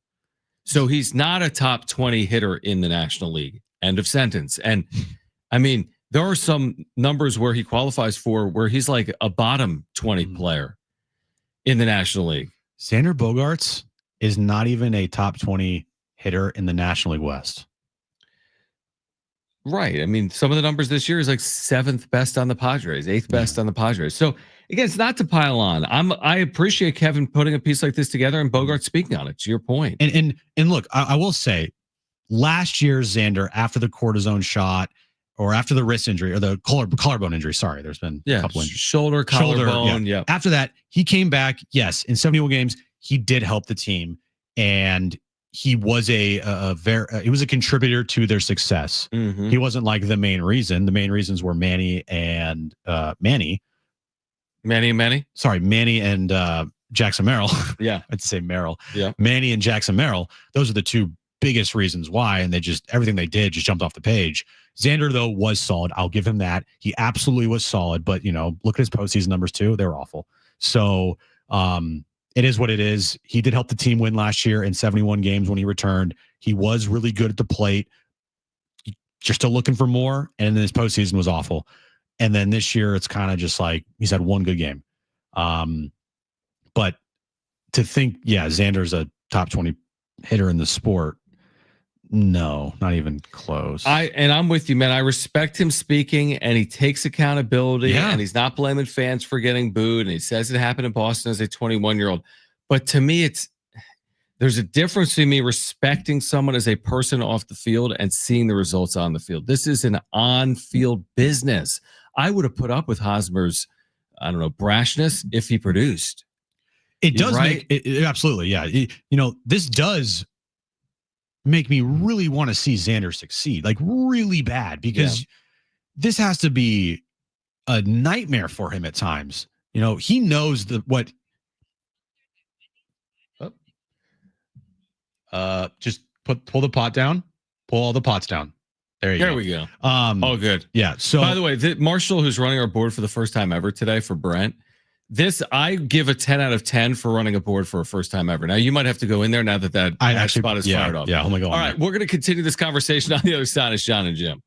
So he's not a top 20 hitter in the National League. End of sentence. And I mean, there are some numbers where he qualifies for where he's like a bottom 20 player in the National League. Xander Bogarts is not even a top 20 hitter in the National League West. Right. I mean, some of the numbers this year is 7th best on the Padres, 8th best on the Padres. So again, it's not to pile on. I appreciate Kevin putting a piece like this together and Bogarts speaking on it, to your point. And look, I will say, last year's Xander, after the cortisone shot or after the wrist injury or the collarbone injury, sorry, there's been a couple injuries. Shoulder, collarbone. Yeah. After that, he came back. Yes, in 71 games, he did help the team, and he was he was a contributor to their success. He wasn't the main reason. The main reasons were Manny and Sorry, Manny and Jackson Merrill. Yeah. I'd say Merrill. Yeah. Manny and Jackson Merrill. Those are the two biggest reasons why, and everything they did just jumped off the page. Xander, though, was solid. I'll give him that. He absolutely was solid, but look at his postseason numbers too. They were awful. So it is what it is. He did help the team win last year in 71 games when he returned. He was really good at the plate. You're still looking for more, and then his postseason was awful. And then this year, it's kind of just he's had one good game. But to think, Xander's a top 20 hitter in the sport, no, not even close. I'm with you, man. I respect him speaking, and he takes accountability, and he's not blaming fans for getting booed, and he says it happened in Boston as a 21-year-old. But to me, there's a difference between me respecting someone as a person off the field and seeing the results on the field. This is an on-field business. I would have put up with Hosmer's, brashness if he produced. It does make it absolutely, yeah. This does make me really want to see Xander succeed, really bad, because this has to be a nightmare for him at times. he knows what. Just pull the pot down. Pull all the pots down. There we go. All good. Yeah. So, by the way, Marshall, who's running our board for the first time ever today for Brent, I give a 10 out of 10 for running a board for a first time ever. Now you might have to go in there now that spot is fired up. Yeah. Oh my God. All right, we're going to continue this conversation on the other side. It's Jon and Jim.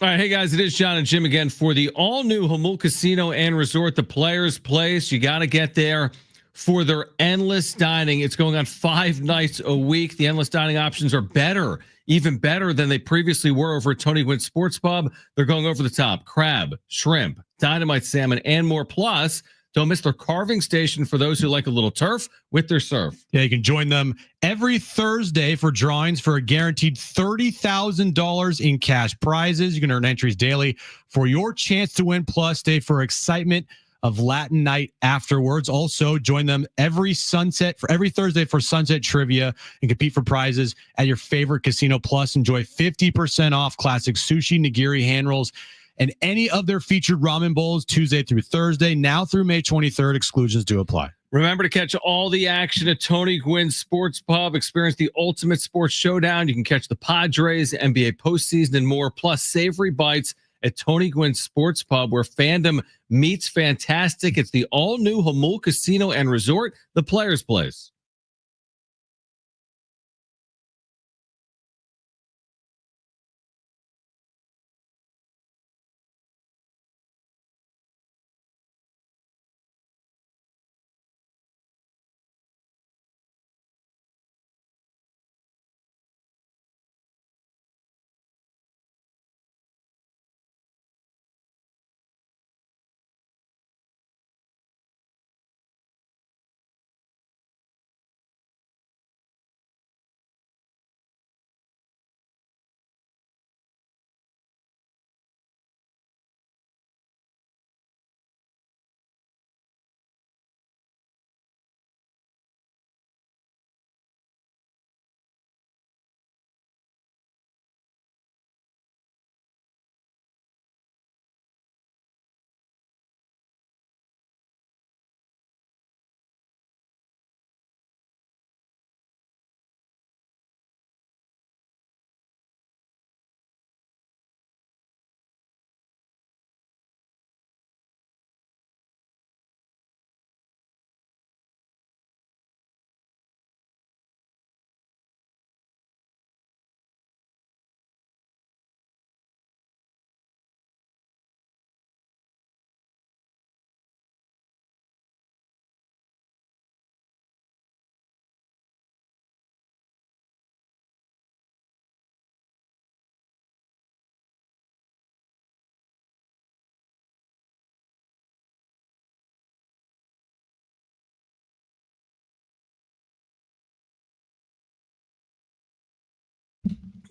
All right, hey guys, it is Jon and Jim again for the all-new Jamul Casino and Resort, the Players Place. You got to get there for their endless dining. It's going on 5 nights a week. The endless dining options are better, even better than they previously were over at Tony Gwynn Sports Pub. They're going over the top: crab, shrimp, dynamite salmon, and more. Plus, don't miss their carving station for those who like a little turf with their surf. Yeah, you can join them every Thursday for drawings for a guaranteed $30,000 in cash prizes. You can earn entries daily for your chance to win. Plus, stay for excitement of Latin night afterwards. Also, join them every Thursday for Sunset Trivia and compete for prizes at your favorite casino. Plus, enjoy 50% off classic sushi, nigiri, hand rolls, and any of their featured ramen bowls Tuesday through Thursday, now through May 23rd. Exclusions do apply. Remember to catch all the action at Tony Gwynn Sports Pub. Experience the ultimate sports showdown. You can catch the Padres, NBA postseason, and more. Plus, savory bites at Tony Gwynn Sports Pub, where fandom meets fantastic. It's the all-new Jamul Casino and Resort, the Players Place.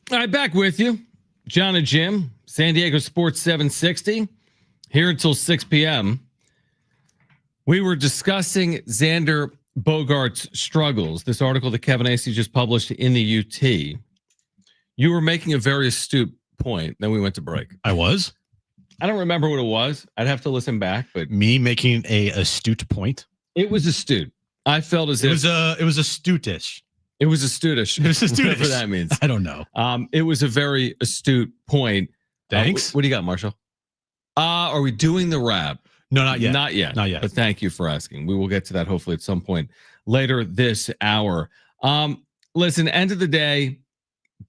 All right, back with you. Jon and Jim, San Diego Sports 760, here until 6 p.m. We were discussing Xander Bogarts' struggles, this article that Kevin Acey just published in the UT. You were making a very astute point. Then we went to break. I was? I don't remember what it was. I'd have to listen back, but Me making a astute point? it was astute. I felt as It if was astute-ish. it was astute-ish. It was astute-ish. Whatever that means. I don't know. It was a very astute point. Thanks. What do you got, Marshall? Are we doing the wrap? No, not yet. Not yet. Not yet. But thank you for asking. We will get to that hopefully at some point later this hour. Listen, end of the day,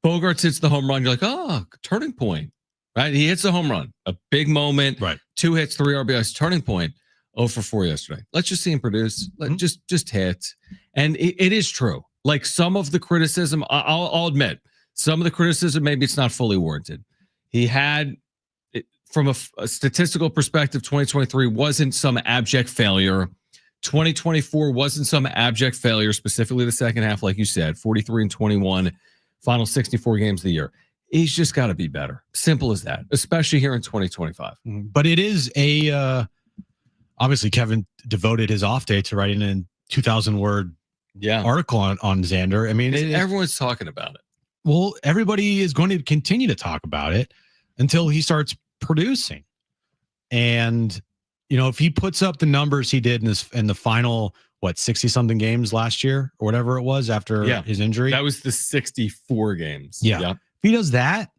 Bogarts hits the home run. You're like, oh, turning point, right? He hits the home run, a big moment, Right. 2 hits, 3 RBIs, turning point. 0 for 4 yesterday. Let's just see him produce. Just hit. And it is true. Like some of the criticism, I'll admit, some of the criticism, maybe it's not fully warranted. He had, from a statistical perspective, 2023 wasn't some abject failure. 2024 wasn't some abject failure, specifically the second half, like you said, 43-21, final 64 games of the year. He's just got to be better. Simple as that, especially here in 2025. But it is obviously Kevin devoted his off day to writing a 2,000-word article on Xander. I mean, everyone's talking about it. Well, everybody is going to continue to talk about it until he starts producing. And, if he puts up the numbers he did in the final, 60-something games last year or whatever it was after his injury. That was the 64 games. Yeah. If he does that,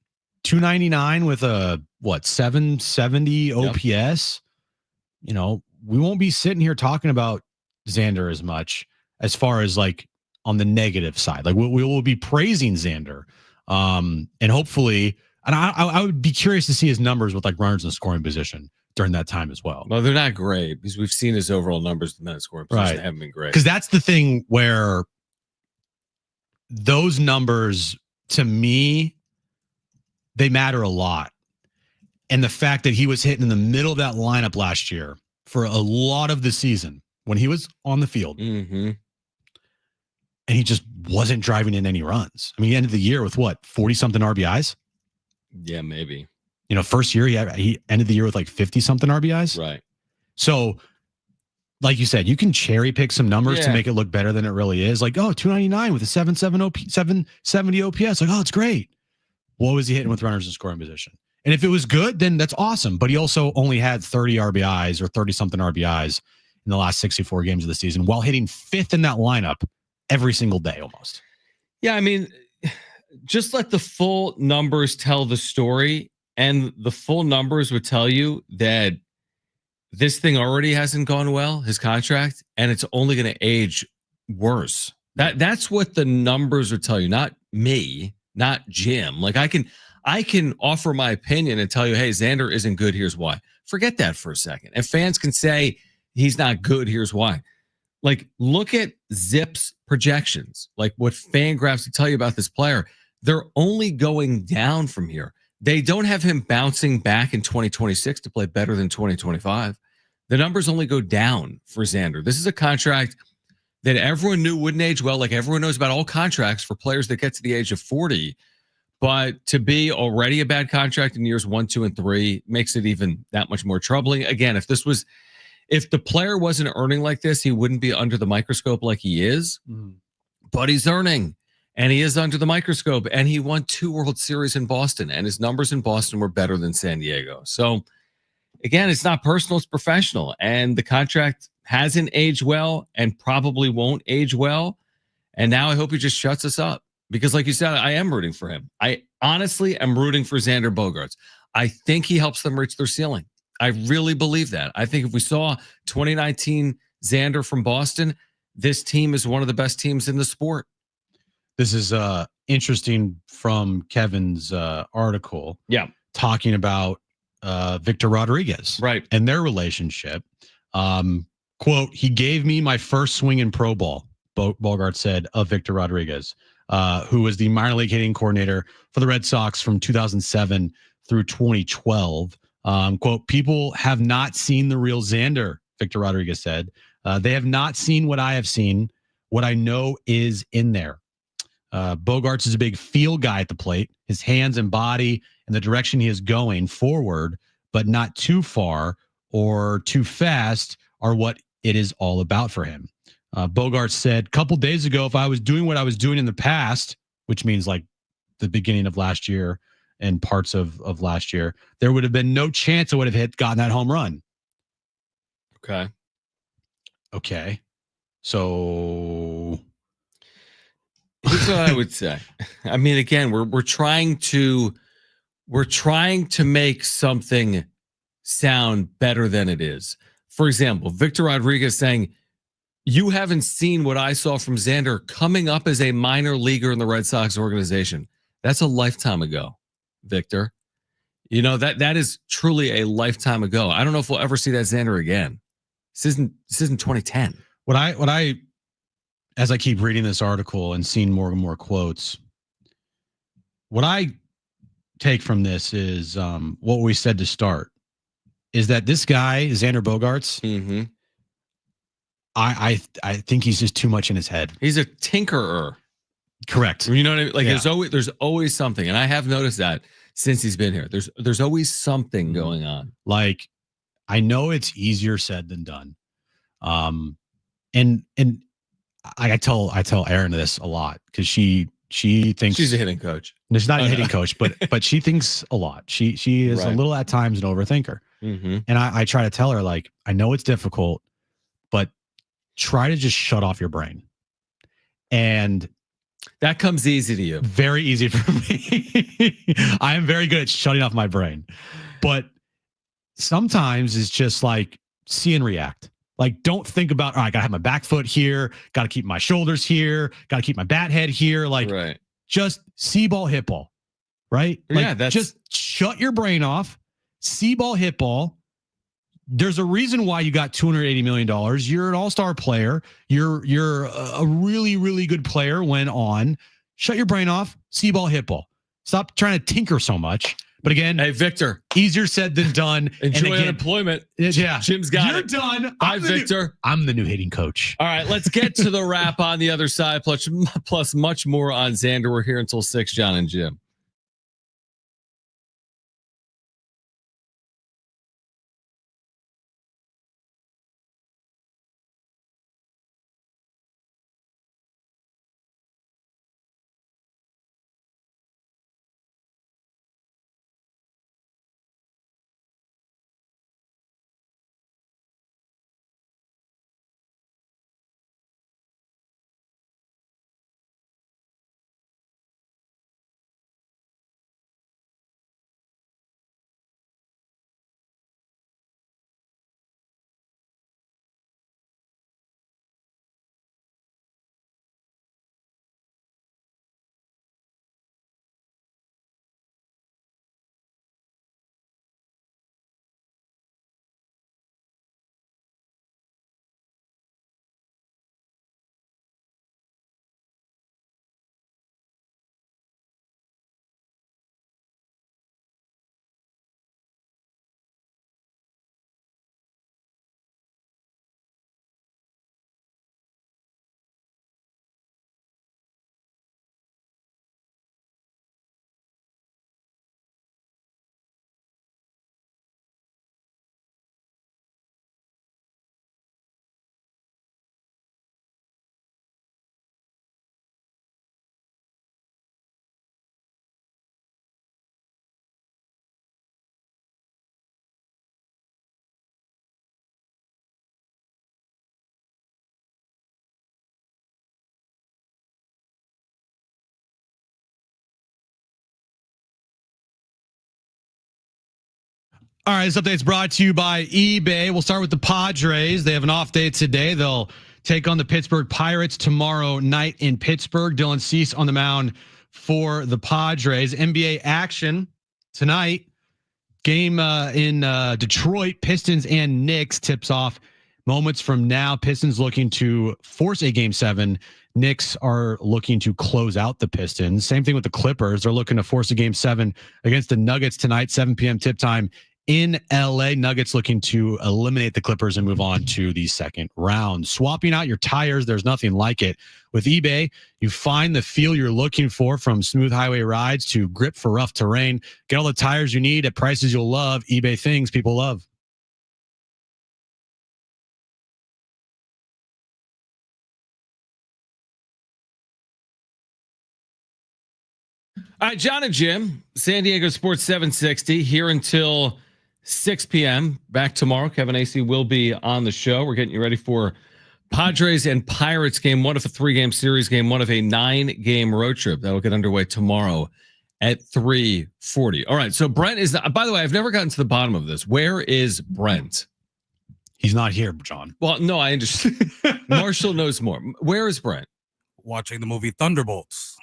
299 with a, 770 OPS, we won't be sitting here talking about Xander as much as far as on the negative side. We will be praising Xander. And hopefully, and I would be curious to see his numbers with runners in scoring position during that time as well. Well, they're not great because we've seen his overall numbers in the scoring position. They haven't been great. Because that's the thing where those numbers, to me, they matter a lot. And the fact that he was hitting in the middle of that lineup last year for a lot of the season when he was on the field. Mm-hmm. And he just wasn't driving in any runs. I mean, he ended the year with 40-something RBIs? Yeah, maybe. First year, he ended the year with 50-something RBIs. Right. So, like you said, you can cherry pick some numbers to make it look better than it really is. 299 with a 770 OPS. It's great. What was he hitting with runners in scoring position? And if it was good, then that's awesome. But he also only had 30 RBIs or 30-something RBIs in the last 64 games of the season while hitting 5th in that lineup every single day almost. Yeah, I mean, just let the full numbers tell the story. And the full numbers would tell you that this thing already hasn't gone well, his contract, and it's only going to age worse. That's what the numbers would tell you, not me, not Jim. I can offer my opinion and tell you, hey, Xander isn't good. Here's why. Forget that for a second. And fans can say he's not good. Here's why. Look at Zip's projections, what Fangraphs will tell you about this player. They're only going down from here. They don't have him bouncing back in 2026 to play better than 2025. The numbers only go down for Xander. This is a contract that everyone knew wouldn't age well. Everyone knows about all contracts for players that get to the age of 40. But to be already a bad contract in years 1, 2, and 3 makes it even that much more troubling. Again, if the player wasn't earning like this, he wouldn't be under the microscope like he is. But he's earning. And he is under the microscope, and he won 2 World Series in Boston, and his numbers in Boston were better than San Diego. So, again, it's not personal, it's professional, and the contract hasn't aged well and probably won't age well. And now I hope he just shuts us up because, like you said, I am rooting for him. I honestly am rooting for Xander Bogarts. I think he helps them reach their ceiling. I really believe that. I think if we saw 2019 Xander from Boston, this team is one of the best teams in the sport. This is interesting from Kevin's article. Yeah. Talking about Victor Rodriguez. Right. And their relationship. Quote, he gave me my first swing in pro ball, Bogart said of Victor Rodriguez, who was the minor league hitting coordinator for the Red Sox from 2007 through 2012. Quote, people have not seen the real Xander, Victor Rodriguez said. They have not seen what I have seen. What I know is in there. Bogarts is a big field guy at the plate. His hands and body and the direction he is going forward, but not too far or too fast, are what it is all about for him. Bogarts said a couple days ago, if I was doing what I was doing in the past, which means like the beginning of last year and parts of last year, there would have been no chance I would have gotten that home run. Okay. So here's what I would say. I mean, again, we're trying to make something sound better than it is. For example, Victor Rodriguez saying, "You haven't seen what I saw from Xander coming up as a minor leaguer in the Red Sox organization." That's a lifetime ago, Victor. You know, that is truly a lifetime ago. I don't know if we'll ever see that Xander again. This isn't 2010. What I as I keep reading this article and seeing more and more quotes, what I take from this is what we said to start, is that this guy, Xander Bogarts, I think he's just too much in his head. He's a tinkerer. Correct. You know what I mean? Like there's always something, and I have noticed that since he's been here. There's always something going on. Like, I know it's easier said than done. And I tell Erin this a lot because she thinks she's a hitting coach. She's not a hitting coach, but she thinks a lot. She is a little at times an overthinker. And I try to tell her, like, I know it's difficult, but try to just shut off your brain. And that comes easy to you. Very easy for me. I am very good at shutting off my brain. But sometimes it's just like see and react. Like, don't think about, all right, I gotta have my back foot here, gotta keep my shoulders here, gotta keep my bat head here. Like, just see ball, hit ball. Right? Like, just shut your brain off, see ball, hit ball. There's a reason why you got $280 million. You're an all-star player. You're a really, really good player when on. Shut your brain off, see ball, hit ball. Stop trying to tinker so much. But again, hey, Victor, easier said than done. Enjoy unemployment. Yeah. Jim's got You're it. done. Bye, Victor. I'm the new hitting coach. All right, let's get to the wrap on the other side, plus much more on Xander. We're here until 6, Jon and Jim. All right, this update is brought to you by eBay. We'll start with the Padres. They have an off day today. They'll take on the Pittsburgh Pirates tomorrow night in Pittsburgh. Dylan Cease on the mound for the Padres. NBA action tonight. Game in Detroit. Pistons and Knicks tips off moments from now. Pistons looking to force a Game 7. Knicks are looking to close out the Pistons. Same thing with the Clippers. They're looking to force a Game 7 against the Nuggets tonight, 7 p.m. tip time in LA. Nuggets looking to eliminate the Clippers and move on to the second round. Swapping out your tires, there's nothing like it. With eBay, you find the feel you're looking for, from smooth highway rides to grip for rough terrain. Get all the tires you need at prices you'll love. eBay, things people love. All right, Jon and Jim, San Diego Sports 760 here until 6 p.m. Back tomorrow. Kevin AC will be on the show. We're getting you ready for Padres and Pirates game 1 of a 3-game series, game 1 of a 9-game road trip. That will get underway tomorrow at 3:40. All right, so Brent is, by the way, I've never gotten to the bottom of this. Where is Brent? He's not here, John. Well, no, I understand. Marshall knows more. Where is Brent? Watching the movie Thunderbolts.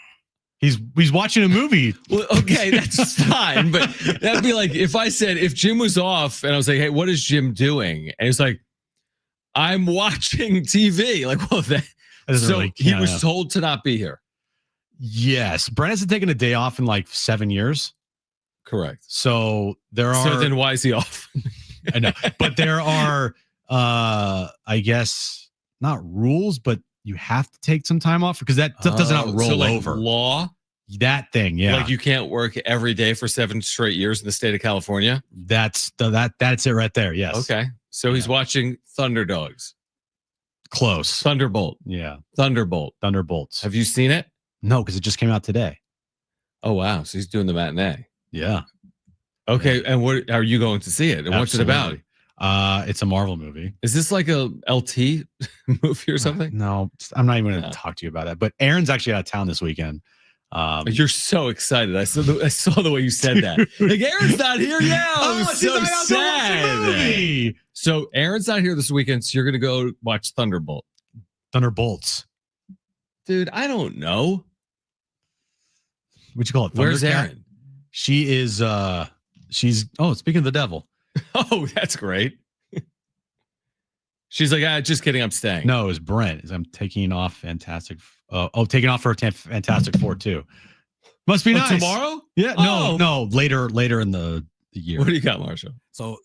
He's watching a movie. Well, okay, that's fine. But that'd be like if I said, if Jim was off and I was like, hey, what is Jim doing? And he's like, I'm watching TV. Like, well, so really he was told to not be here. Yes. Brent hasn't taken a day off in like 7 years. Correct. So there are. So then why is he off? I know. But there are, I guess, not rules, but you have to take some time off because that stuff does not roll over. Law? That thing, yeah. Like you can't work every day for 7 straight years in the state of California? That's it right there, yes. Okay. So he's watching Thunderdogs. Close. Thunderbolt. Yeah. Thunderbolts. Have you seen it? No, because it just came out today. Oh, wow. So he's doing the matinee. Yeah. Okay. And what are you going to see it? And what's it about? It's a Marvel movie. Is this like a LT movie or something? No, I'm not even going to talk to you about it. But Aaron's actually out of town this weekend. You're so excited. I saw the way you said that. Like, Aaron's not here. Yeah, I was so sad. So Aaron's not here this weekend. So you're going to go watch Thunderbolts. Dude, I don't know. What'd you call it? Where's Aaron? She is. Speaking of the devil. Oh, that's great. She's like, just kidding. I'm staying. No, it was Brent. I'm taking off Fantastic. Taking off for Fantastic Four too. Must be nice. Tomorrow? Yeah. No. Later in the year. What do you got, Marshall? So,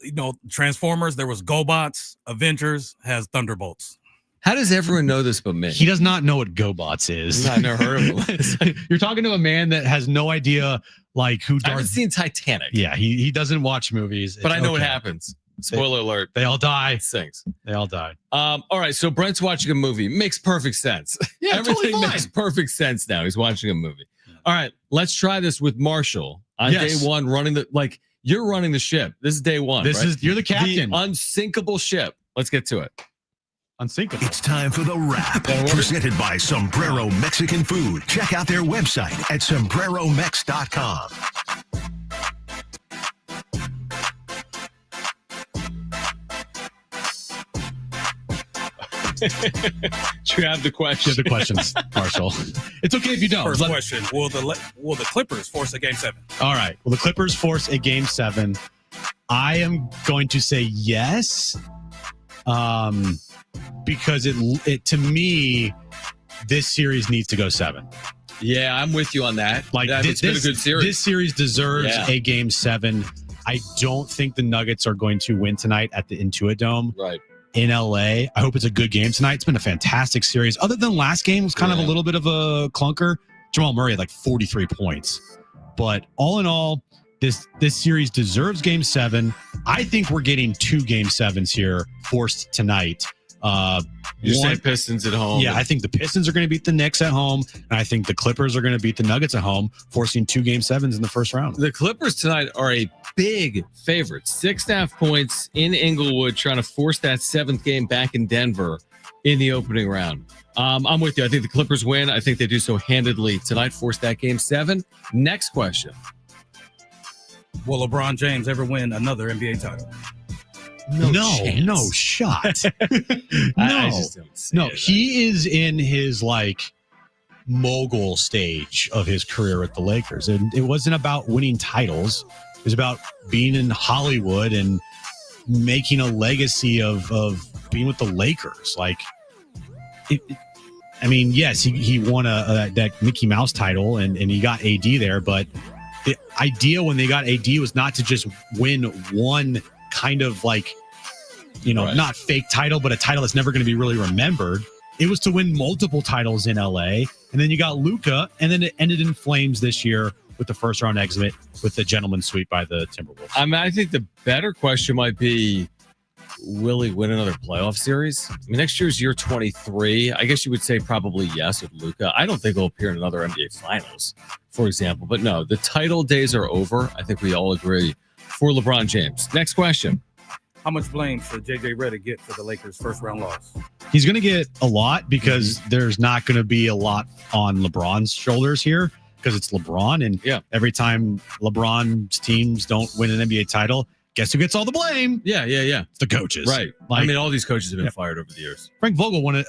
Transformers, there was GoBots. Avengers has Thunderbolts. How does everyone know this but me? He does not know what GoBots is. I've never heard of him. You're talking to a man that has no idea like who. I haven't seen Titanic. Yeah, he doesn't watch movies. But I know what happens. Spoiler alert. They all die. Sings. They all die. All right. So Brent's watching a movie. Makes perfect sense. Yeah, everything totally makes perfect sense now. He's watching a movie. All right. Let's try this with Marshall on day one, you're running the ship. This is day one. You're the captain. The unsinkable ship. Let's get to it. Unsinkable. It's time for the wrap. Presented by Sombrero Mexican Food. Check out their website at sombreromex.com. Do you have the question? You have the questions, Marshall. It's okay if you don't. First question: Will the Clippers force a Game 7? All right. Will the Clippers force a Game 7? I am going to say yes, because it to me, this series needs to go 7. Yeah, I'm with you on that. Like it's been a good series. This series deserves a Game 7. I don't think the Nuggets are going to win tonight at the Intuit Dome. Right. In LA. I hope it's a good game tonight. It's been a fantastic series. Other than last game, it was kind of a little bit of a clunker. Jamal Murray had like 43 points. But all in all, this series deserves Game 7. I think we're getting 2 Game 7s here forced tonight. You say Pistons at home. Yeah, I think the Pistons are going to beat the Knicks at home, and I think the Clippers are going to beat the Nuggets at home, forcing 2 Game 7s in the first round. The Clippers tonight are a big favorite. 6.5 points in Inglewood, trying to force that 7th game back in Denver in the opening round. I'm with you. I think the Clippers win. I think they do so handedly tonight, force that Game 7. Next question. Will LeBron James ever win another NBA title? No shot. No, he is in his mogul stage of his career with the Lakers. And it wasn't about winning titles. It was about being in Hollywood and making a legacy of being with the Lakers. Yes, he won that Mickey Mouse title and he got AD there, but the idea when they got AD was not to just win one kind of like, Right. not fake title, but a title that's never going to be really remembered. It was to win multiple titles in LA. And then you got Luka, and then it ended in flames this year with the first round exit with the gentleman's sweep by the Timberwolves. I mean, I think the better question might be, will he win another playoff series? I mean, next year's year 23. I guess you would say probably yes with Luka. I don't think he'll appear in another NBA Finals, for example. But no, the title days are over. I think we all agree for LeBron James. Next question. How much blame should JJ Redick get for the Lakers' first round loss? He's going to get a lot because there's not going to be a lot on LeBron's shoulders here because it's LeBron. And every time LeBron's teams don't win an NBA title, guess who gets all the blame? Yeah. It's the coaches. Right. I mean, all these coaches have been fired over the years. Frank Vogel won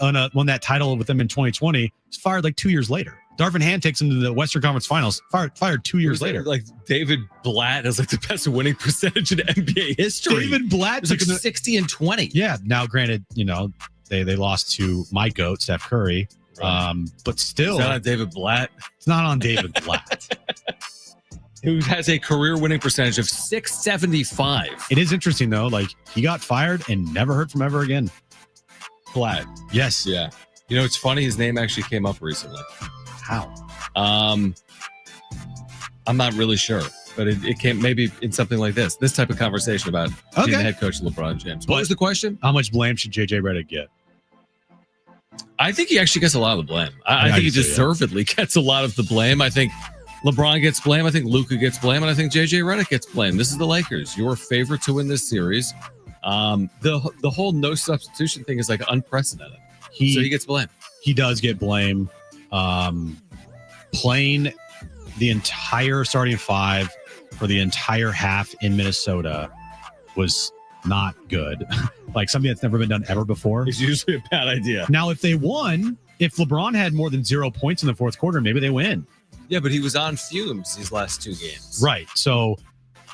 that title with them in 2020. He's fired like 2 years later. Darvin Ham takes him to the Western Conference Finals. Fired 2 years later. Like David Blatt has like the best winning percentage in NBA history. David Blatt was like 60 and 20. Yeah. Now, granted, they lost to my GOAT, Steph Curry. Right. But still, It's not on David Blatt. It's not on David Blatt. Who has a career winning percentage of 675. It is interesting though. Like he got fired and never heard from ever again. Blatt. Yes. Yeah. It's funny. His name actually came up recently. How? I'm not really sure, but it came maybe in something like this type of conversation about being the head coach of LeBron James. What was the question? How much blame should JJ Redick get? I think he actually gets a lot of the blame. I think he deservedly gets a lot of the blame. I think LeBron gets blame. I think Luka gets blame. And I think JJ Redick gets blame. This is the Lakers. Your favorite to win this series. The whole no substitution thing is like unprecedented. So he gets blame. He does get blame. Playing the entire starting five for the entire half in Minnesota was not good. Like something that's never been done ever before. It's usually a bad idea. Now, if they won, if LeBron had more than 0 points in the fourth quarter, maybe they win. Yeah, but he was on fumes these last two games. Right. So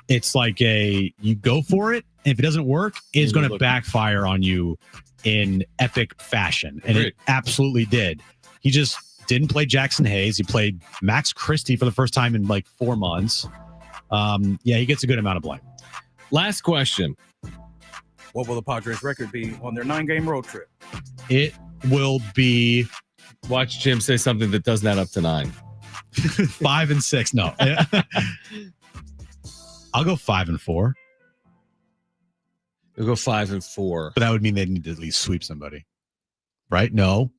it's like you go for it. And if it doesn't work, it's going to backfire on you in epic fashion. And it absolutely did. He just didn't play Jackson Hayes. He played Max Christie for the first time in like 4 months. He gets a good amount of blame. Last question. What will the Padres record be on their 9-game road trip? It will be. Watch Jim say something that doesn't add up to 9. 5-6. No. I'll go 5-4. We'll go 5-4. But that would mean they need to at least sweep somebody. Right? No.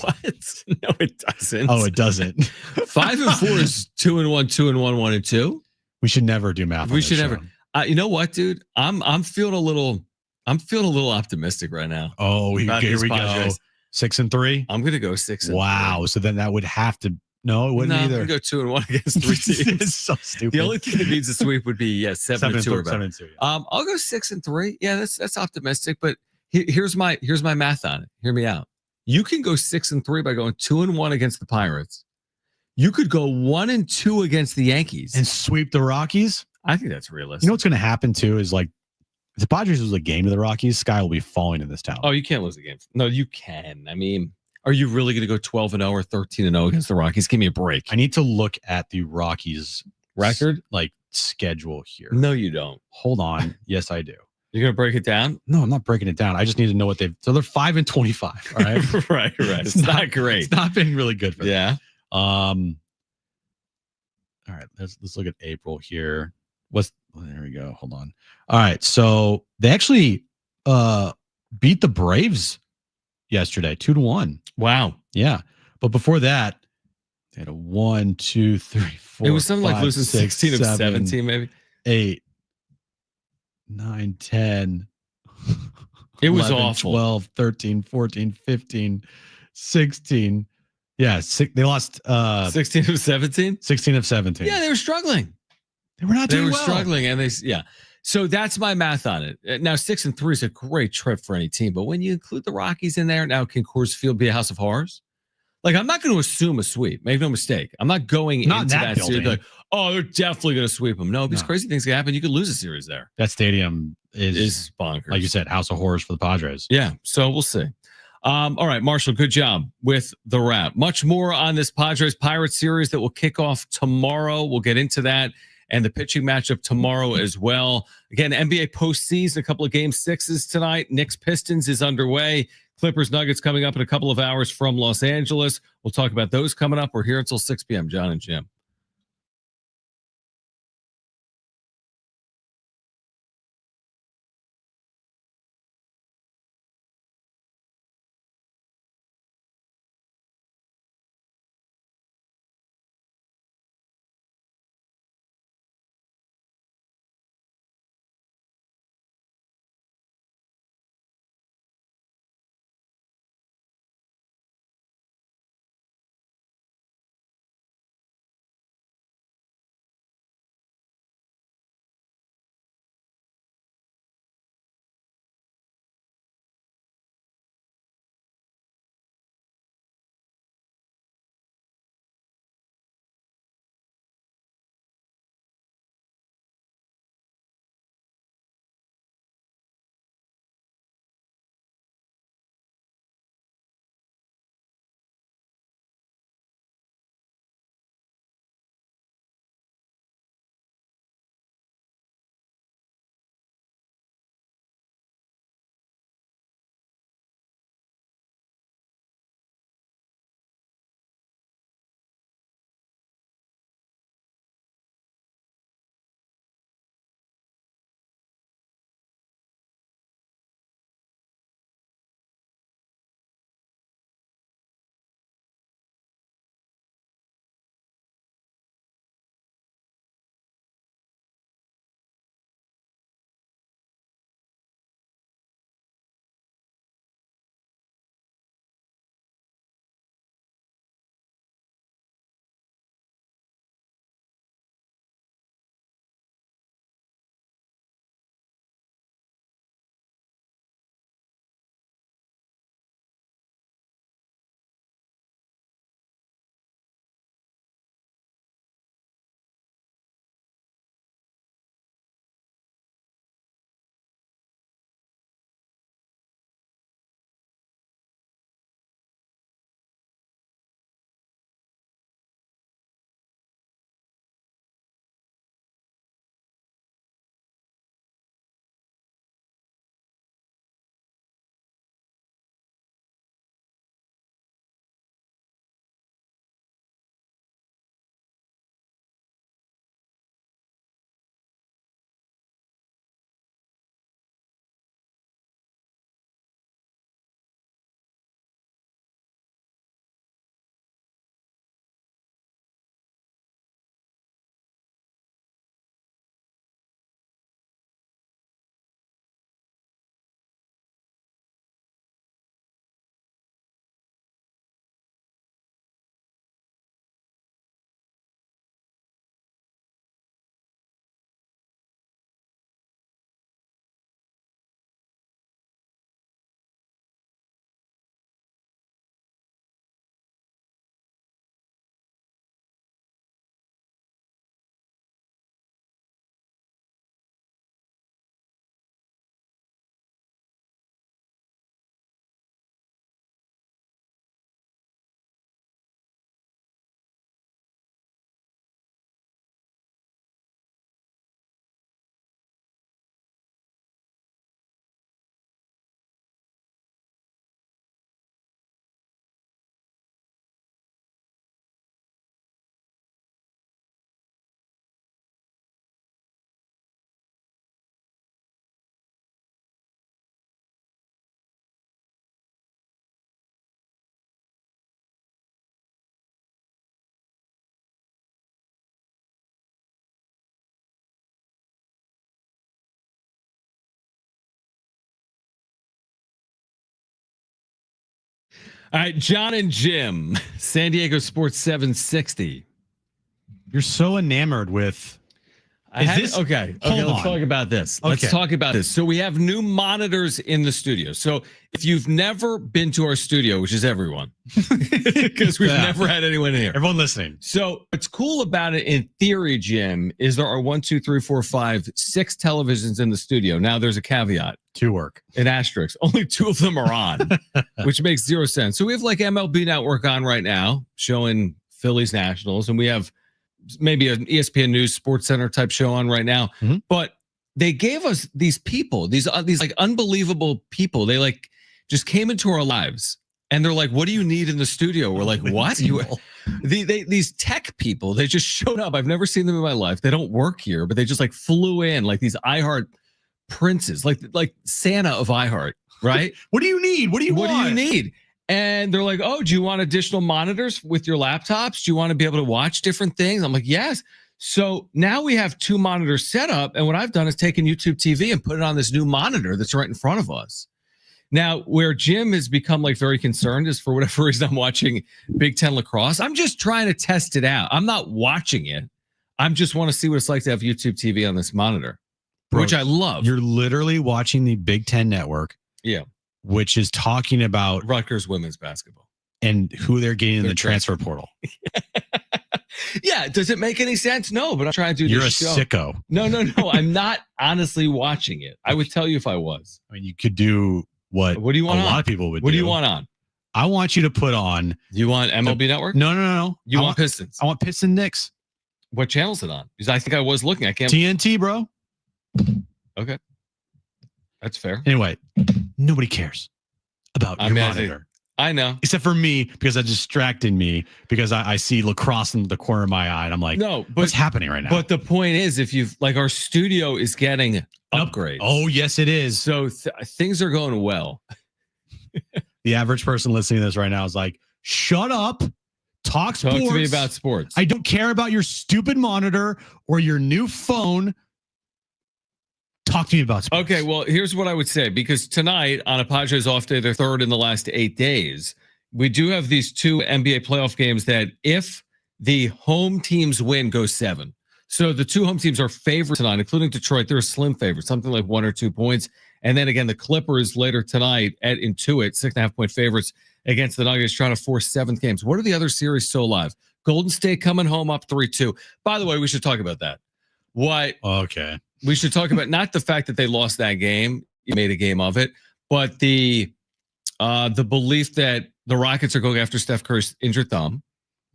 What? No, it doesn't. Oh, it doesn't. 5-4 is 2-1, 2-1, 1-2. We should never do math. We should never. You know what, dude? I'm feeling a little optimistic right now. Oh, here we go. 6-3. I'm gonna go 6-3. Wow. So then that would have to. No, it wouldn't either. I'm gonna go 2-1 against 3 teams. It's so stupid. The only thing that needs a sweep would be 7-2 or better. 7-2. Yeah. I'll go 6-3. Yeah, that's optimistic. But here's my math on it. Hear me out. You can go 6-3 by going 2-1 against the Pirates. You could go 1-2 against the Yankees and sweep the Rockies. I think that's realistic. You know what's going to happen too is like if the Padres lose a game to the Rockies, sky will be falling in this town. Oh, you can't lose a game. No, you can. I mean, are you really going to go 12-0 or 13-0 against the Rockies? Give me a break. I need to look at the Rockies record, like schedule here. No, you don't. Hold on. Yes, I do. You're going to break it down? No, I'm not breaking it down. I just need to know what so they're 5-25. All right. right. It's not great. It's not been really good for them. Yeah. All right. Let's look at April here. There we go. Hold on. All right. So they actually beat the Braves yesterday, 2-1. Wow. Yeah. But before that, they had a 1, 2, 3, 4. It was something 5, like losing 6, 16 of 7, 17, maybe 8, 9, 10. It was 11, awful. 12, 13, 14, 15, 16. Yeah. They lost 16 of 17. 16 of 17. Yeah, they were struggling. They were not doing well. Struggling, and So that's my math on it. Now 6-3 is a great trip for any team, but when you include the Rockies in there, now can Coors Field be a house of horrors? Like, I'm not going to assume a sweep. Make no mistake. I'm not going into that series like, oh, they're definitely going to sweep them. No, because crazy things can happen. You could lose a series there. That stadium is bonkers. Like you said, house of horrors for the Padres. Yeah, so we'll see. All right, Marshall, good job with the wrap. Much more on this Padres Pirates series that will kick off tomorrow. We'll get into that and the pitching matchup tomorrow as well. Again, NBA postseason, a couple of game sixes tonight. Knicks Pistons is underway. Clippers Nuggets coming up in a couple of hours from Los Angeles. We'll talk about those coming up. We're here until 6 p.m. Jon and Jim. All right, Jon and Jim, San Diego Sports 760. You're so enamored with Okay, let's talk about this. Let's talk about this. So we have new monitors in the studio. So if you've never been to our studio, which is everyone, because we've never had anyone in here. Everyone listening. So what's cool about it in theory, Jim, is there are 6 televisions in the studio. Now there's a caveat. 2 work. An asterisk. Only 2 of them are on, which makes 0 sense. So we have like MLB Network on right now, showing Phillies Nationals, and we have maybe an ESPN News Sports Center type show on right now. Mm-hmm. But they gave us these people, these like unbelievable people. They like just came into our lives, and they're like, "What do you need in the studio?" We're like, "What?" These tech people, they just showed up. I've never seen them in my life. They don't work here, but they just like flew in like these iHeart princes, like Santa of iHeart, right? What do you need? What do you want? What do you need? And they're like, "Oh, do you want additional monitors with your laptops? Do you want to be able to watch different things?" I'm like, "Yes." So now we have 2 monitors set up. And what I've done is taken YouTube TV and put it on this new monitor that's right in front of us. Now, where Jim has become like very concerned is for whatever reason I'm watching Big Ten lacrosse. I'm just trying to test it out. I'm not watching it. I just want to see what it's like to have YouTube TV on this monitor, which I love. You're literally watching the Big Ten Network. Yeah. Which is talking about Rutgers women's basketball and who they're getting in the transfer portal. Yeah. Does it make any sense? No, but I'm trying to do You're this a show. sicko. No. I'm not honestly watching it. I would tell you if I was. I mean, you could do what do you want a on? lot of people would What do. do you want on? I want you to put on. You want MLB Network? No. You want Pistons? I want Piston Knicks. What channel is it on? Because I think I was looking. I can't. TNT, bro. Okay. That's fair. Anyway, nobody cares about your monitor. I know. Except for me, because that distracted me, because I see lacrosse in the corner of my eye, and I'm like, no, but, what's happening right now? But the point is, if you've like our studio is getting upgrades. Oh, yes, it is. So things are going well. The average person listening to this right now is like, shut up. Talk sports. Talk to me about sports. I don't care about your stupid monitor or your new phone. Talk to me about sports. Okay, well, here's what I would say, because tonight on a Padres off day, they're third in the last 8 days. We do have these 2 NBA playoff games that if the home teams win, go 7. So the 2 home teams are favored tonight, including Detroit. They're a slim favorite, something like 1 or 2 points. And then again, the Clippers later tonight at Intuit, 6.5-point favorites against the Nuggets, trying to force 7th games. What are the other series still alive? Golden State coming home up 3-2. By the way, we should talk about that. Okay. We should talk about not the fact that they lost that game, you made a game of it, but the belief that the Rockets are going after Steph Curry's injured thumb.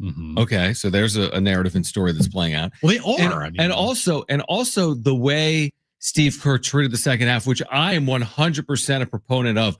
Mm-hmm. Okay, so there's a narrative and story that's playing out. Well, they are, and also the way Steve Kerr treated the second half, which I am 100% a proponent of.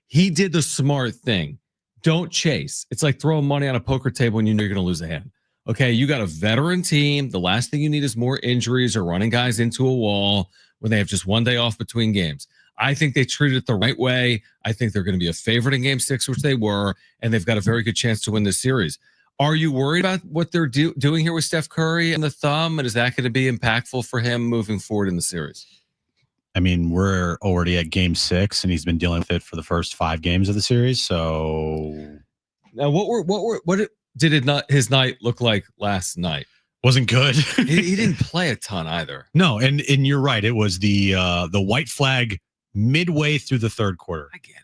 He did the smart thing. Don't chase. It's like throwing money on a poker table when you know you're going to lose a hand. Okay, you got a veteran team. The last thing you need is more injuries or running guys into a wall when they have just 1 day off between games. I think they treated it the right way. I think they're going to be a favorite in Game 6, which they were, and they've got a very good chance to win this series. Are you worried about what they're doing here with Steph Curry and the thumb, and is that going to be impactful for him moving forward in the series? I mean, we're already at Game 6, and he's been dealing with it for the first 5 games of the series. So now, what did his night look like last night? Wasn't good. he didn't play a ton either. No, and you're right. It was the white flag midway through the third quarter. I get it.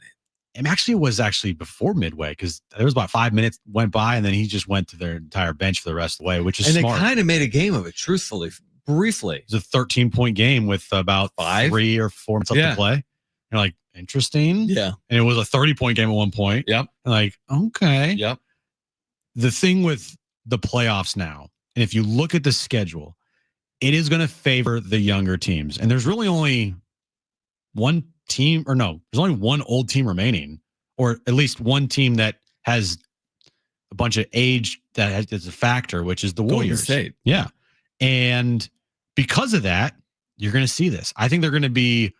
And actually, it was before midway, because there was about 5 minutes went by, and then he just went to their entire bench for the rest of the way, which is smart. And they kind of made a game of it, truthfully, briefly. It was a 13-point game with about 3 or 4 minutes left to play. You're like, interesting. Yeah. And it was a 30-point game at one point. Yep. Like, okay. Yep. The thing with the playoffs now, and if you look at the schedule, it is going to favor the younger teams. And there's really only one team, or no, there's only one old team remaining, or at least one team that has a bunch of age that is a factor, which is the Warriors. Golden State. Yeah. And because of that, you're going to see this. I think they're going to be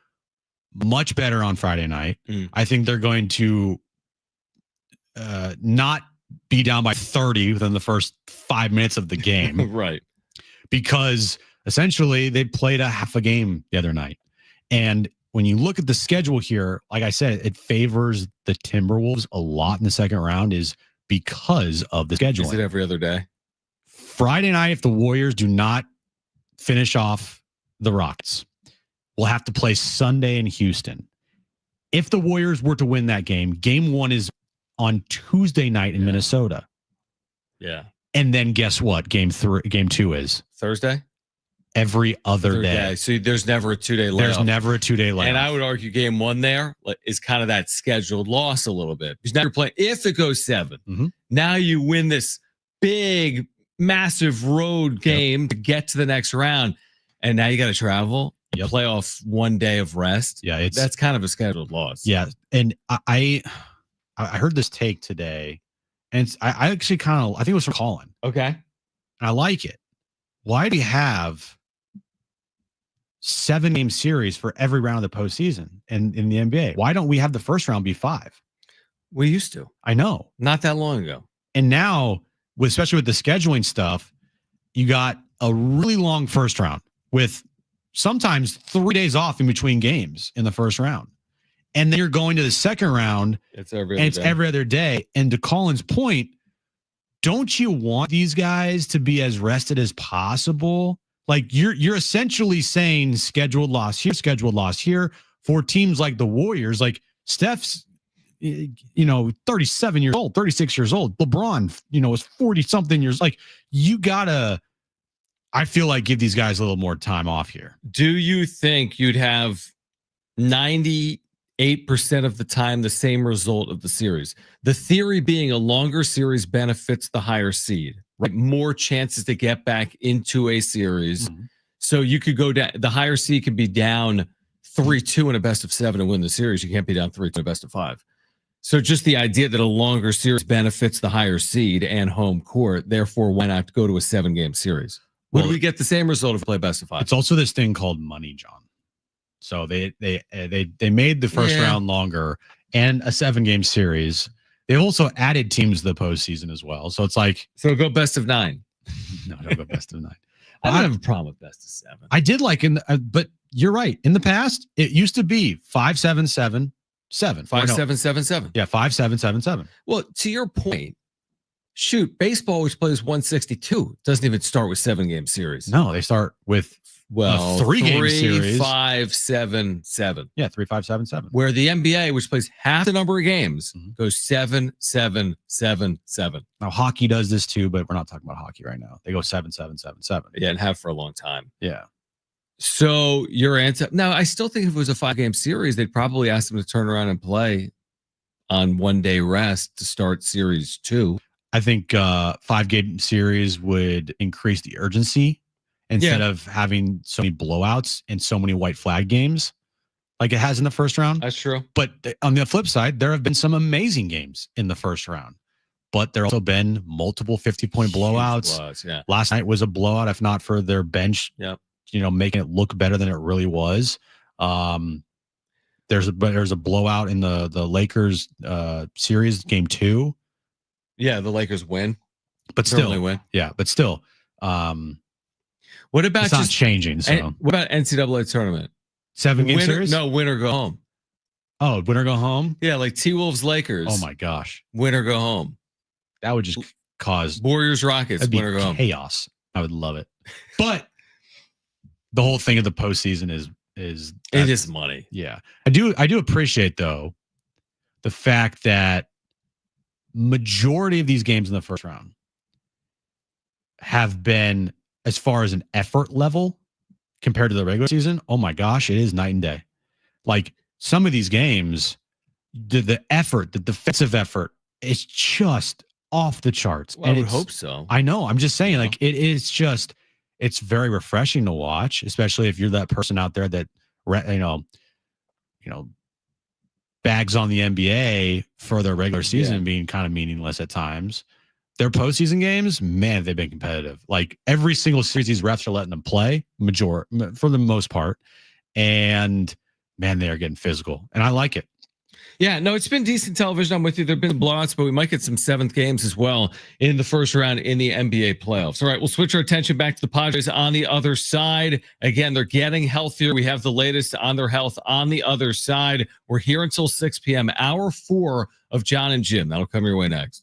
much better on Friday night. I think they're going to not be down by 30 within the first 5 minutes of the game. Right. Because essentially they played a half a game the other night. And when you look at the schedule here, like I said, it favors the Timberwolves a lot in the second round is because of the schedule. Is it every other day? Friday night, if the Warriors do not finish off the Rockets will have to play Sunday in Houston. If the Warriors were to win that game, game 1 is on Tuesday night in Minnesota. Yeah. And then guess what? Game 2 is Thursday? every other day. So there's never a 2-day layoff. There's never a 2-day layoff. And I would argue game 1 there is kind of that scheduled loss a little bit. Because now you're playing, if it goes 7, now you win this big, massive road game to get to the next round. And now you got to travel. You play off 1 day of rest. Yeah, that's kind of a scheduled loss. Yeah, and I heard this take today, and I actually I think it was from Colin. Okay, and I like it. Why do you have 7-game series for every round of the postseason in the NBA? Why don't we have the first round be 5? We used to. I know, not that long ago. And now, especially with the scheduling stuff, you got a really long first round with sometimes 3 days off in between games in the first round. And then you're going to the second round. It's every other day. And to Colin's point, don't you want these guys to be as rested as possible? Like you're essentially saying scheduled loss here for teams like the Warriors. Like Steph's, 37 years old, 36 years old. LeBron, is 40 something years. Like you gotta, I feel like, give these guys a little more time off here. Do you think you'd have 98% of the time the same result of the series? The theory being a longer series benefits the higher seed, right? More chances to get back into a series. So you could go down, the higher seed could be down 3-2 in a best of 7 and win the series. You can't be down 3-2 in a best of 5. So just the idea that a longer series benefits the higher seed and home court, therefore why not go to a 7-game series? Would we get the same result if we play best of 5? It's also this thing called money, John. So they made the first round longer and a 7-game series. They've also added teams to the postseason as well. So it's like, go best of 9. No, don't go best of 9. I don't have a problem with best of 7. I did like but you're right. In the past, it used to be 5-7-7-7. 5-7-7-7. Yeah, 5-7-7-7. Well, to your point, shoot, baseball always plays 162. Doesn't even start with 7-game series. No, they start with a 3-game series. 5-7-7. Yeah, 3-5-7-7. Where the NBA, which plays half the number of games, goes 7-7-7-7. Now hockey does this too, but we're not talking about hockey right now. They go 7-7-7-7. Yeah, and have for a long time. Yeah. So your answer now, I still think if it was a 5-game series, they'd probably ask them to turn around and play on 1-day rest to start series 2. I think 5-game series would increase the urgency instead of having so many blowouts and so many white flag games like it has in the first round. That's true. But on the flip side, there have been some amazing games in the first round, but there have also been multiple 50-point blowouts. Last night was a blowout, if not for their bench, making it look better than it really was. There's a blowout in the Lakers series, game 2. Yeah, the Lakers win, but still win. Yeah, but still, what about it's not changing? So what about NCAA tournament? 7-game series? No, win or go home. Oh, win or go home? Yeah, like T-Wolves Lakers. Oh my gosh, win or go home. That would just cause Warriors Rockets. Win or go home. Chaos. I would love it, but the whole thing of the postseason is it is money. Yeah, I do appreciate though the fact that majority of these games in the first round have been, as far as an effort level compared to the regular season, oh my gosh, it is night and day. Like some of these games, the effort, the defensive effort is just off the charts. Well, and I would hope so. I know. I'm just saying, like it is just, it's very refreshing to watch, especially if you're that person out there that bags on the NBA for their regular season being kind of meaningless at times. Their postseason games, man, they've been competitive. Like every single series, these refs are letting them play, for the most part, and man, they are getting physical, and I like it. Yeah, no, it's been decent television. I'm with you. There have been blowouts, but we might get some 7th games as well in the first round in the NBA playoffs. All right, we'll switch our attention back to the Padres on the other side. Again, they're getting healthier. We have the latest on their health on the other side. We're here until 6 p.m., hour 4 of Jon and Jim. That'll come your way next.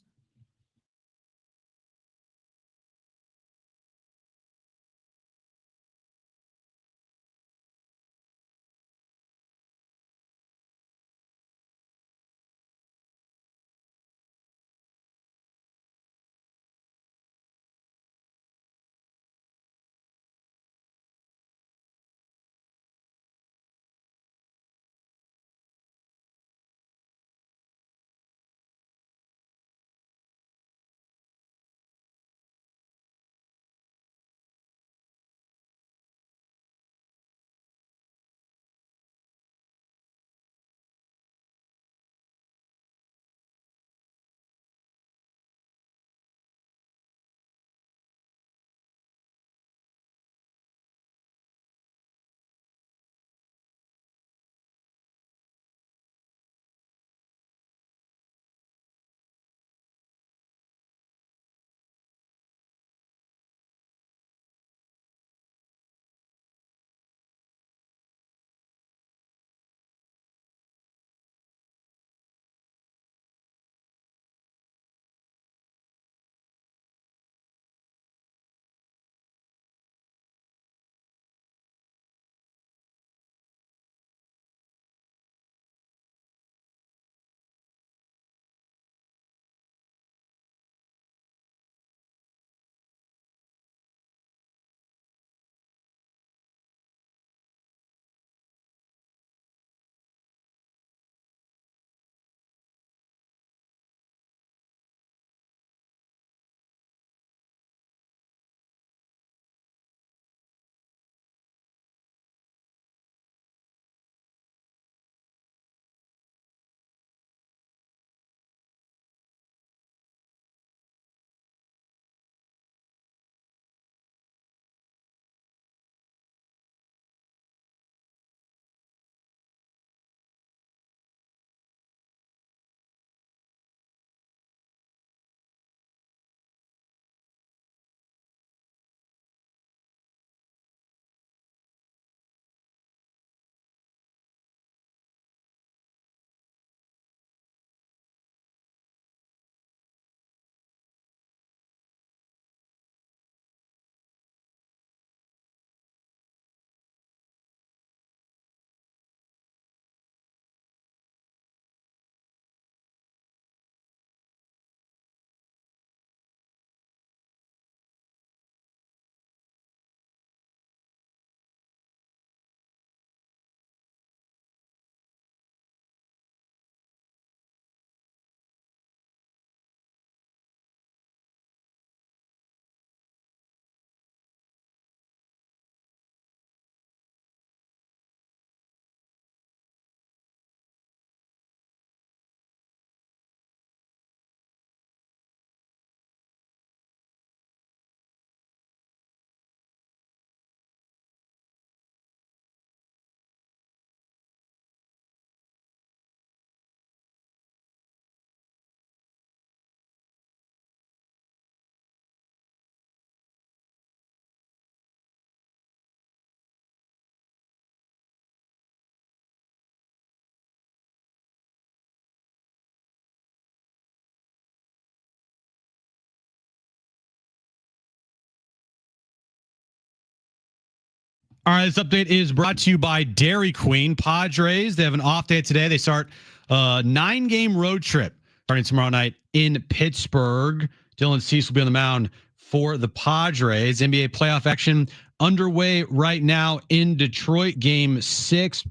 All right, this update is brought to you by Dairy Queen. Padres, they have an off day today. They start a 9-game road trip starting tomorrow night in Pittsburgh. Dylan Cease will be on the mound for the Padres. NBA playoff action underway right now in Detroit. Game 6.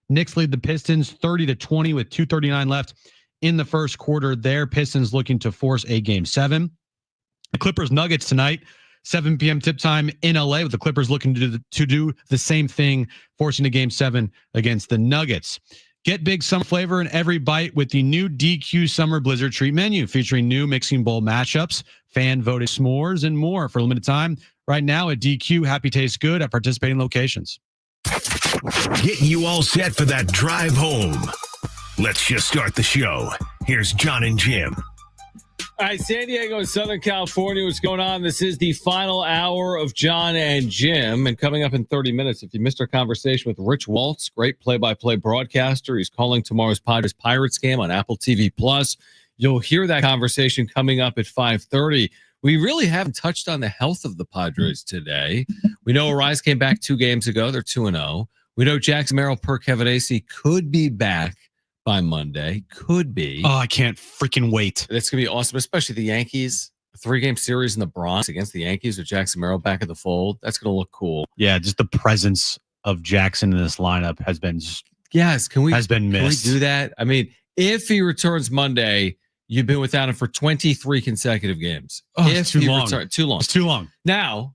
Knicks lead the Pistons 30-20 with 2:39 left in the first quarter. Their Pistons looking to force a Game 7. The Clippers Nuggets tonight, 7 p.m. tip time in LA, with the Clippers looking to do the same thing, forcing a Game 7 against the Nuggets. Get big summer flavor in every bite with the new DQ Summer Blizzard Treat menu, featuring new mixing bowl matchups, fan-voted s'mores, and more for a limited time. Right now at DQ, happy tastes good at participating locations. Getting you all set for that drive home. Let's just start the show. Here's Jon and Jim. All right, San Diego and Southern California, what's going on? This is the final hour of Jon and Jim. And coming up in 30 minutes, if you missed our conversation with Rich Waltz, great play-by-play broadcaster, he's calling tomorrow's Padres Pirates game on Apple TV+. You'll hear that conversation coming up at 5:30. We really haven't touched on the health of the Padres today. We know Arraez came back 2 games ago. They're 2-0. We know Jackson Merrill per Kevin AC could be back by Monday. Could be. Oh, I can't freaking wait. That's going to be awesome, especially the Yankees. A 3-game series in the Bronx against the Yankees with Jackson Merrill back in the fold. That's going to look cool. Yeah, just the presence of Jackson in this lineup has been missed. Can we do that? I mean, if he returns Monday, you've been without him for 23 consecutive games. Oh, it's too long. Too long. It's too long. Now,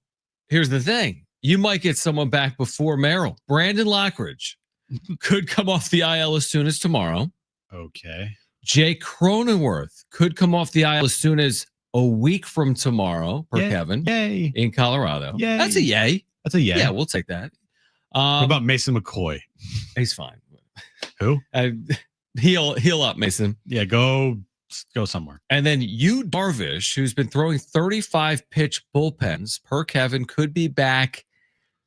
here's the thing. You might get someone back before Merrill. Brandon Lockridge could come off the IL as soon as tomorrow. Okay. Jay Cronenworth could come off the IL as soon as a week from tomorrow per Kevin. Yay. In Colorado. Yay. That's a yay. That's a yay. Yeah, we'll take that. What about Mason McCoy? He's fine. Who? Heal up, Mason. Yeah, go somewhere. And then Yu Darvish, who's been throwing 35 pitch bullpens per Kevin, could be back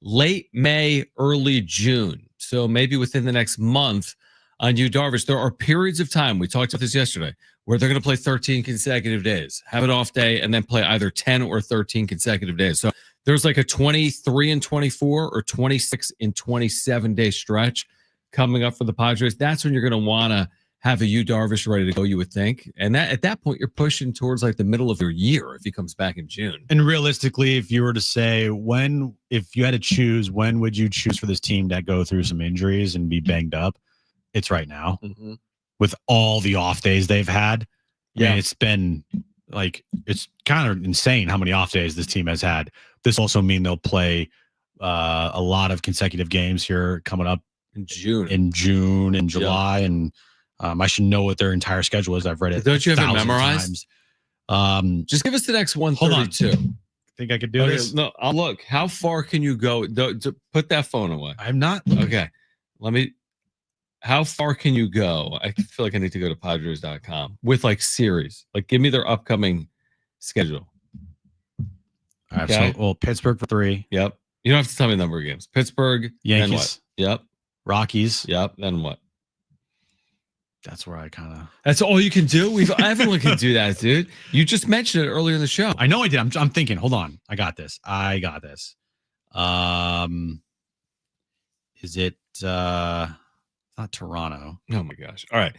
late May, early June. So maybe within the next month on Yu Darvish. There are periods of time, we talked about this yesterday, where they're going to play 13 consecutive days, have an off day, and then play either 10 or 13 consecutive days. So there's like a 23 and 24 or 26 and 27 day stretch coming up for the Padres. That's when you're going to want to have a Yu Darvish ready to go, you would think. And that at that point, you're pushing towards like the middle of your year if he comes back in June. And realistically, if you were to say if you had to choose, when would you choose for this team to go through some injuries and be banged up? It's right now. Mm-hmm. With all the off days they've had. I mean, it's been like, it's kind of insane how many off days this team has had. This also mean they'll play a lot of consecutive games here coming up in June and July. And I should know what their entire schedule is. I've read it. Don't you have it memorized? Just give us the next 132. Hold on. Think I could do this? No, I'll look. How far can you go? Put that phone away. I'm not. Okay. How far can you go? I feel like I need to go to Padres.com with like series. Like, give me their upcoming schedule. All right. Okay. So, Pittsburgh for 3. Yep. You don't have to tell me the number of games. Pittsburgh. Yankees. Then what? Yep. Rockies. Yep. Then what? That's where I kind of. That's all you can do? Everyone can do that, dude. You just mentioned it earlier in the show. I know I did. I'm thinking. Hold on. I got this. Is it not Toronto? Oh my gosh. All right.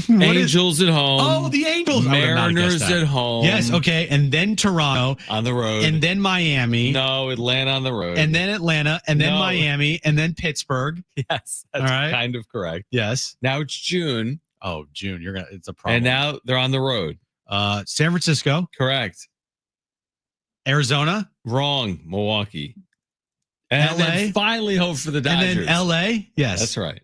Angels at home. Oh, the Angels. Mariners at home. Yes. Okay. And then Toronto on the road. And then Miami. No, Atlanta on the road. And then Atlanta. And then Miami. And then Pittsburgh. Yes. That's kind of correct. Yes. Now it's June. Oh, June. It's a problem. And now they're on the road. San Francisco. Correct. Arizona. Wrong. Milwaukee. And LA. then finally hope for the Dodgers. And then LA. Yes. That's right.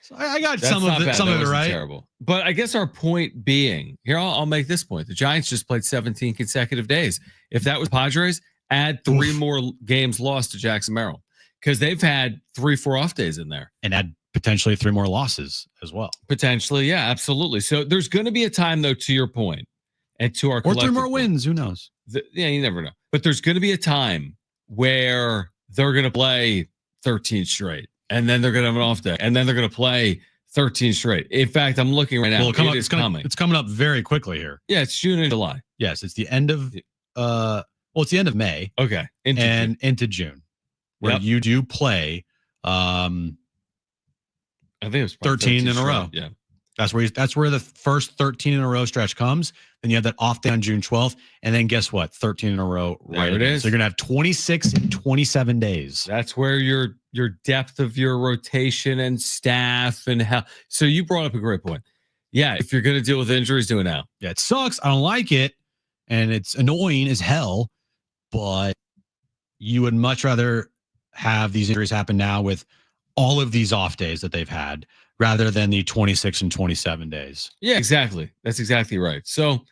So I got some of it right. Terrible. But I guess our point being, here I'll make this point. The Giants just played 17 consecutive days. If that was Padres, add 3 more games lost to Jackson Merrill, because they've had 3-4 off days in there. And add potentially 3 more losses as well. Potentially, yeah, absolutely. So there's going to be a time, though, to your point, and to our or 3 more wins. Who knows? You never know. But there's going to be a time where they're going to play 13 straight. And then they're going to have an off day. And then they're going to play 13 straight. In fact, I'm looking right now. Well, it's coming up very quickly here. Yeah, it's June and July. Yes, it's the end of it's the end of May. Okay. Into June. where Yep. you do play I think it was probably 13 in a straight. row. Yeah. That's where the first 13 in a row stretch comes. Then you have that off day on June 12th. And then guess what? 13 in a row. There it is. So you're going to have 26 in 27 days. That's where your depth of your rotation and staff and how. So you brought up a great point. Yeah, if you're going to deal with injuries, do it now. Yeah, it sucks. I don't like it. And it's annoying as hell. But you would much rather have these injuries happen now with all of these off days that they've had rather than the 26 and 27 days. Yeah, exactly. That's exactly right. So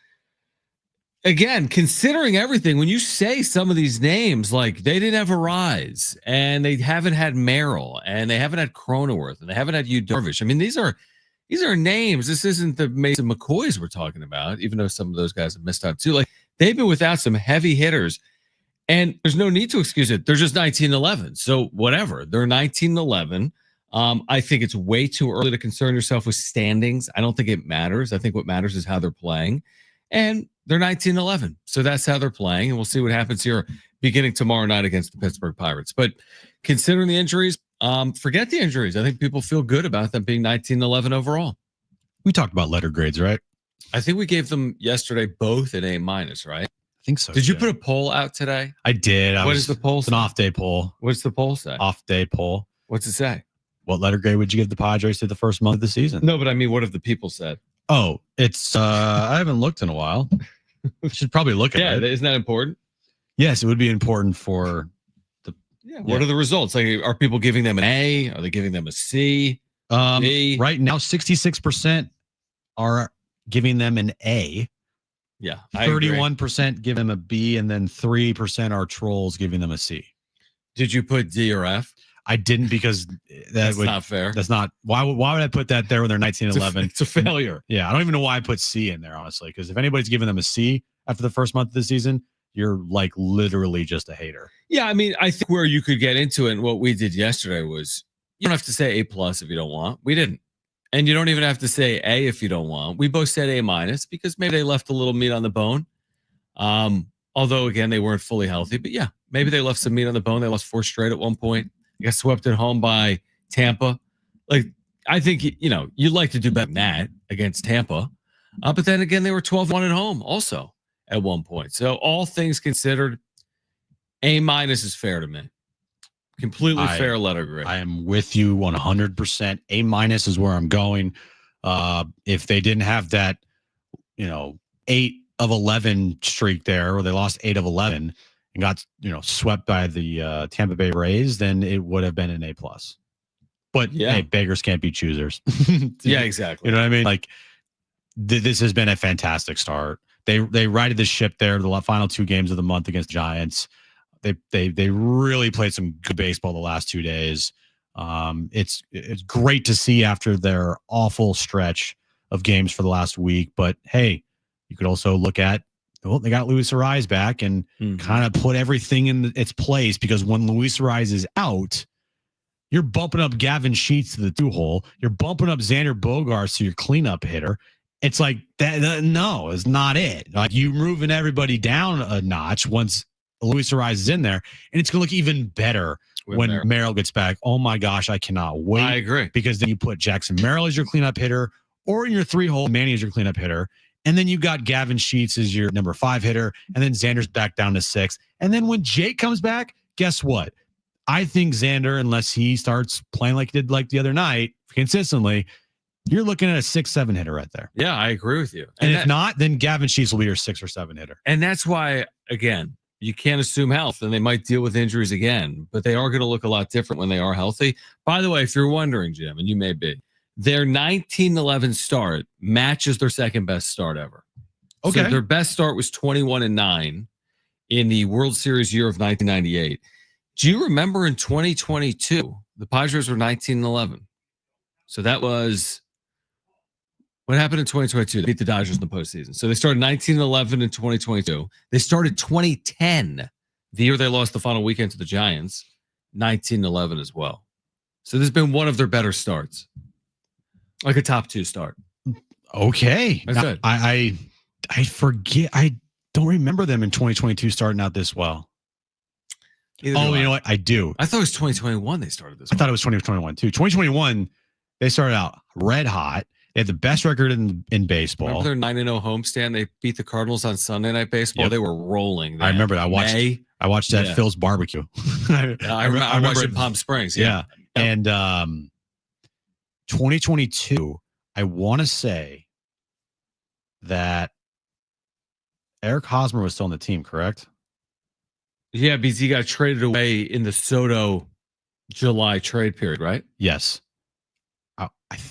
again, considering everything, when you say some of these names, like they didn't have Arraez and they haven't had Merrill and they haven't had Cronenworth and they haven't had Yu Darvish. I mean, these are names. This isn't the Mason McCoys we're talking about, even though some of those guys have missed out too. Like they've been without some heavy hitters. And there's no need to excuse it. They're just 19-11. So whatever. They're 19-11. I think it's way too early to concern yourself with standings. I don't think it matters. I think what matters is how they're playing. And they're 19-11. So that's how they're playing. And we'll see what happens here beginning tomorrow night against the Pittsburgh Pirates. But considering the injuries, forget the injuries. I think people feel good about them being 19-11 overall. We talked about letter grades, right? I think we gave them yesterday both an A-, right? I think so. Did you put a poll out today? I did. What does the poll It's an say? off day poll. What's the poll say? Off day poll. What's it say? What letter grade would you give the Padres to the first month of the season? No, but I mean, what have the people said? Oh, it's I haven't looked in a while. Should probably look at Yeah, it. isn't that important? Yes, it would be important for Yeah. What are the results? Like, are people giving them an A? Are they giving them a C? B? right now 66% are giving them an A. Yeah. I agree. 31% give them a B, and then 3% are trolls giving them a C. Did you put D or F? I didn't because That's not fair. That's not why would I put that there when they're 19-11? It's a failure. Yeah, I don't even know why I put C in there, honestly, because if anybody's giving them a C after the first month of the season, you're like literally just a hater. Yeah, I mean, I think where you could get into it, and what we did yesterday was you don't have to say A+ if you don't want. We didn't. And you don't even have to say A if you don't want. We both said A- because maybe they left a little meat on the bone. Although, again, they weren't fully healthy. But yeah, maybe they left some meat on the bone. They lost 4 straight at one point. They got swept at home by Tampa. Like, I think, you'd like to do better than that against Tampa. But then again, they were 12-1 at home also at one point. So all things considered, A- is fair to me. Completely fair letter grade. I am with you 100%. A- is where I'm going. If they didn't have that, 8 of 11 streak there, or they lost 8 of 11 and got, swept by the Tampa Bay Rays, then it would have been an A+. But hey, beggars can't be choosers. Yeah, exactly. You know what I mean? Like this has been a fantastic start. They righted the ship there the final 2 games of the month against Giants. They really played some good baseball the last 2 days. It's great to see after their awful stretch of games for the last week. But hey, you could also look at, they got Luis Arraez back and kind of put everything in its place, because when Luis Arraez is out, you're bumping up Gavin Sheets to the 2-hole. You're bumping up Xander Bogarts to your cleanup hitter. It's like that. No, it's not it. Like, you're moving everybody down a notch once Luis Arraez is in there, and it's going to look even better when Merrill gets back. Oh my gosh, I cannot wait. I agree. Because then you put Jackson Merrill as your cleanup hitter, or in your 3-hole, Manny as your cleanup hitter. And then you got Gavin Sheets as your number 5 hitter. And then Xander's back down to 6. And then when Jake comes back, guess what? I think Xander, unless he starts playing like he did like the other night consistently, you're looking at a 6-7 hitter right there. Yeah, I agree with you. And if not, then Gavin Sheets will be your 6 or 7 hitter. And that's why, again, you can't assume health, and they might deal with injuries again, but they are going to look a lot different when they are healthy. By the way, if you're wondering, Jim, and you may be, their 19-11 start matches their second best start ever. Okay. So their best start was 21-9 in the World Series year of 1998. Do you remember in 2022, the Padres were 19-11? So that was what happened in 2022. They beat the Dodgers in the postseason. So they started 19-11 in 2022. They started 2010, the year they lost the final weekend to the Giants, 19-11 as well. So this has been one of their better starts. Like a top 2 start. Okay. That's good. I forget. I don't remember them in 2022 starting out this well. Either Oh, do you I. know what? I do. I thought it was 2021 they started this. I thought it was 2021 too. 2021, they started out red hot. They had the best record in baseball. Remember their 9-0 homestand? They beat the Cardinals on Sunday Night Baseball. Yep. They were rolling. I remember. I watched that Yeah. Phil's barbecue. I watched it in Palm Springs. Yeah. Yep. And 2022, I want to say that Eric Hosmer was still on the team, correct? Yeah, because he got traded away in the Soto July trade period, right? Yes.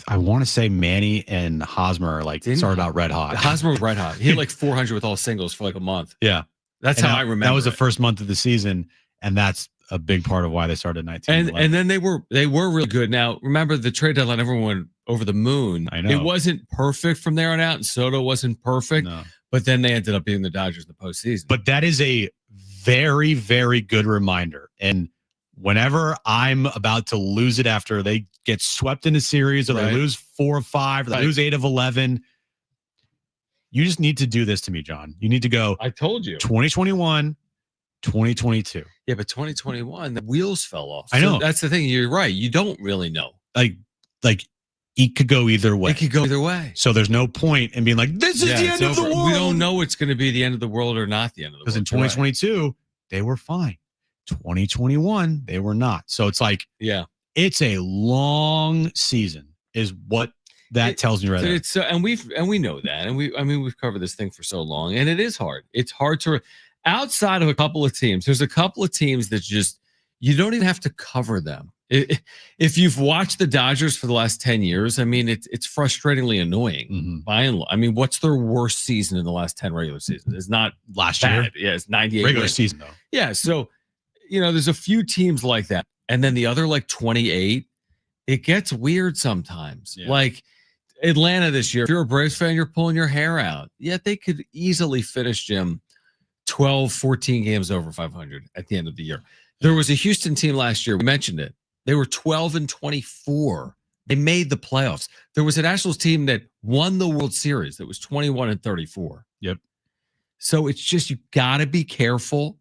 I want to say Manny and Hosmer started out red hot. Hosmer was red hot. He had like 400 with all singles for like a month. Yeah. That's how I remember. That was the it. first month of the season, and that's a big part of why they started 19. And then they were really good. Now, remember the trade deadline, everyone went over the moon. I know. It wasn't perfect from there on out, and Soto wasn't perfect. No. But then they ended up beating the Dodgers in the postseason. But that is a very, very good reminder. And whenever I'm about to lose it after they get swept in a series or they lose 4 of 5, or they lose 8 of 11, you just need to do this to me, John. You need to go, I told you. 2021, 2022. Yeah, but 2021, the wheels fell off. I know. So that's the thing. You're right. You don't really know. Like it could go either way. It could go either way. So there's no point in being like, this is the end of the world. We don't know it's going to be the end of the world or not the end of the world. Because in 2022, they were fine. 2021, they were not. So it's like, it's a long season, is what that tells me right there. It's and we know that, and we've covered this thing for so long, and it is hard. It's hard to outside of a couple of teams. There's a couple of teams that just you don't even have to cover them. If you've watched the Dodgers for the last 10 years, I mean, it's frustratingly annoying. By and large, I mean, what's their worst season in the last 10 regular seasons? It's not last bad. year. Yeah, it's 98 regular wins. season though. Yeah, so there's a few teams like that, and then the other like 28. It gets weird sometimes. Yeah. Like Atlanta this year. If you're a Braves fan, you're pulling your hair out. Yeah, they could easily finish, Jim, 12, 14 games over 500 at the end of the year. There was a Houston team last year. We mentioned it. They were 12-24. They made the playoffs. There was a Nationals team that won the World Series that was 21-34. Yep. So it's just, you got to be careful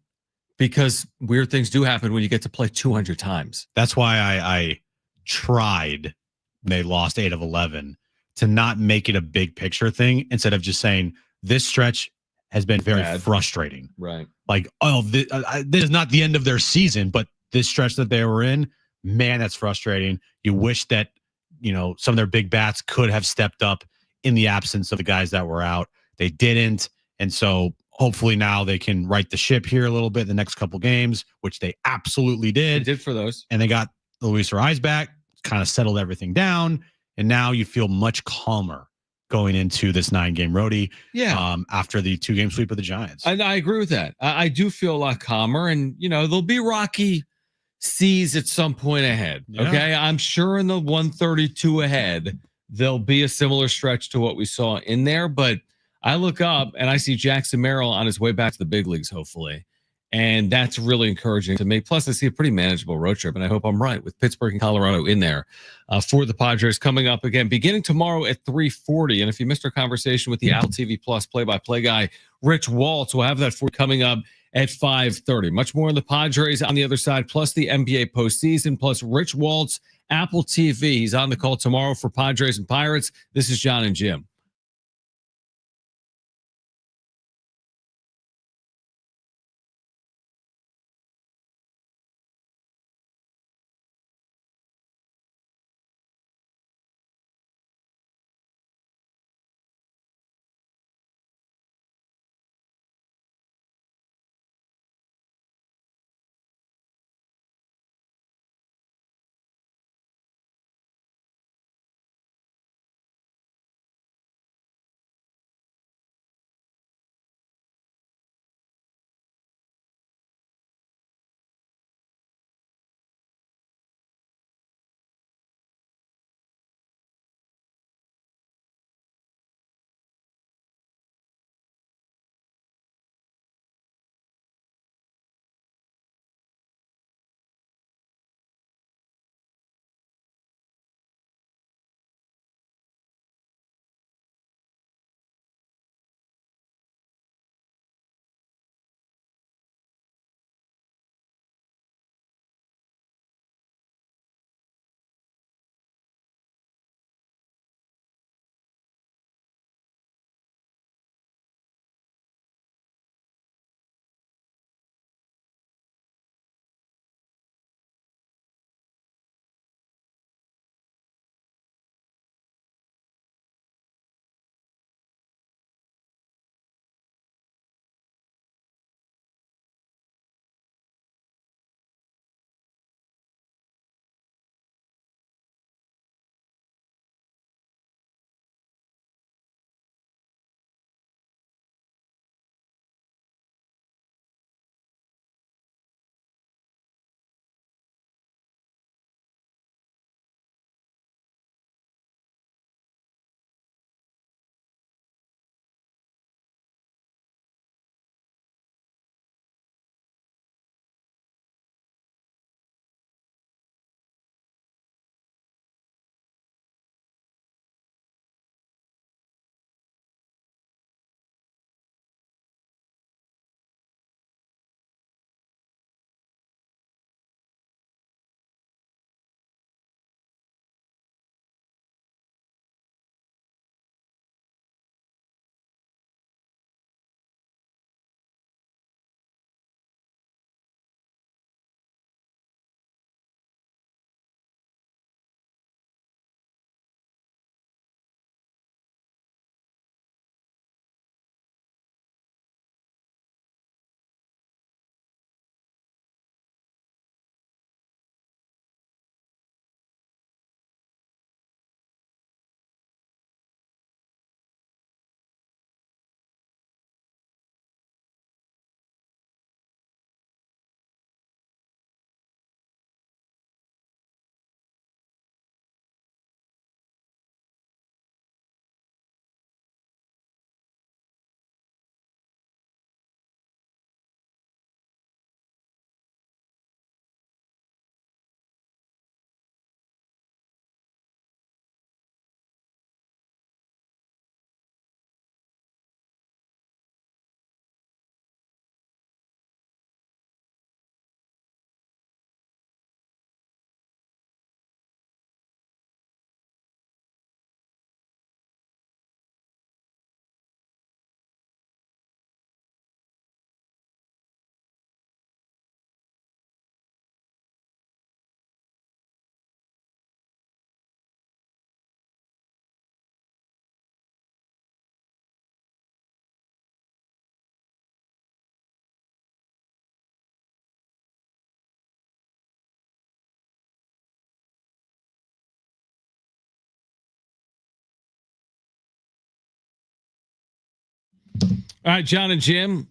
because weird things do happen when you get to play 200 times. That's why I tried, they lost 8 of 11, to not make it a big picture thing instead of just saying this stretch has been very frustrating. Right. Like, this is not the end of their season, but this stretch that they were in, man, that's frustrating. You wish that, some of their big bats could have stepped up in the absence of the guys that were out. They didn't. And so hopefully now they can right the ship here a little bit the next couple games, which they absolutely did. They did for those. And they got Luis Arraez back, kind of settled everything down. And now you feel much calmer going into this 9-game roadie. Yeah. After the 2-game sweep of the Giants. And I agree with that. I do feel a lot calmer, and there'll be rocky seas at some point ahead. Yeah. Okay. I'm sure in the 132 ahead, there'll be a similar stretch to what we saw in there. But I look up and I see Jackson Merrill on his way back to the big leagues, hopefully. And that's really encouraging to me. Plus, I see a pretty manageable road trip, and I hope I'm right with Pittsburgh and Colorado in there for the Padres coming up again, beginning tomorrow at 3:40. And if you missed our conversation with the Apple TV Plus play-by-play guy, Rich Waltz, we'll have that for coming up at 5:30. Much more on the Padres on the other side, plus the NBA postseason, plus Rich Waltz, Apple TV. He's on the call tomorrow for Padres and Pirates. This is Jon and Jim. All right, Jon and Jim,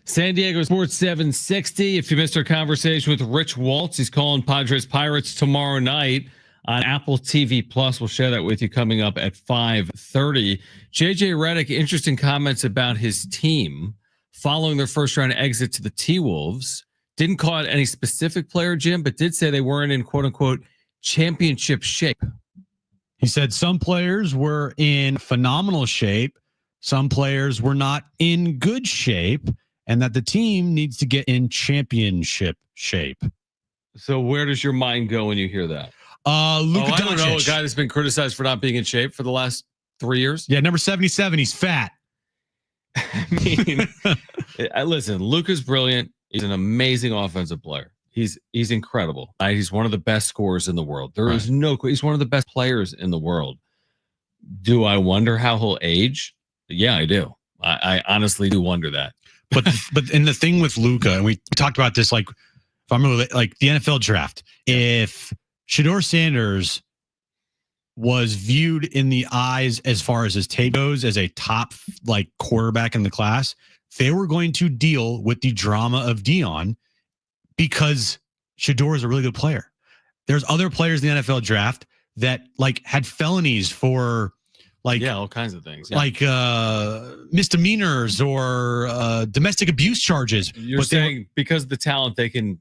San Diego Sports 760. If you missed our conversation with Rich Waltz, he's calling Padres Pirates tomorrow night on Apple TV Plus. We'll share that with you coming up at 5:30. JJ Redick, interesting comments about his team following their first round exit to the T-Wolves. Didn't call out any specific player, Jim, but did say they weren't in quote unquote championship shape. He said some players were in phenomenal shape. Some players were not in good shape, and that the team needs to get in championship shape. So where does your mind go when you hear that? Luka Doncic. I don't know, a guy that's been criticized for not being in shape for the last 3 years. Yeah, number 77. He's fat. I mean, listen, Luka's brilliant. He's an amazing offensive player. He's incredible. Right? He's one of the best scorers in the world. There is no. He's one of the best players in the world. Do I wonder how he'll age? Yeah, I do. I honestly do wonder that. But in the thing with Luka, and we talked about this, like if I'm like the NFL draft, if Shedeur Sanders was viewed in the eyes as far as his tape goes as a top like quarterback in the class, they were going to deal with the drama of Dion because Shedeur is a really good player. There's other players in the NFL draft that like had felonies for like all kinds of things, like misdemeanors or domestic abuse charges. You're saying because of the talent, they can,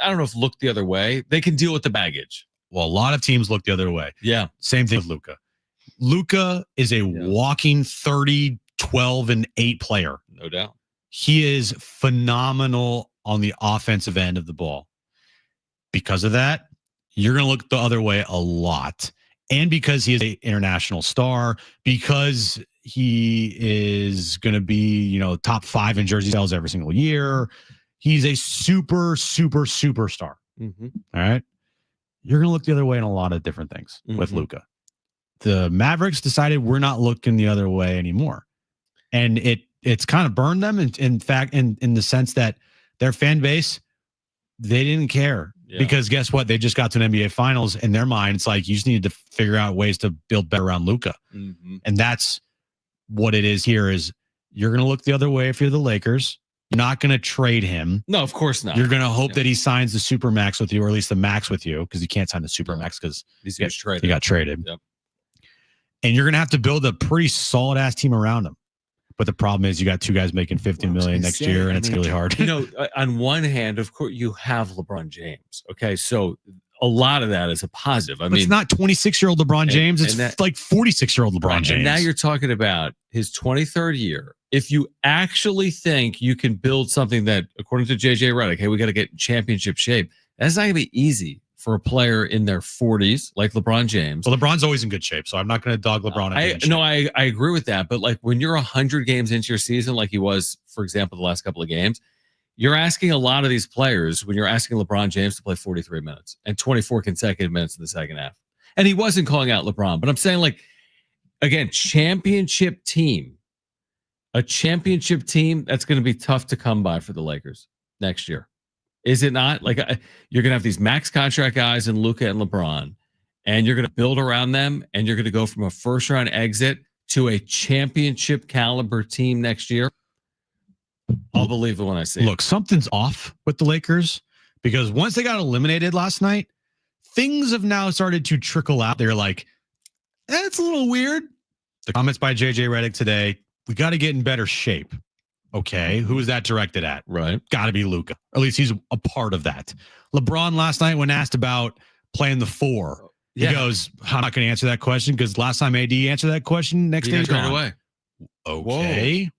I don't know if look the other way, they can deal with the baggage. Well, a lot of teams look the other way. Yeah. Same thing with Luka. Luka is a walking 30, 12, and 8 player. No doubt. He is phenomenal on the offensive end of the ball. Because of that, you're going to look the other way a lot. And because he is an international star, because he is going to be, top 5 in jersey sales every single year, he's a superstar. Mm-hmm. All right. You're going to look the other way in a lot of different things with Luka. The Mavericks decided we're not looking the other way anymore. And it's kind of burned them. In fact, in the sense that their fan base, they didn't care. Yeah. Because guess what? They just got to an NBA Finals. In their mind, it's like you just need to figure out ways to build better around Luka. Mm-hmm. And that's what it is here is you're going to look the other way if you're the Lakers. You're not going to trade him. No, of course not. You're going to hope that he signs the super max with you, or at least the max with you, because you can't sign the super max because he got traded. Yep. And you're going to have to build a pretty solid ass team around him. But the problem is you got 2 guys making $50 million next year, and it's really hard. On one hand, of course, you have LeBron James. Okay, so a lot of that is a positive. I mean, it's not 26-year-old LeBron James. It's like 46-year-old LeBron James. And now you're talking about his 23rd year. If you actually think you can build something that, according to JJ Redick, hey, we got to get in championship shape, that's not going to be easy for a player in their 40s like LeBron James. Well, LeBron's always in good shape, so I'm not going to dog LeBron. I agree with that. But like when you're 100 games into your season, like he was, for example, the last couple of games, you're asking a lot of these players when you're asking LeBron James to play 43 minutes and 24 consecutive minutes in the second half. And he wasn't calling out LeBron, but I'm saying like, again, a championship team, that's going to be tough to come by for the Lakers next year. Is it not? Like you're going to have these max contract guys in Luka and LeBron, and you're going to build around them, and you're going to go from a first round exit to a championship caliber team next year. I'll believe it when I see it. Look, something's off with the Lakers because once they got eliminated last night, things have now started to trickle out. They're like, it's a little weird. The comments by JJ Redick today, we got to get in better shape. Okay, who is that directed at? Right. Got to be Luka. At least he's a part of that. LeBron last night when asked about playing the 4, he goes, I'm not going to answer that question because last time AD answered that question, next day he's right gone. away. Okay. Whoa.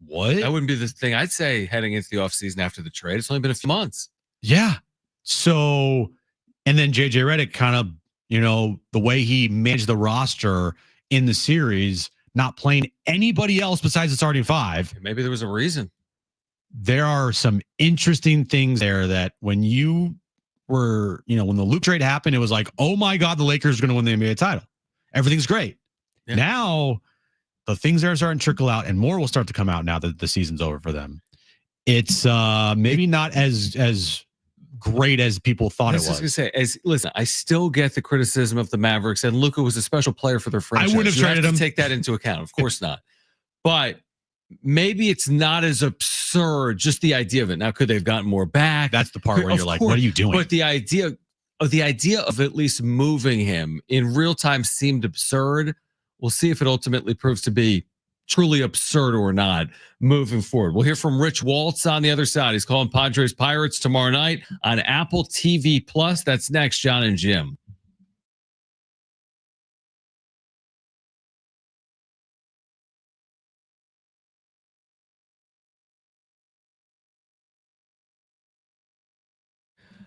What? That wouldn't be the thing I'd say heading into the offseason after the trade. It's only been a few months. Yeah. So, and then JJ Redick kind of, the way he managed the roster in the series, not playing anybody else besides the starting 5. Maybe there was a reason. There are some interesting things there that when you were, when the Luke trade happened, it was like, oh my God, the Lakers are going to win the NBA title. Everything's great. Yeah. Now, the things are starting to trickle out and more will start to come out now that the season's over for them. It's maybe not as great as people thought it was. I was going to say, listen, I still get the criticism of the Mavericks, and Luka was a special player for their franchise. I wouldn't have traded him. Take that into account. Of course not. But maybe it's not as absurd, just the idea of it. Now, could they have gotten more back? That's the part where you're like, what are you doing? But the idea of at least moving him in real time seemed absurd. We'll see if it ultimately proves to be truly absurd or not moving forward. We'll hear from Rich Waltz on the other side. He's calling Padres Pirates tomorrow night on Apple TV Plus. That's next, Jon and Jim.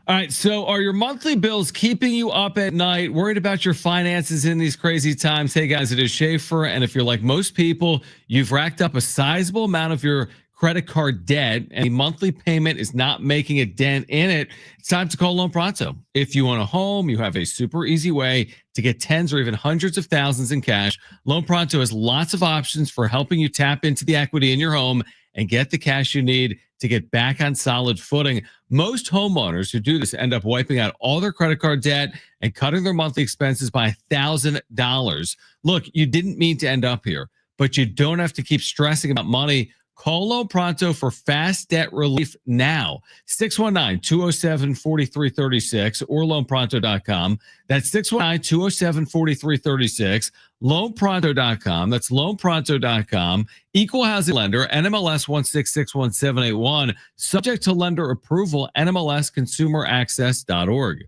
All right, so are your monthly bills keeping you up at night, worried about your finances in these crazy times? Hey guys, it is Schaefer, and if you're like most people, you've racked up a sizable amount of your credit card debt and the monthly payment is not making a dent in it, it's time to call Loan Pronto. If you own a home, you have a super easy way to get tens or even hundreds of thousands in cash. Loan Pronto has lots of options for helping you tap into the equity in your home and get the cash you need to get back on solid footing. Most homeowners who do this end up wiping out all their credit card debt and cutting their monthly expenses by $1,000. Look, you didn't mean to end up here, but you don't have to keep stressing about money. Call Loan Pronto for fast debt relief now. 619-207-4336 or loanpronto.com. That's 619-207-4336. Loanpronto.com. That's loanpronto.com. Equal housing lender, NMLS 1661781. Subject to lender approval, NMLSconsumeraccess.org.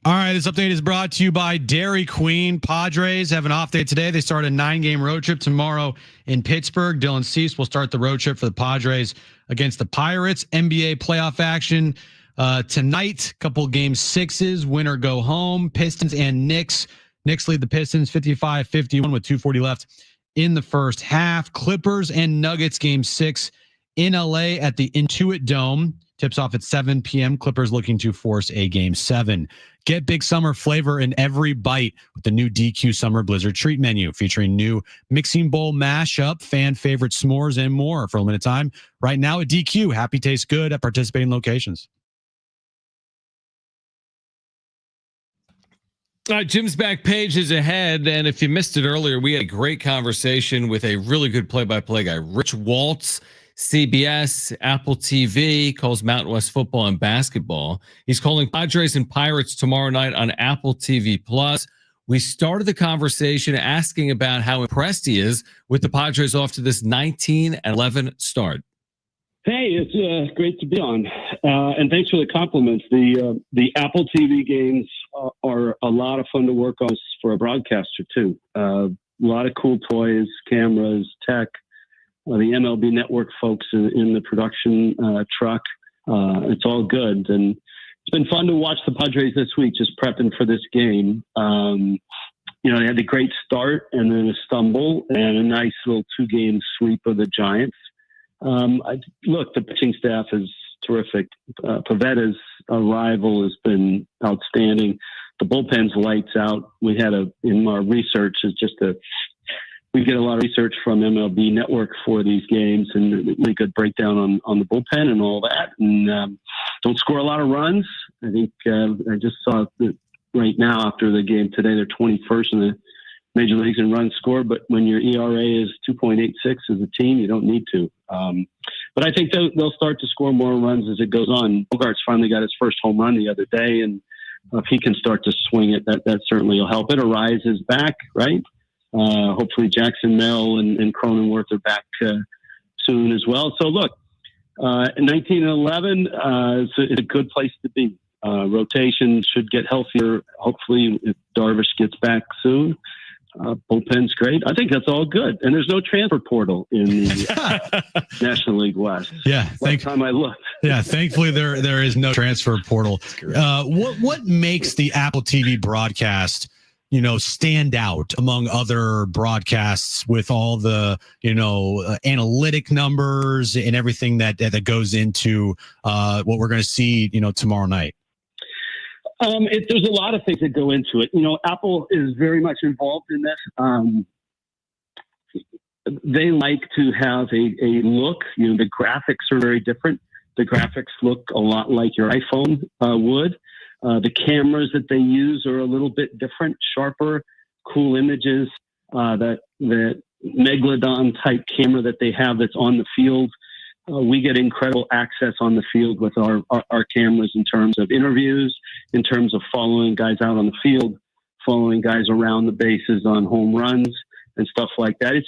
All right, this update is brought to you by Dairy Queen. Padres have an off day today. They start a 9-game road trip tomorrow in Pittsburgh. Dylan Cease will start the road trip for the Padres against the Pirates. NBA playoff action tonight. Couple game sixes. Winner go home. Pistons and Knicks. Knicks lead the Pistons 55-51 with 2:40 left in the first half. Clippers and Nuggets game 6 in LA at the Intuit Dome. Tips off at 7 p.m. Clippers looking to force a game 7. Get big summer flavor in every bite with the new DQ Summer Blizzard Treat Menu featuring new mixing bowl mashup, fan favorite s'mores, and more for a limited time. Right now at DQ, happy tastes good at participating locations. All right, Jim's back page is ahead. And if you missed it earlier, we had a great conversation with a really good play-by-play guy, Rich Waltz, CBS, Apple TV, calls Mountain West football and basketball. He's calling Padres and Pirates tomorrow night on Apple TV Plus. We started the conversation asking about how impressed he is with the Padres off to this 19-11 start. Hey, it's great to be on, and thanks for the compliments. The Apple TV games are a lot of fun to work on for a broadcaster too. A lot of cool toys, cameras, tech. The MLB Network folks in the production truck. It's all good, and it's been fun to watch the Padres this week, just prepping for this game. They had a great start and then a stumble and a nice little 2-game sweep of the Giants. Look, the pitching staff is terrific. Pavetta's arrival has been outstanding. The bullpen's lights out. We had in our research, we get a lot of research from MLB Network for these games, and a really good breakdown on the bullpen and all that. And don't score a lot of runs. I think I just saw that right now after the game today, they're 21st in the major leagues in runs scored. But when your ERA is 2.86 as a team, you don't need to. But I think they'll start to score more runs as it goes on. Bogarts finally got his first home run the other day, and if he can start to swing it, that certainly will help it. Arraez is back, right? Hopefully Jackson Merrill and Cronenworth are back soon as well. So look, 19-11 is a good place to be. Rotation should get healthier. Hopefully if Darvish gets back soon. Bullpen's great. I think that's all good. And there's no transfer portal in the National League West. Yeah. Last time I looked. Yeah. Thankfully there is no transfer portal. What makes the Apple TV broadcast, stand out among other broadcasts with all the, analytic numbers and everything that goes into what we're going to see, tomorrow night? There's a lot of things that go into it. Apple is very much involved in this. They like to have a look. The graphics are very different. The graphics look a lot like your iPhone would. The cameras that they use are a little bit different, sharper, cool images. That Megalodon type camera that they have that's on the field. We get incredible access on the field with our cameras in terms of interviews, in terms of following guys out on the field, following guys around the bases on home runs and stuff like that.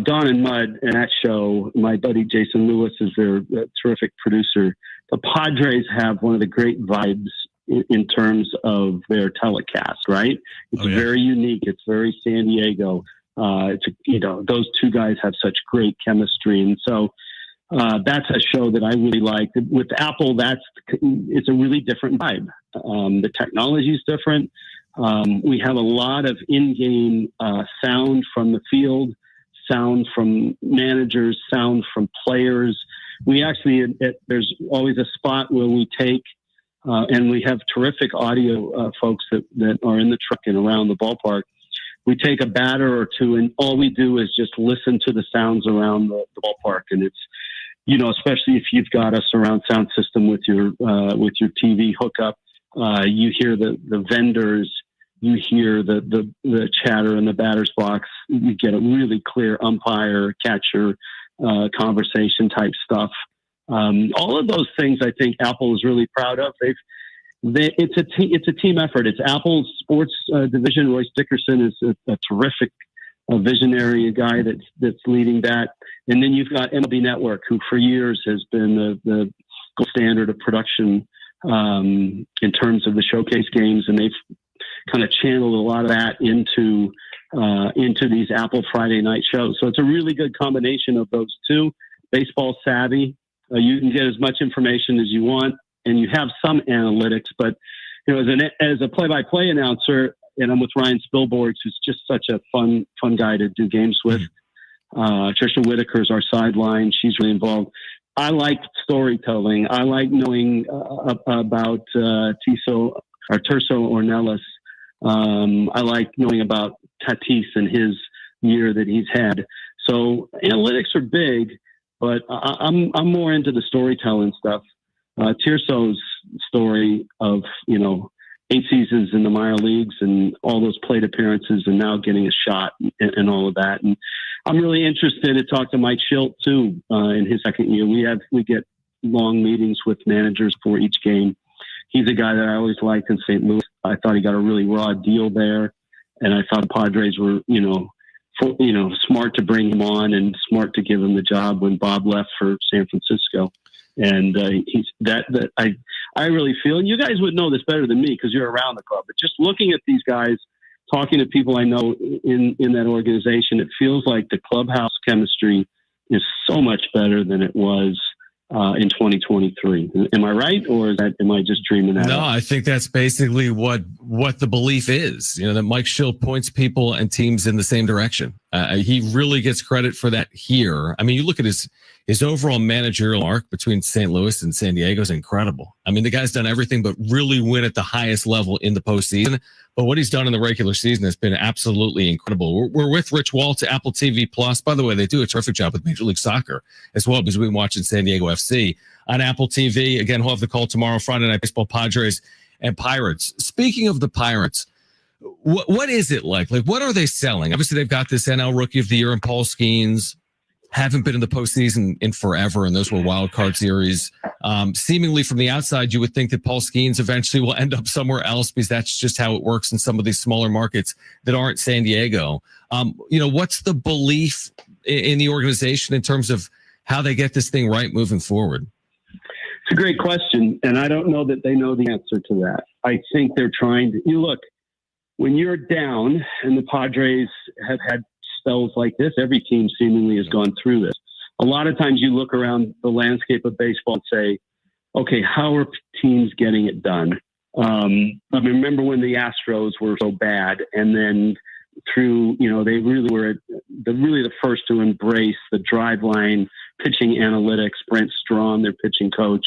Don and Mud and that show, my buddy Jason Lewis is their terrific producer. The Padres have one of the great vibes in terms of their telecast, right? It's very unique. It's very San Diego. Those two guys have such great chemistry. And so that's a show that I really like. With Apple, it's a really different vibe. The technology is different. We have a lot of in-game sound from the field, sound from managers, sound from players. We actually, there's always a spot where we take, and we have terrific audio folks that are in the truck and around the ballpark. We take a batter or two, and all we do is just listen to the sounds around the ballpark. And it's, especially if you've got a surround sound system with your TV hookup, you hear the vendors, you hear the chatter in the batter's box. You get a really clear umpire, catcher, conversation type stuff. All of those things I think Apple is really proud of. It's a team effort. It's Apple's sports division. Royce Dickerson is a terrific visionary guy that's leading that. And then you've got MLB Network, who for years has been the gold standard of production in terms of the showcase games, and they've kind of channeled a lot of that into these Apple Friday night shows. So it's a really good combination of those two. Baseball savvy. You can get as much information as you want, and you have some analytics, but as a play-by-play announcer, and I'm with Ryan Spilborgs, who's just such a fun guy to do games with. Trisha Whitaker's our sideline; she's really involved. I like storytelling. I like knowing about Tirso Ornelas. I like knowing about Tatis and his year that he's had. So analytics are big, but I'm more into the storytelling stuff. Tirso's story of 8 seasons in the minor leagues and all those plate appearances and now getting a shot and all of that. And I'm really interested to talk to Mike Shildt too in his second year. We get long meetings with managers for each game. he's a guy that I always liked in St. Louis. I thought he got a really raw deal there, and I thought the Padres were, smart to bring him on and smart to give him the job when Bob left for San Francisco. And he's that I really feel, and you guys would know this better than me because you're around the club, but just looking at these guys, talking to people I know in that organization, it feels like the clubhouse chemistry is so much better than it was in 2023. Am I right, or am I just dreaming that? No, up? I think that's basically what the belief is. That Mike Shildt points people and teams in the same direction. He really gets credit for that here. I mean, you look at his overall managerial arc between St. Louis and San Diego is incredible. I mean, the guy's done everything but really win at the highest level in the postseason. But what he's done in the regular season has been absolutely incredible. We're with Rich Waltz, Apple TV Plus. By the way, they do a terrific job with Major League Soccer as well, because we've been watching San Diego FC on Apple TV. Again, we'll have the call tomorrow, Friday Night Baseball, Padres and Pirates. Speaking of the Pirates, what is it like? Like, what are they selling? Obviously, they've got this NL Rookie of the Year in Paul Skeens. Haven't been in the postseason in forever, and those were wild card series. Seemingly from the outside, you would think that Paul Skeens eventually will end up somewhere else, because that's just how it works in some of these smaller markets that aren't San Diego. What's the belief in the organization in terms of how they get this thing right moving forward? It's a great question, and I don't know that they know the answer to that. I think they're trying to. You look, when you're down, and the Padres have had spells like this, every team seemingly has gone through this. A lot of times you look around the landscape of baseball and say, okay, how are teams getting it done? I remember when the Astros were so bad, and then through, they really were the first to embrace the driveline pitching analytics, Brent Strawn, their pitching coach,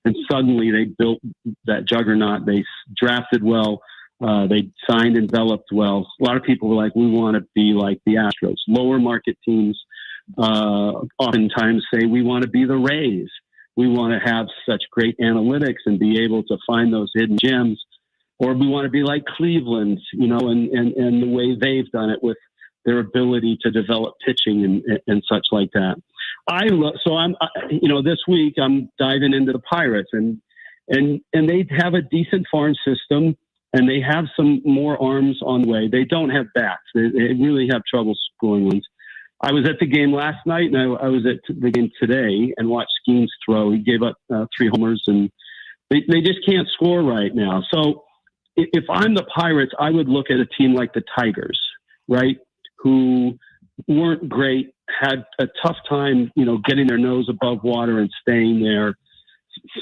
and suddenly they built that juggernaut. They drafted well. They signed and developed well. A lot of people were like, we want to be like the Astros. Lower market teams oftentimes say we want to be the Rays. We want to have such great analytics and be able to find those hidden gems. Or we want to be like Cleveland, and the way they've done it with their ability to develop pitching and such like that. This week I'm diving into the Pirates, and they have a decent farm system. And they have some more arms on the way. They don't have bats. They really have trouble scoring ones. I was at the game last night, and I was at the game today and watched Skeens throw. He gave up 3 homers, and they just can't score right now. So if I'm the Pirates, I would look at a team like the Tigers, right, who weren't great, had a tough time, getting their nose above water and staying there,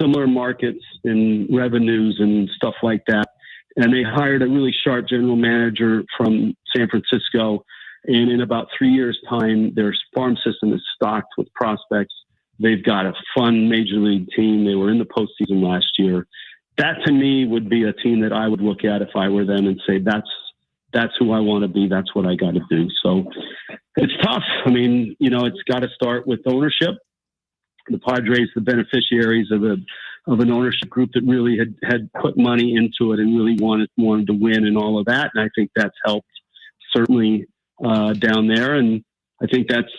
similar markets and revenues and stuff like that. And they hired a really sharp general manager from San Francisco. And in about 3 years' time, their farm system is stocked with prospects. They've got a fun major league team. They were in the postseason last year. That, to me, would be a team that I would look at if I were them and say, that's who I want to be. That's what I got to do. So it's tough. I mean, it's got to start with ownership. The Padres, the beneficiaries of an ownership group that really had put money into it and really wanted to win and all of that. And I think that's helped certainly down there. And I think that's,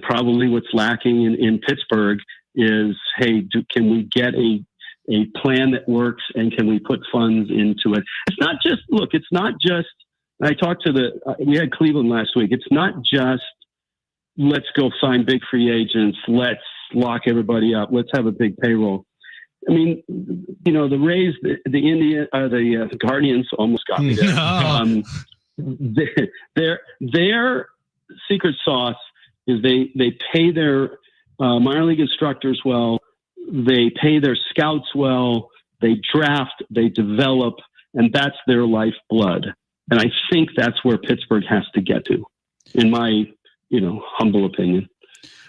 probably what's lacking in Pittsburgh is, hey, can we get a plan that works, and can we put funds into it? It's not just, I talked to we had Cleveland last week. It's not just, let's go sign big free agents. Let's lock everybody up. Let's have a big payroll. I mean, the Rays, the Guardians almost got me there. Their secret sauce is they pay their minor league instructors well. They pay their scouts well. They draft, they develop, and that's their lifeblood. And I think that's where Pittsburgh has to get to, in my humble opinion.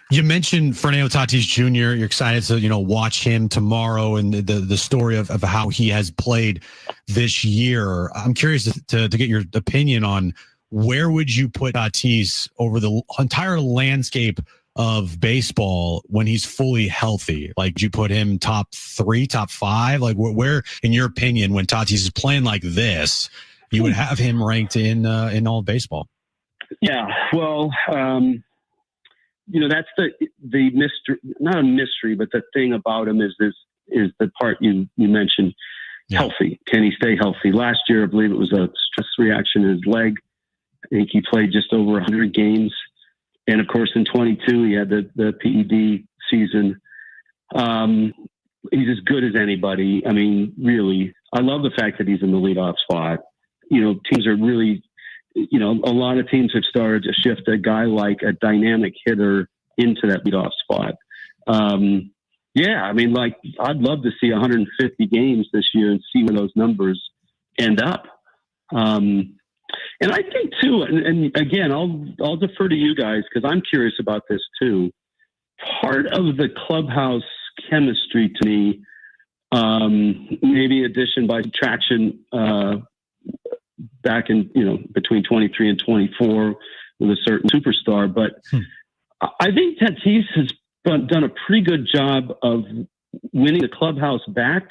You mentioned Fernando Tatis Jr. You're excited to, watch him tomorrow and the story of how he has played this year. I'm curious to get your opinion on where would you put Tatis over the entire landscape of baseball when he's fully healthy? Like, do you put him top 3, top 5? Like, where, in your opinion, when Tatis is playing like this, you would have him ranked in all of baseball? Yeah, well, that's the mystery, not a mystery, but the thing about him is this, is the part you mentioned. Yeah. Healthy. Can he stay healthy? Last year, I believe it was a stress reaction in his leg. I think he played just over 100 games. And of course, in 22, he had the PED season. He's as good as anybody. I mean, really, I love the fact that he's in the leadoff spot. You know, teams are really, you know, a lot of teams have started to shift a guy like a dynamic hitter into that leadoff spot. Yeah, I mean, like, I'd love to see 150 games this year and see where those numbers end up. And I think too, and again, I'll defer to you guys because I'm curious about this too. Part of the clubhouse chemistry to me, maybe addition by subtraction, back in, you know, between 23 and 24 with a certain superstar, but I think Tatis has done a pretty good job of winning the clubhouse back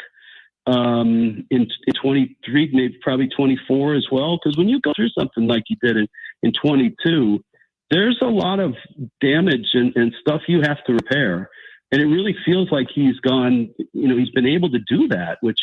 in 23, maybe probably 24 as well. Because when you go through something like you did in 22, there's a lot of damage and stuff you have to repair. And it really feels like he's gone, you know, he's been able to do that, which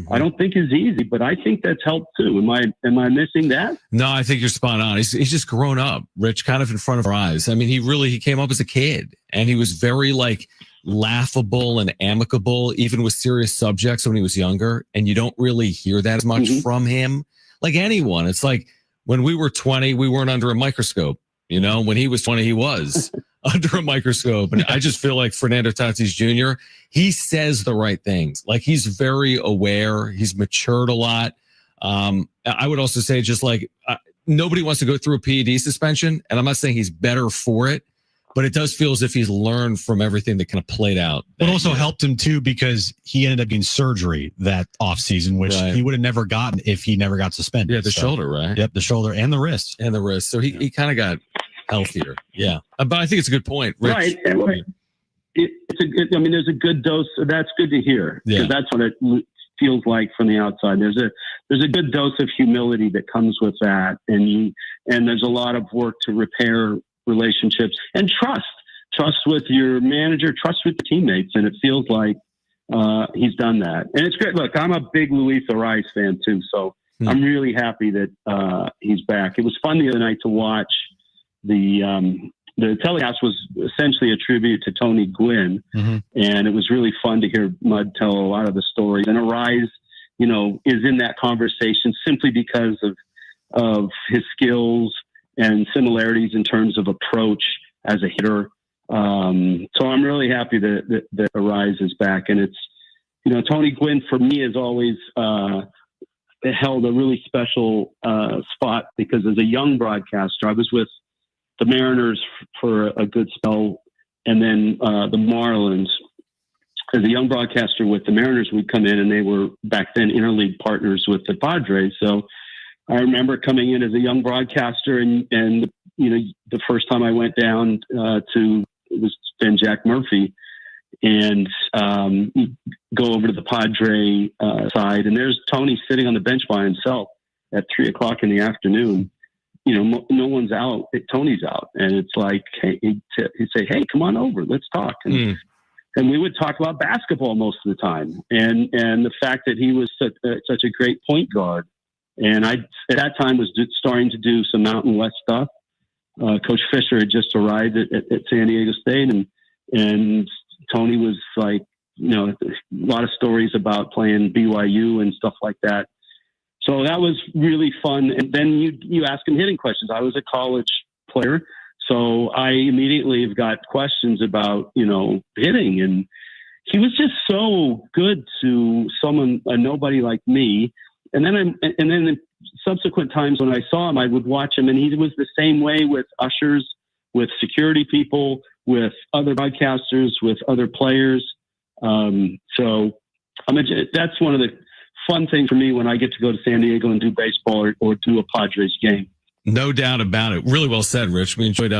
I don't think is easy, but I think that's helped too. Am I missing that? No, I think you're spot on. He's just grown up, Rich, kind of in front of our eyes. I mean, he came up as a kid and he was very like laughable and amicable, even with serious subjects when he was younger. And you don't really hear that as much from him. Like anyone, it's like when we were 20, we weren't under a microscope. You know, when he was 20, he was under a microscope. And I just feel like Fernando Tatis Jr., he says the right things. Like he's very aware. He's matured a lot. I would also say just like nobody wants to go through a PED suspension. And I'm not saying he's better for it, but it does feel as if he's learned from everything that kind of played out. It also helped him too because he ended up getting surgery that offseason, which he would have never gotten if he never got suspended. Yeah, the shoulder, right? Yep, the shoulder and the wrist. So he kind of got healthier. Yeah. But I think it's a good point, Rich. Right. It's a good, I mean, there's a good dose. That's good to hear. Because that's what it feels like from the outside. There's a good dose of humility that comes with that. And there's a lot of work to repair relationships and trust with your manager, trust with the teammates. And it feels like he's done that. And it's great. Look, I'm a big Luis Arraez fan too. So I'm really happy that he's back. It was fun the other night to watch. The telecast was essentially a tribute to Tony Gwynn, and it was really fun to hear Mud tell a lot of the stories. And Arraez, you know, is in that conversation simply because of his skills and similarities in terms of approach as a hitter. So I'm really happy that Arraez is back. And it's, you know, Tony Gwynn for me has always held a really special spot because as a young broadcaster, I was with the Mariners for a good spell, and then the Marlins. As a young broadcaster with the Mariners, we'd come in, and they were back then interleague partners with the Padres. So I remember coming in as a young broadcaster, and you know, the first time I went down it was then Jack Murphy, and go over to the Padre side, and there's Tony sitting on the bench by himself at 3:00 in the afternoon. You know, no one's out. Tony's out, and it's like, hey, he'd say, "Hey, come on over, let's talk." And we would talk about basketball most of the time, and the fact that he was such a great point guard. And I, at that time, was starting to do some Mountain West stuff. Coach Fisher had just arrived at San Diego State, and Tony was like, you know, a lot of stories about playing BYU and stuff like that. So that was really fun. And then you ask him hitting questions. I was a college player, so I immediately have got questions about, you know, hitting. And he was just so good to someone, a nobody like me. And then in subsequent times when I saw him, I would watch him, and he was the same way with ushers, with security people, with other broadcasters, with other players. So that's one of the fun thing for me when I get to go to San Diego and do baseball or do a Padres game. No doubt about it. Really well said, Rich. We enjoyed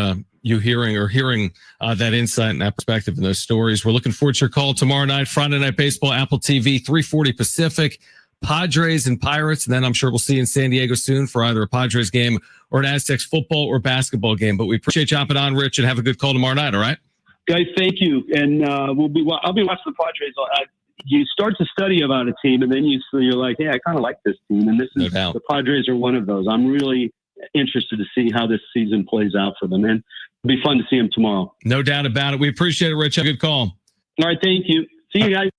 you hearing that insight and that perspective and those stories. We're looking forward to your call tomorrow night, Friday Night Baseball, Apple TV, 3:40 Pacific, Padres and Pirates. And then I'm sure we'll see you in San Diego soon for either a Padres game or an Aztecs football or basketball game. But we appreciate you hopping on, Rich, and have a good call tomorrow night. All right? Guys, thank you. And I'll be watching the Padres you start to study about a team, and then you're like, yeah, I kind of like this team, and No doubt. the Padres are one of those. I'm really interested to see how this season plays out for them, and it'll be fun to see them tomorrow. No doubt about it. We appreciate it, Rich. Good call. All right, thank you. See you guys.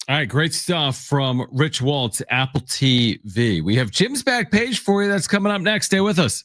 All right, great stuff from Rich Waltz, Apple TV. We have Jim's back page for you. That's coming up next. Stay with us.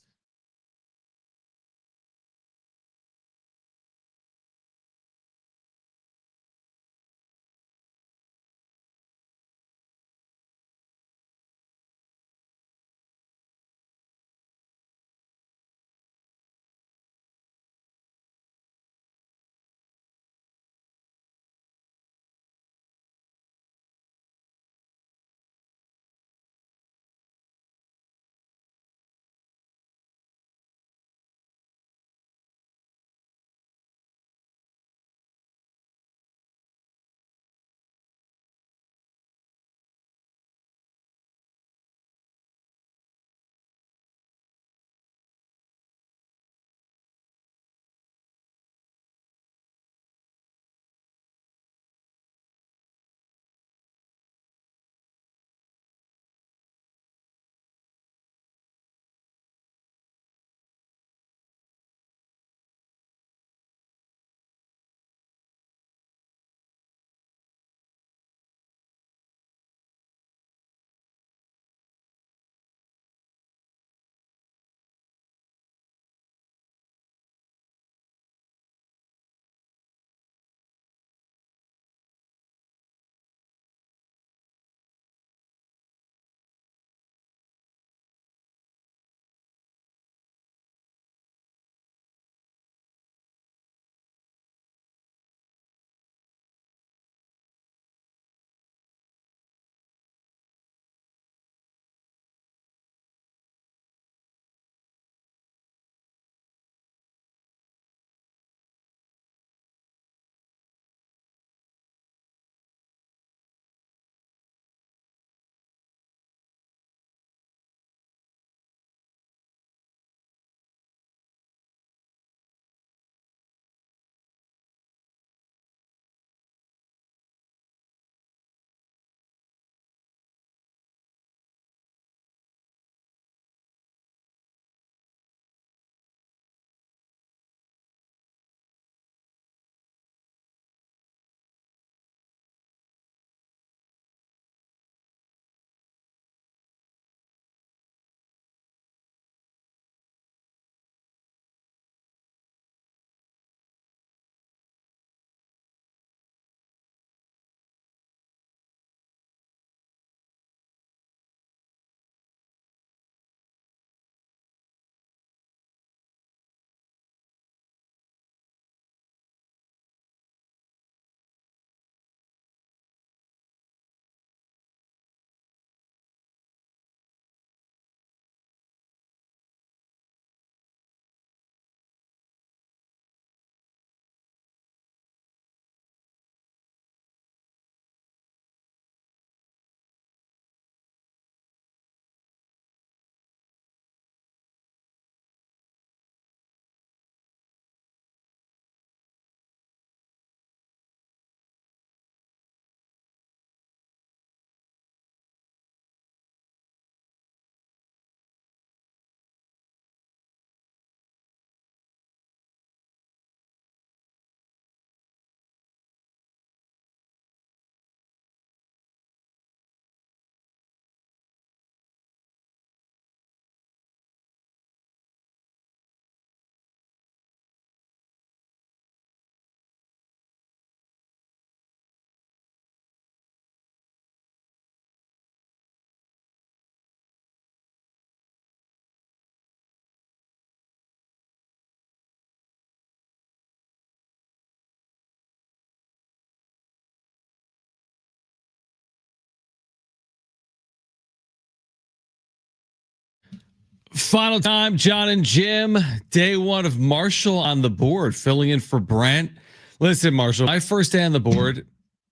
Final time, Jon and Jim. Day one of Marshall on the board, filling in for Brent. Listen, Marshall, my first day on the board,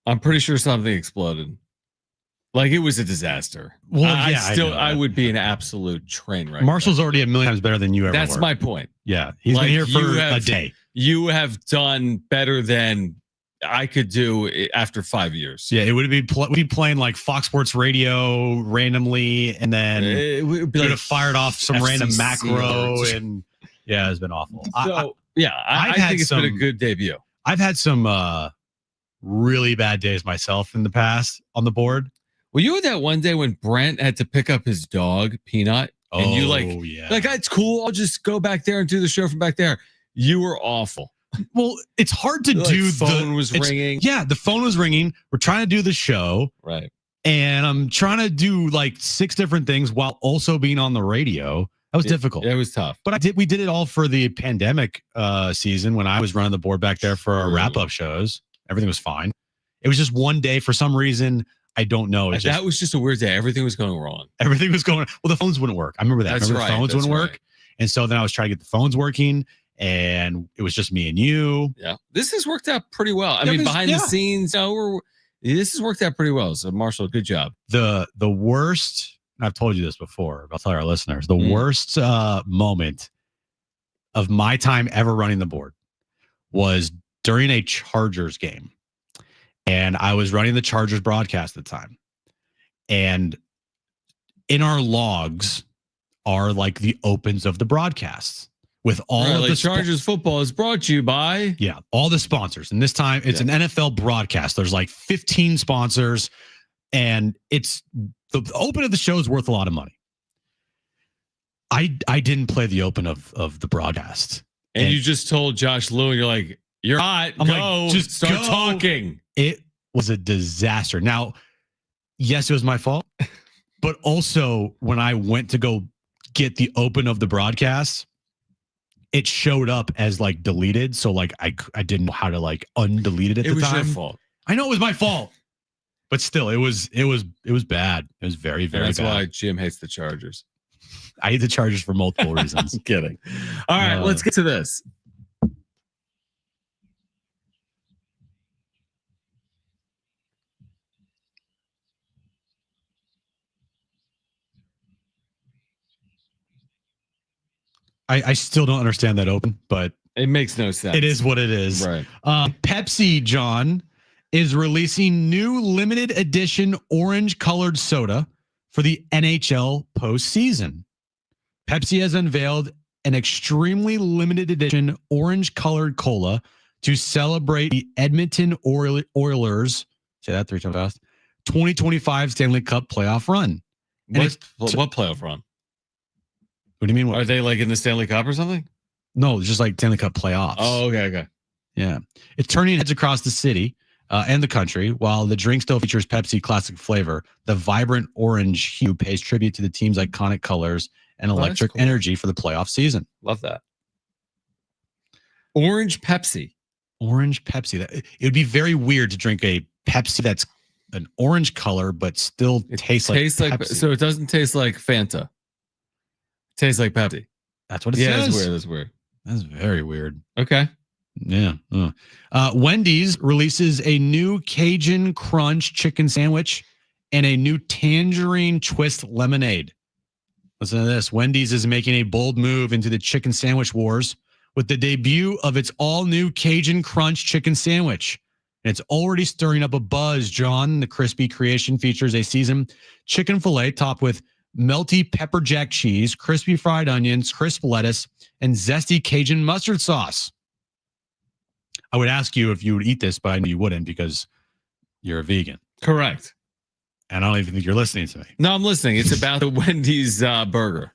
I'm pretty sure something exploded. Like it was a disaster. Well, I would be an absolute train wreck. Marshall's already a million times better than you ever That's were. my point. Yeah, he's been here for a day. You have done better than I could do after 5 years. Yeah, it would be we'd be playing like Fox Sports Radio randomly, and then It would be would like have fired off some FCC random macro, or- and yeah, it's been awful. So I think it's been a good debut. I've had some really bad days myself in the past on the board. Well, you were that one day when Brent had to pick up his dog, Peanut, and you like it's cool. I'll just go back there and do the show from back there. You were awful. Well, it's hard to do. The phone was ringing. Yeah, the phone was ringing. We're trying to do the show. Right. And I'm trying to do like 6 different things while also being on the radio. That was difficult. It was tough. But we did it all for the pandemic season when I was running the board back there for our wrap-up shows. Everything was fine. It was just one day for some reason. I don't know. That was just a weird day. Everything was going wrong. Everything was going. Well, the phones wouldn't work. I remember that. The phones wouldn't work. And so then I was trying to get the phones working, and it was just me and you. Yeah. This has worked out pretty well. I mean, behind the scenes, this has worked out pretty well. So, Marshall, good job. The worst, I've told you this before, I'll tell our listeners, the worst moment of my time ever running the board was during a Chargers game. And I was running the Chargers broadcast at the time. And in our logs are like the opens of the broadcasts with all of the Chargers football is brought to you by. Yeah, all the sponsors. And this time it's an NFL broadcast. There's like 15 sponsors, and it's the open of the show is worth a lot of money. I didn't play the open of the broadcast. And you just told Josh Lou, and you're like, you're hot. I'm like, just start talking. It was a disaster. Now, yes, it was my fault. But also, when I went to go get the open of the broadcast, it showed up as like deleted. So like I didn't know how to like undelete it at the time. It was your fault. I know it was my fault. But still, it was bad. It was very, very bad. That's why Jim hates the Chargers. I hate the Chargers for multiple reasons. I'm kidding. All right, let's get to this. I still don't understand that open, but it makes no sense. It is what it is. Right. Pepsi, John, is releasing new limited edition orange colored soda for the NHL postseason. Pepsi has unveiled an extremely limited edition orange colored cola to celebrate the Edmonton Oilers, say that 3 times fast, 2025 Stanley Cup playoff run. What playoff run? What do you mean? Are they like in the Stanley Cup or something? No, it's just like Stanley Cup playoffs. Oh, okay. Yeah. It's turning heads across the city and the country. While the drink still features Pepsi classic flavor, the vibrant orange hue pays tribute to the team's iconic colors and electric energy for the playoff season. Love that. Orange Pepsi. Orange Pepsi. It would be very weird to drink a Pepsi that's an orange color, but still tastes like Pepsi. So it doesn't taste like Fanta. It tastes like Pepsi. That's what it says. That's weird. That's very weird. Okay. Yeah. Wendy's releases a new Cajun Crunch chicken sandwich and a new tangerine twist lemonade. Listen to this. Wendy's is making a bold move into the chicken sandwich wars with the debut of its all-new Cajun Crunch chicken sandwich. And it's already stirring up a buzz, John. The crispy creation features a seasoned chicken fillet topped with melty pepper jack cheese, crispy fried onions, crisp lettuce, and zesty Cajun mustard sauce. I would ask you if you would eat this, but I know you wouldn't because you're a vegan. Correct. And I don't even think you're listening to me. No, I'm listening. It's about the Wendy's burger.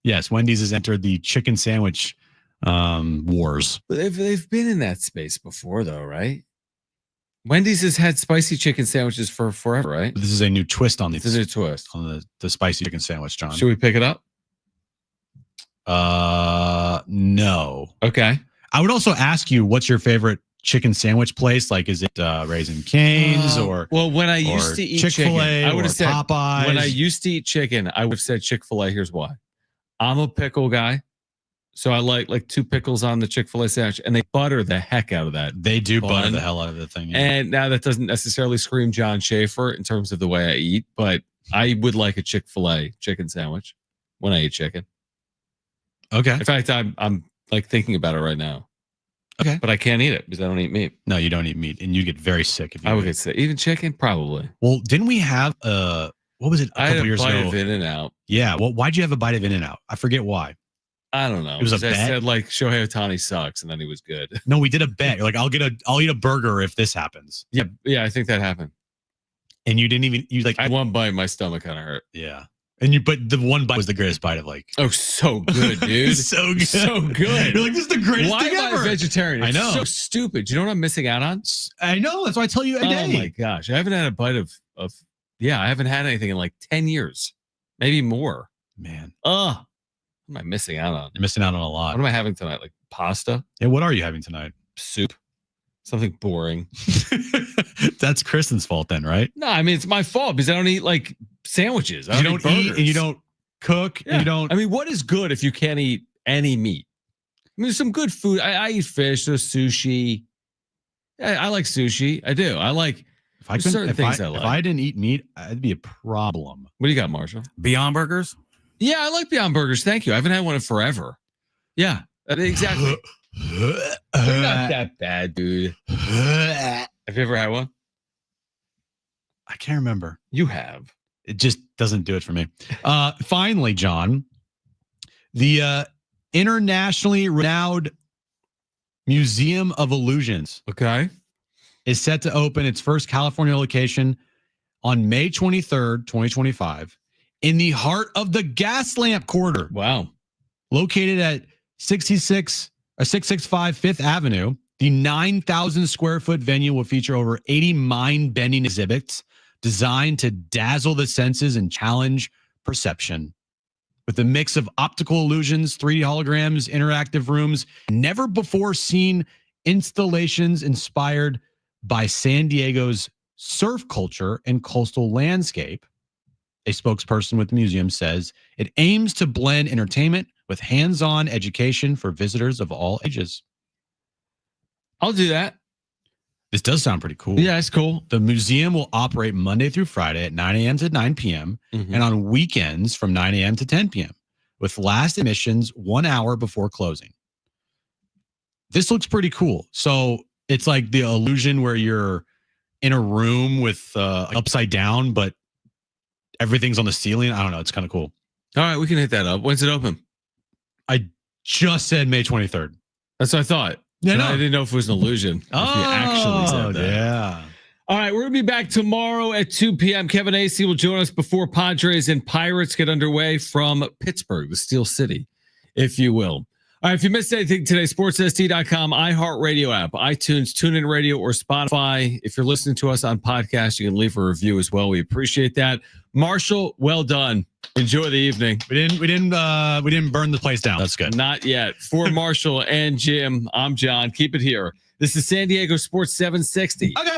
Yes, Wendy's has entered the chicken sandwich wars. They've been in that space before, though, right? Wendy's has had spicy chicken sandwiches for forever, right? This is a new twist on This is a twist on the spicy chicken sandwich, John. Should we pick it up? No. Okay. I would also ask you, what's your favorite chicken sandwich place? Like, is it Raising Cane's or when I used to eat Chick-fil-A? Chicken, I would have said Popeyes. When I used to eat chicken, I would have said Chick-fil-A. Here's why: I'm a pickle guy, so I like 2 pickles on the Chick-fil-A sandwich, and they butter the heck out of that. They do butter the hell out of the thing. Yeah. And now that doesn't necessarily scream John Schaefer in terms of the way I eat, but I would like a Chick-fil-A chicken sandwich when I eat chicken. Okay. In fact, I'm like thinking about it right now. Okay. But I can't eat it because I don't eat meat. No, you don't eat meat, and you get very sick if you I would do. get sick. Even chicken, probably. Well, didn't we have what was it a I couple had a years bite ago? of In-N-Out. Yeah. Well, why'd you have a bite of In-N-Out? I forget why. I don't know. It was a 'Cause I bet? said like Shohei Ohtani sucks, and then he was good. No, we did a bet. You're like, I'll eat a burger if this happens. Yeah, I think that happened. And you didn't even you like I one bite, my stomach kind of hurt. yeah. And but the one bite was the greatest bite of like Oh, so good, dude. so good. So good. You're like, this is the greatest Why thing am I ever. a vegetarian? I It's know. so stupid. You know what I'm missing out on? I know. That's why I tell you every day. Oh my gosh. I haven't had a bite of I haven't had anything in like 10 years. Maybe more. Man, What am I missing out on? you're missing out on a What lot. am I having tonight? Like pasta? Hey, what are you having tonight? Soup? Something boring. That's Kristen's fault then, right? No, I mean it's my fault because I don't eat like sandwiches. I You don't don't eat burgers. and you don't cook and you don't I mean, what is good if you can't eat any meat? I mean, there's some good food. I eat fish. There's sushi. I like sushi. I do. I like. if I There's couldn't certain if things I, I if like. I didn't eat meat, it'd be a problem. What do you got, Marshall? Beyond Burgers. Yeah, I like Beyond Burgers. Thank you. I haven't had one in forever. Yeah, exactly. They're not that bad, dude. I Have you ever had one? can't remember. You have. It just doesn't do it for me. Finally, John, the internationally renowned Museum of Illusions Okay. is set to open its first California location on May 23rd, 2025, in the heart of the gas lamp corridor, Wow. located at 665 Fifth Avenue. The 9,000 square foot venue will feature over 80 mind bending exhibits designed to dazzle the senses and challenge perception. With a mix of optical illusions, 3D holograms, interactive rooms, never before seen installations inspired by San Diego's surf culture and coastal landscape. A spokesperson with the museum says it aims to blend entertainment with hands-on education for visitors of all ages. I'll do that. This does sound pretty cool. Yeah, it's cool. The museum will operate Monday through Friday at 9 a.m. to 9 p.m. Mhm. and on weekends from 9 a.m. to 10 p.m. with last admissions 1 hour before closing. This looks pretty cool. So it's like the illusion where you're in a room with upside down, but everything's on the ceiling. I don't know. It's kind of cool. All right, we can hit that up. When's it open? I just said May 23rd. That's what I thought. Yeah, And no. I didn't know if it was an illusion. If you actually said that. Yeah. All right, we're going to be back tomorrow at 2 p.m. Kevin Acey will join us before Padres and Pirates get underway from Pittsburgh, the Steel City, if you will. All right, if you missed anything today, sportsst.com, iHeartRadio app, iTunes, TuneIn Radio, or Spotify. If you're listening to us on podcast, you can leave a review as well. We appreciate that. Marshall, well done. Enjoy the evening. We didn't burn the place down. That's good. Not yet. For Marshall and Jim, I'm John. Keep it here. This is San Diego Sports 760. Okay.